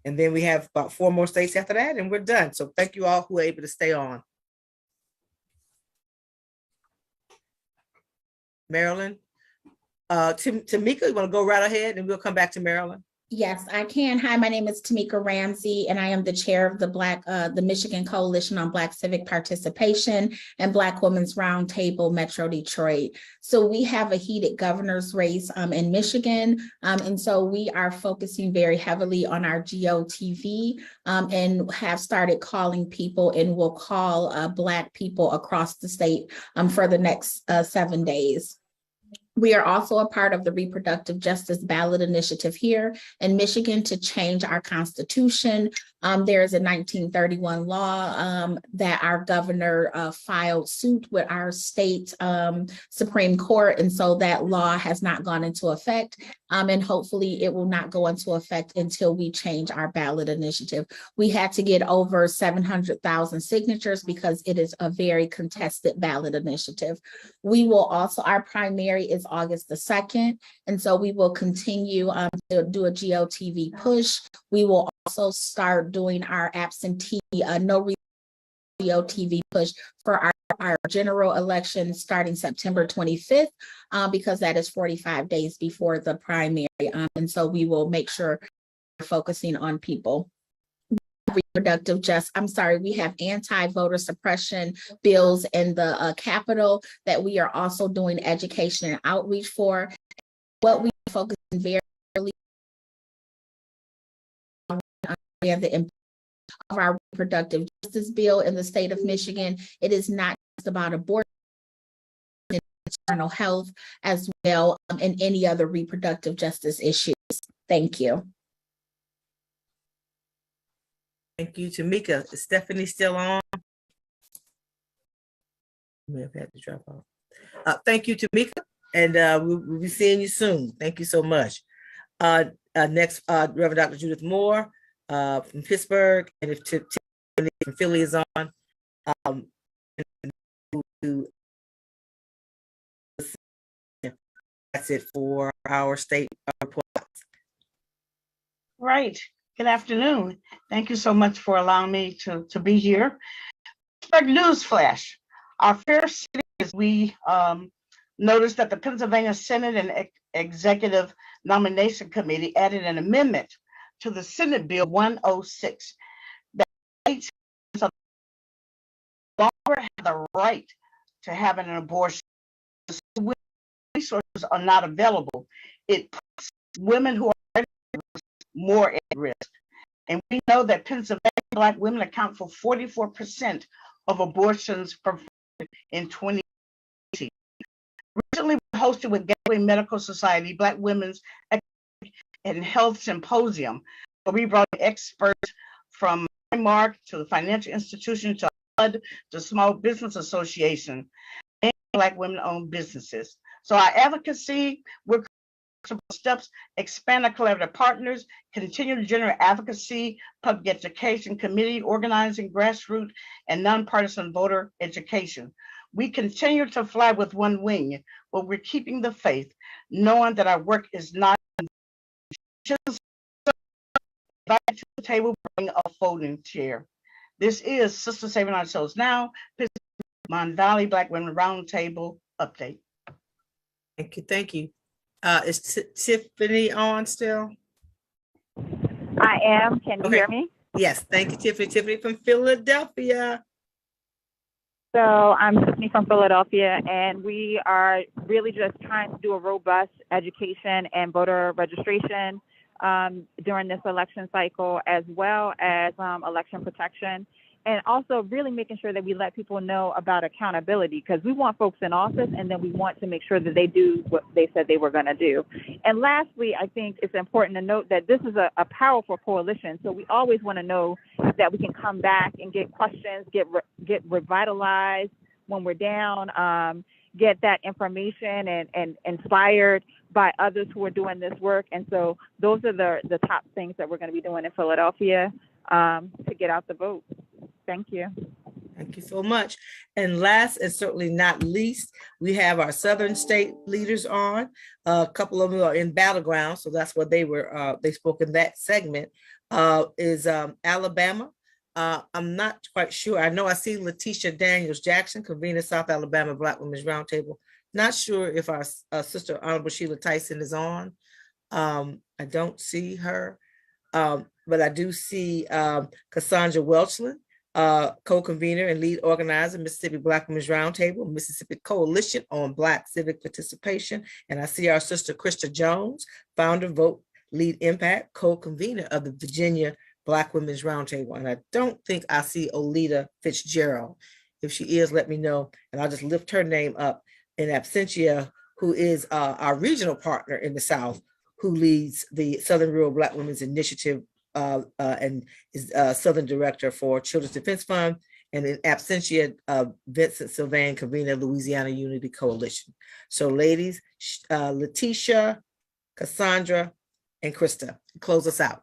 And then we have about 4 more states after that, and we're done. So thank you all who were able to stay on. Maryland. Tamika, you want to go right ahead and we'll come back to Maryland? Yes, I can. Hi, my name is Tamika Ramsey, and I am the chair of the Michigan Coalition on Black Civic Participation and Black Women's Roundtable, Metro Detroit. So we have a heated governor's race in Michigan, and so we are focusing very heavily on our GOTV and have started calling people, and will call Black people across the state for the next 7 days. We are also a part of the Reproductive Justice Ballot Initiative here in Michigan to change our constitution. There is a 1931 law that our governor filed suit with our state Supreme Court. And so that law has not gone into effect. And hopefully it will not go into effect until we change our ballot initiative. We had to get over 700,000 signatures because it is a very contested ballot initiative. We will also, our primary is August the 2nd. And so we will continue to do a GOTV push. We will also start doing our absentee no GOTV push for our general election starting September 25th, because that is 45 days before the primary. And so we will make sure we're focusing on people. Reproductive justice, we have anti-voter suppression bills in the Capitol that we are also doing education and outreach for. What we focus on very early on the impact of our reproductive justice bill in the state of Michigan. It is not just about abortion, maternal health as well, and any other reproductive justice issues. Thank you. Thank you, Tamika. Is Stephanie still on? May have had to drop off. Thank you, Tamika, and we'll be seeing you soon. Thank you so much. Next, Reverend Dr. Judith Moore from Pittsburgh, and if Tiffany from Philly is on, that's it for our state report. Right. Good afternoon. Thank you so much for allowing me to be here. Pittsburgh news flash. Our fair city is we noticed that the Pennsylvania Senate and Executive Nomination Committee added an amendment to the Senate Bill 106 that states no longer have the right to have an abortion. Resources are not available. It puts women who are more at risk. And we know that Pennsylvania Black women account for 44% of abortions performed in 2018. Recently, we hosted with Gateway Medical Society Black Women's and Health Symposium, where we brought experts from Mark to the financial institution to HUD to Small Business Association and Black women-owned businesses. So our advocacy, we're steps, expand our collaborative partners, continue to generate advocacy, public education, committee organizing, grassroots, and nonpartisan voter education. We continue to fly with one wing, but we're keeping the faith, knowing that our work is not just back to the table, bring a folding chair. This is Sister Saving Our Souls Now, Mon Valley Black Women Roundtable update. Thank you. Thank you. Is Tiffany on still? I am. Can you hear me? Yes. Thank you, Tiffany. Tiffany from Philadelphia. So I'm Tiffany from Philadelphia, and we are really just trying to do a robust education and voter registration during this election cycle, as well as election protection. And also really making sure that we let people know about accountability, because we want folks in office, and then we want to make sure that they do what they said they were going to do. And lastly, I think it's important to note that this is a powerful coalition. So we always want to know that we can come back and get questions, get revitalized when we're down, get that information and inspired by others who are doing this work. And so those are the top things that we're going to be doing in Philadelphia to get out the vote. Thank you. Thank you so much. And last and certainly not least, we have our Southern state leaders on. A couple of them are in battleground, so that's what they were. They spoke in that segment. Is Alabama. I'm not quite sure. I know I see Letitia Daniels Jackson, convener South Alabama Black Women's Roundtable. Not sure if our sister Honorable Sheila Tyson is on. I don't see her, but I do see Cassandra Welchland, co-convener and lead organizer, Mississippi Black Women's Roundtable, Mississippi Coalition on Black Civic Participation. And I see our sister Krista Jones, founder, Vote, Lead Impact, co-convener of the Virginia Black Women's Roundtable. And I don't think I see Olita Fitzgerald. If she is, let me know, and I'll just lift her name up in absentia, who is our regional partner in the South, who leads the Southern Rural Black Women's Initiative and is Southern Director for Children's Defense Fund, and in absentia, Vincent Sylvain, convener Louisiana Unity Coalition. So ladies, Letitia, Cassandra, and Krista, close us out.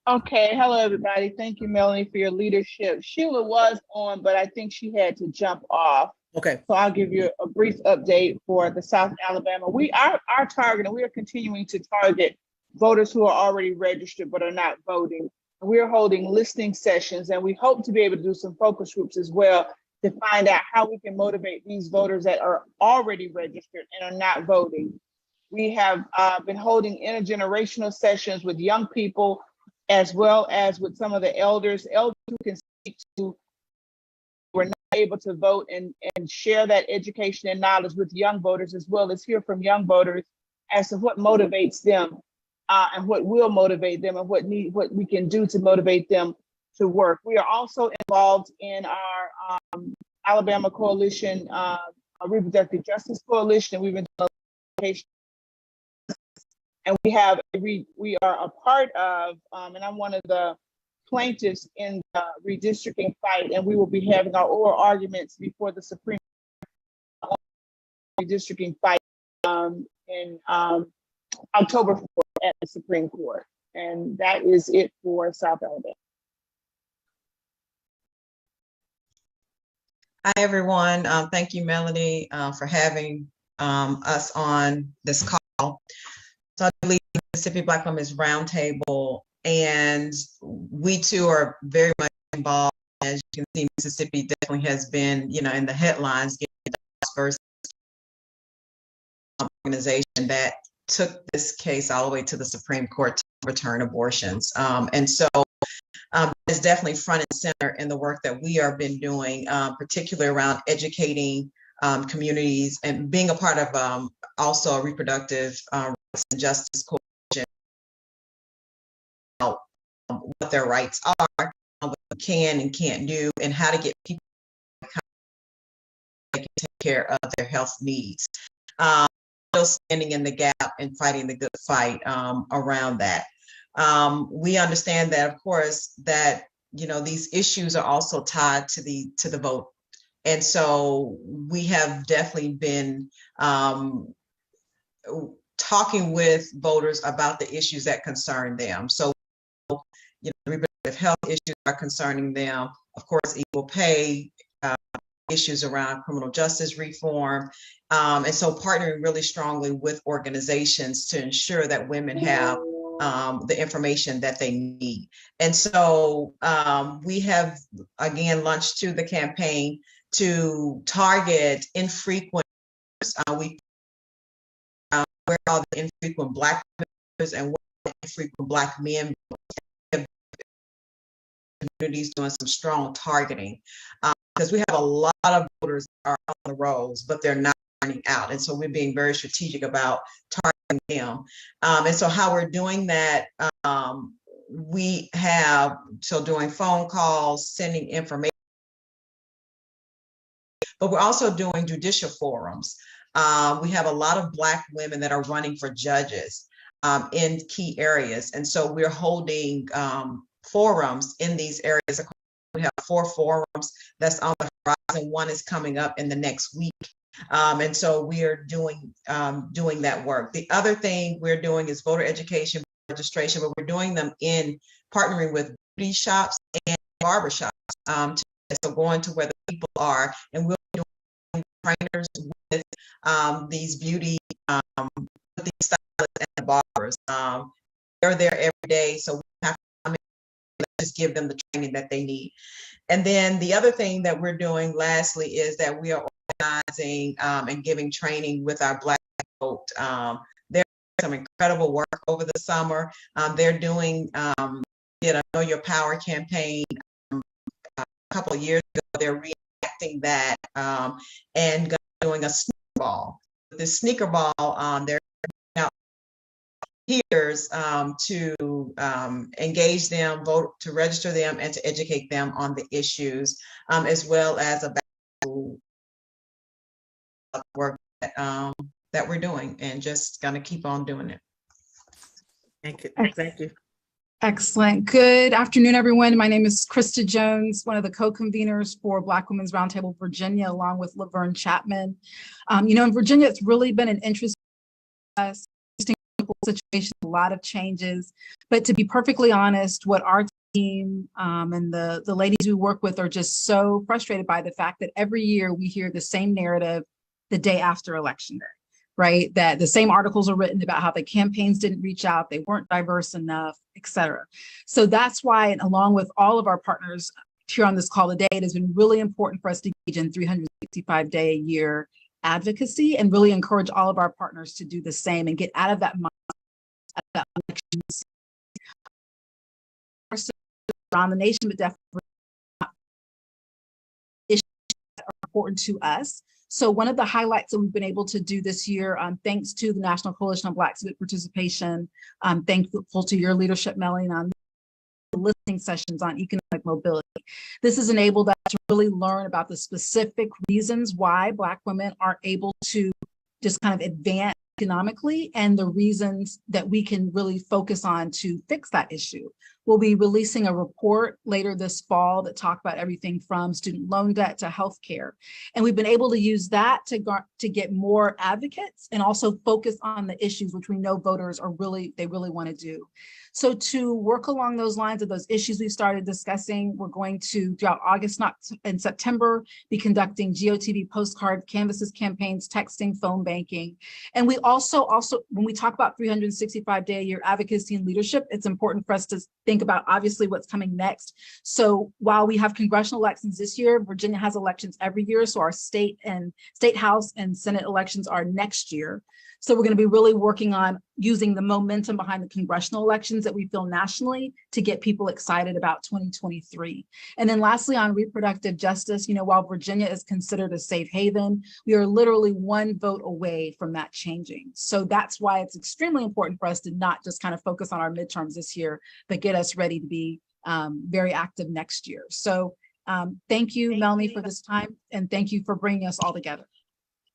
Okay, hello everybody. Thank you, Melanie, for your leadership. Sheila was on, but I think she had to jump off. Okay. So I'll give you a brief update for the South Alabama. We are targeting, we are continuing to target voters who are already registered but are not voting. We're holding listening sessions, and we hope to be able to do some focus groups as well to find out how we can motivate these voters that are already registered and are not voting. We have been holding intergenerational sessions with young people as well as with some of the elders who can speak to were not able to vote, and share that education and knowledge with young voters, as well as hear from young voters as to what motivates them and what will motivate them, and what we can do to motivate them to work. We are also involved in our Alabama Coalition, Reproductive Justice Coalition, and we've been doing education. And we are a part of, and I'm one of the plaintiffs in the redistricting fight, and we will be having our oral arguments before the Supreme Court redistricting fight in October 4th at the Supreme Court. And that is it for South Alabama. Hi, everyone. Thank you, Melanie, for having us on this call. So I lead the Mississippi Black Women's Roundtable, and we too are very much involved. As you can see, Mississippi definitely has been, in the headlines, getting the first organization that took this case all the way to the Supreme Court to overturn abortions. And so it's definitely front and center in the work that we have been doing, particularly around educating communities and being a part of also a reproductive rights and justice coalition, what their rights are, what they can and can't do, and how to get people to take care of their health needs. Still standing in the gap and fighting the good fight around that. We understand that, of course, that these issues are also tied to the vote, and so we have definitely been talking with voters about the issues that concern them. So, reproductive health issues are concerning them. Of course, equal pay, issues around criminal justice reform, and so partnering really strongly with organizations to ensure that women have the information that they need. And so we have, again, launched to the campaign to target infrequent, where are the infrequent Black members and where are the infrequent Black men. Communities doing some strong targeting because we have a lot of voters that are on the rolls, but they're not turning out. And so we're being very strategic about targeting them. And so how we're doing that, we have, doing phone calls, sending information, but we're also doing judicial forums. We have a lot of Black women that are running for judges in key areas. And so we're holding forums in these areas. We have 4 forums that's on the horizon. One is coming up in the next week. And so we are doing that work. The other thing we're doing is voter education, registration, but we're doing them in partnering with beauty shops and barber shops to So going to where the people are, and we'll be doing trainers with these beauty, with these stylists and the barbers. They're there every day, so we have to come in and just give them the training that they need. And then the other thing that we're doing lastly is that we are organizing and giving training with our Black vote. They're doing some incredible work over the summer. They're doing did a Know Your Power campaign a couple of years ago. They're reenacting that and doing a sneaker ball. The sneaker ball, they're out peers to engage them, vote, to register them, and to educate them on the issues, as well as about work that we're doing, and just gonna keep on doing it. Thank you. Thank you. Excellent. Good afternoon, everyone. My name is Krista Jones, one of the co-conveners for Black Women's Roundtable Virginia, along with Laverne Chapman. In Virginia, it's really been an interesting situation, a lot of changes. But to be perfectly honest, what our team and the ladies we work with are just so frustrated by the fact that every year we hear the same narrative the day after Election Day. Right? That the same articles are written about how the campaigns didn't reach out, they weren't diverse enough, et cetera. So that's why, and along with all of our partners here on this call today, it has been really important for us to engage in 365-day-a-year advocacy and really encourage all of our partners to do the same and get out of that mindset, out of that election around the nation, but definitely issues that are important to us. So one of the highlights that we've been able to do this year, thanks to the National Coalition on Black Civic Participation, thankful to your leadership, Melanie, on the listening sessions on economic mobility. This has enabled us to really learn about the specific reasons why Black women aren't able to just kind of advance economically, and the reasons that we can really focus on to fix that issue. We'll be releasing a report later this fall that talk about everything from student loan debt to healthcare. And we've been able to use that to get more advocates and also focus on the issues which we know voters are really want to do. So to work along those lines of those issues we started discussing, we're going to, throughout August and September, be conducting GOTV postcard canvases, campaigns, texting, phone banking. And we also, when we talk about 365-day-a-year advocacy and leadership, it's important for us to think about obviously what's coming next. So while we have congressional elections this year, Virginia has elections every year. So our state house and Senate elections are next year. So we're going to be really working on using the momentum behind the congressional elections that we feel nationally to get people excited about 2023. And then lastly, on reproductive justice, while Virginia is considered a safe haven, we are literally one vote away from that changing. So that's why it's extremely important for us to not just kind of focus on our midterms this year, but get us ready to be very active next year. So thank you, Melanie, for this time, and thank you for bringing us all together.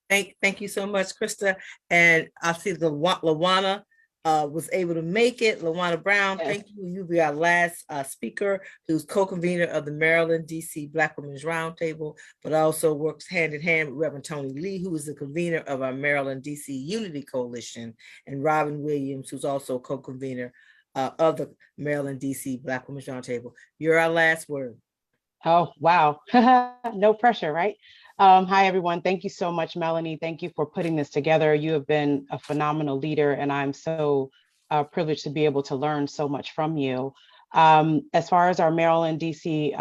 Thank you so much, Krista. And I see the LaWanna was able to make it. LaWanna Brown, yes. Thank you. You'll be our last speaker, who's co-convener of the Maryland, DC Black Women's Roundtable, but also works hand in hand with Reverend Tony Lee, who is the convener of our Maryland, DC Unity Coalition, and Robin Williams, who's also co-convener of the Maryland, DC Black Women's Roundtable. You're our last word. Oh, wow. No pressure, right? Hi, everyone. Thank you so much, Melanie. Thank you for putting this together. You have been a phenomenal leader, and I'm so privileged to be able to learn so much from you. As far as our Maryland, DC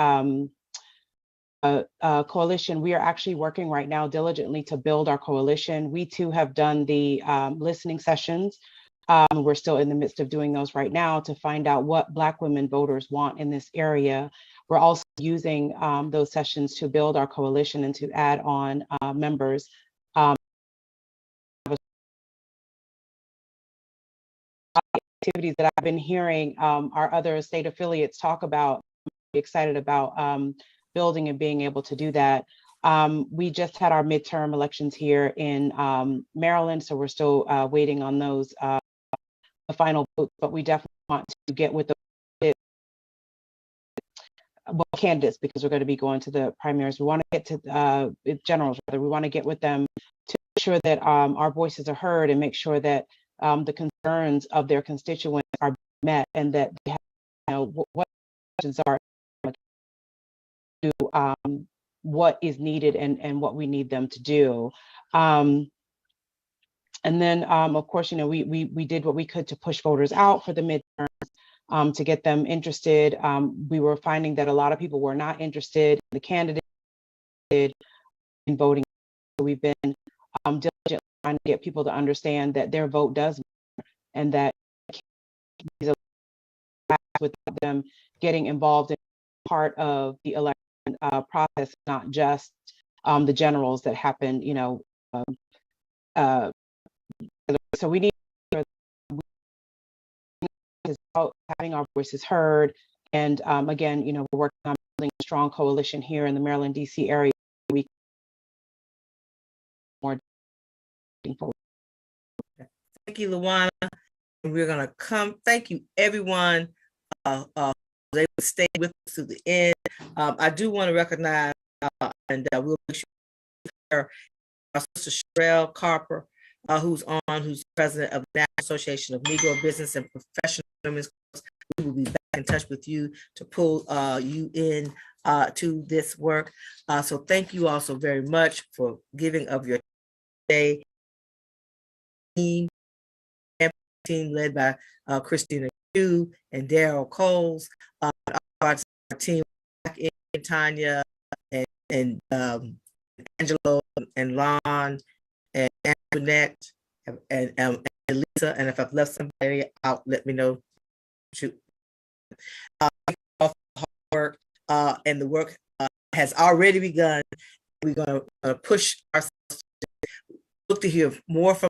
coalition, we are actually working right now diligently to build our coalition. We too have done the listening sessions. We're still in the midst of doing those right now to find out what Black women voters want in this area. We're also using those sessions to build our coalition and to add on members. Activities that I've been hearing our other state affiliates talk about, I'm excited about building and being able to do that. We just had our midterm elections here in Maryland, so we're still waiting on those, the final vote, but we definitely want to get with the candidates, because we're going to be going to the primaries. We want to get to generals, rather. We want to get with them to ensure that our voices are heard and make sure that the concerns of their constituents are met, and that they have, what questions are what is needed and what we need them to do. And then, of course, we did what we could to push voters out for the midterms to get them interested. We were finding that a lot of people were not interested, the candidates in voting. So we've been diligently trying to get people to understand that their vote does matter, and that without them getting involved in part of the election process, not just the generals that happen, so we need having our voices heard. And again, we're working on building a strong coalition here in the Maryland, DC area. We more. Thank you, Luana. We're gonna come. Thank you, everyone. They would stay with us to the end. I do want to recognize, and we'll make sure our sister Sherelle Carper, who's president of the National Association of Negro Business and Professional Women's Clubs. We will be back in touch with you to pull you in to this work. So thank you all so very much for giving of your day. Team led by Christina Hugh and Daryl Coles, our team, Tanya and Angelo and Lon and Antoinette and Lisa. And if I've left somebody out, let me know. Shoot. Work and the work has already begun. We're going to push ourselves to look to hear more from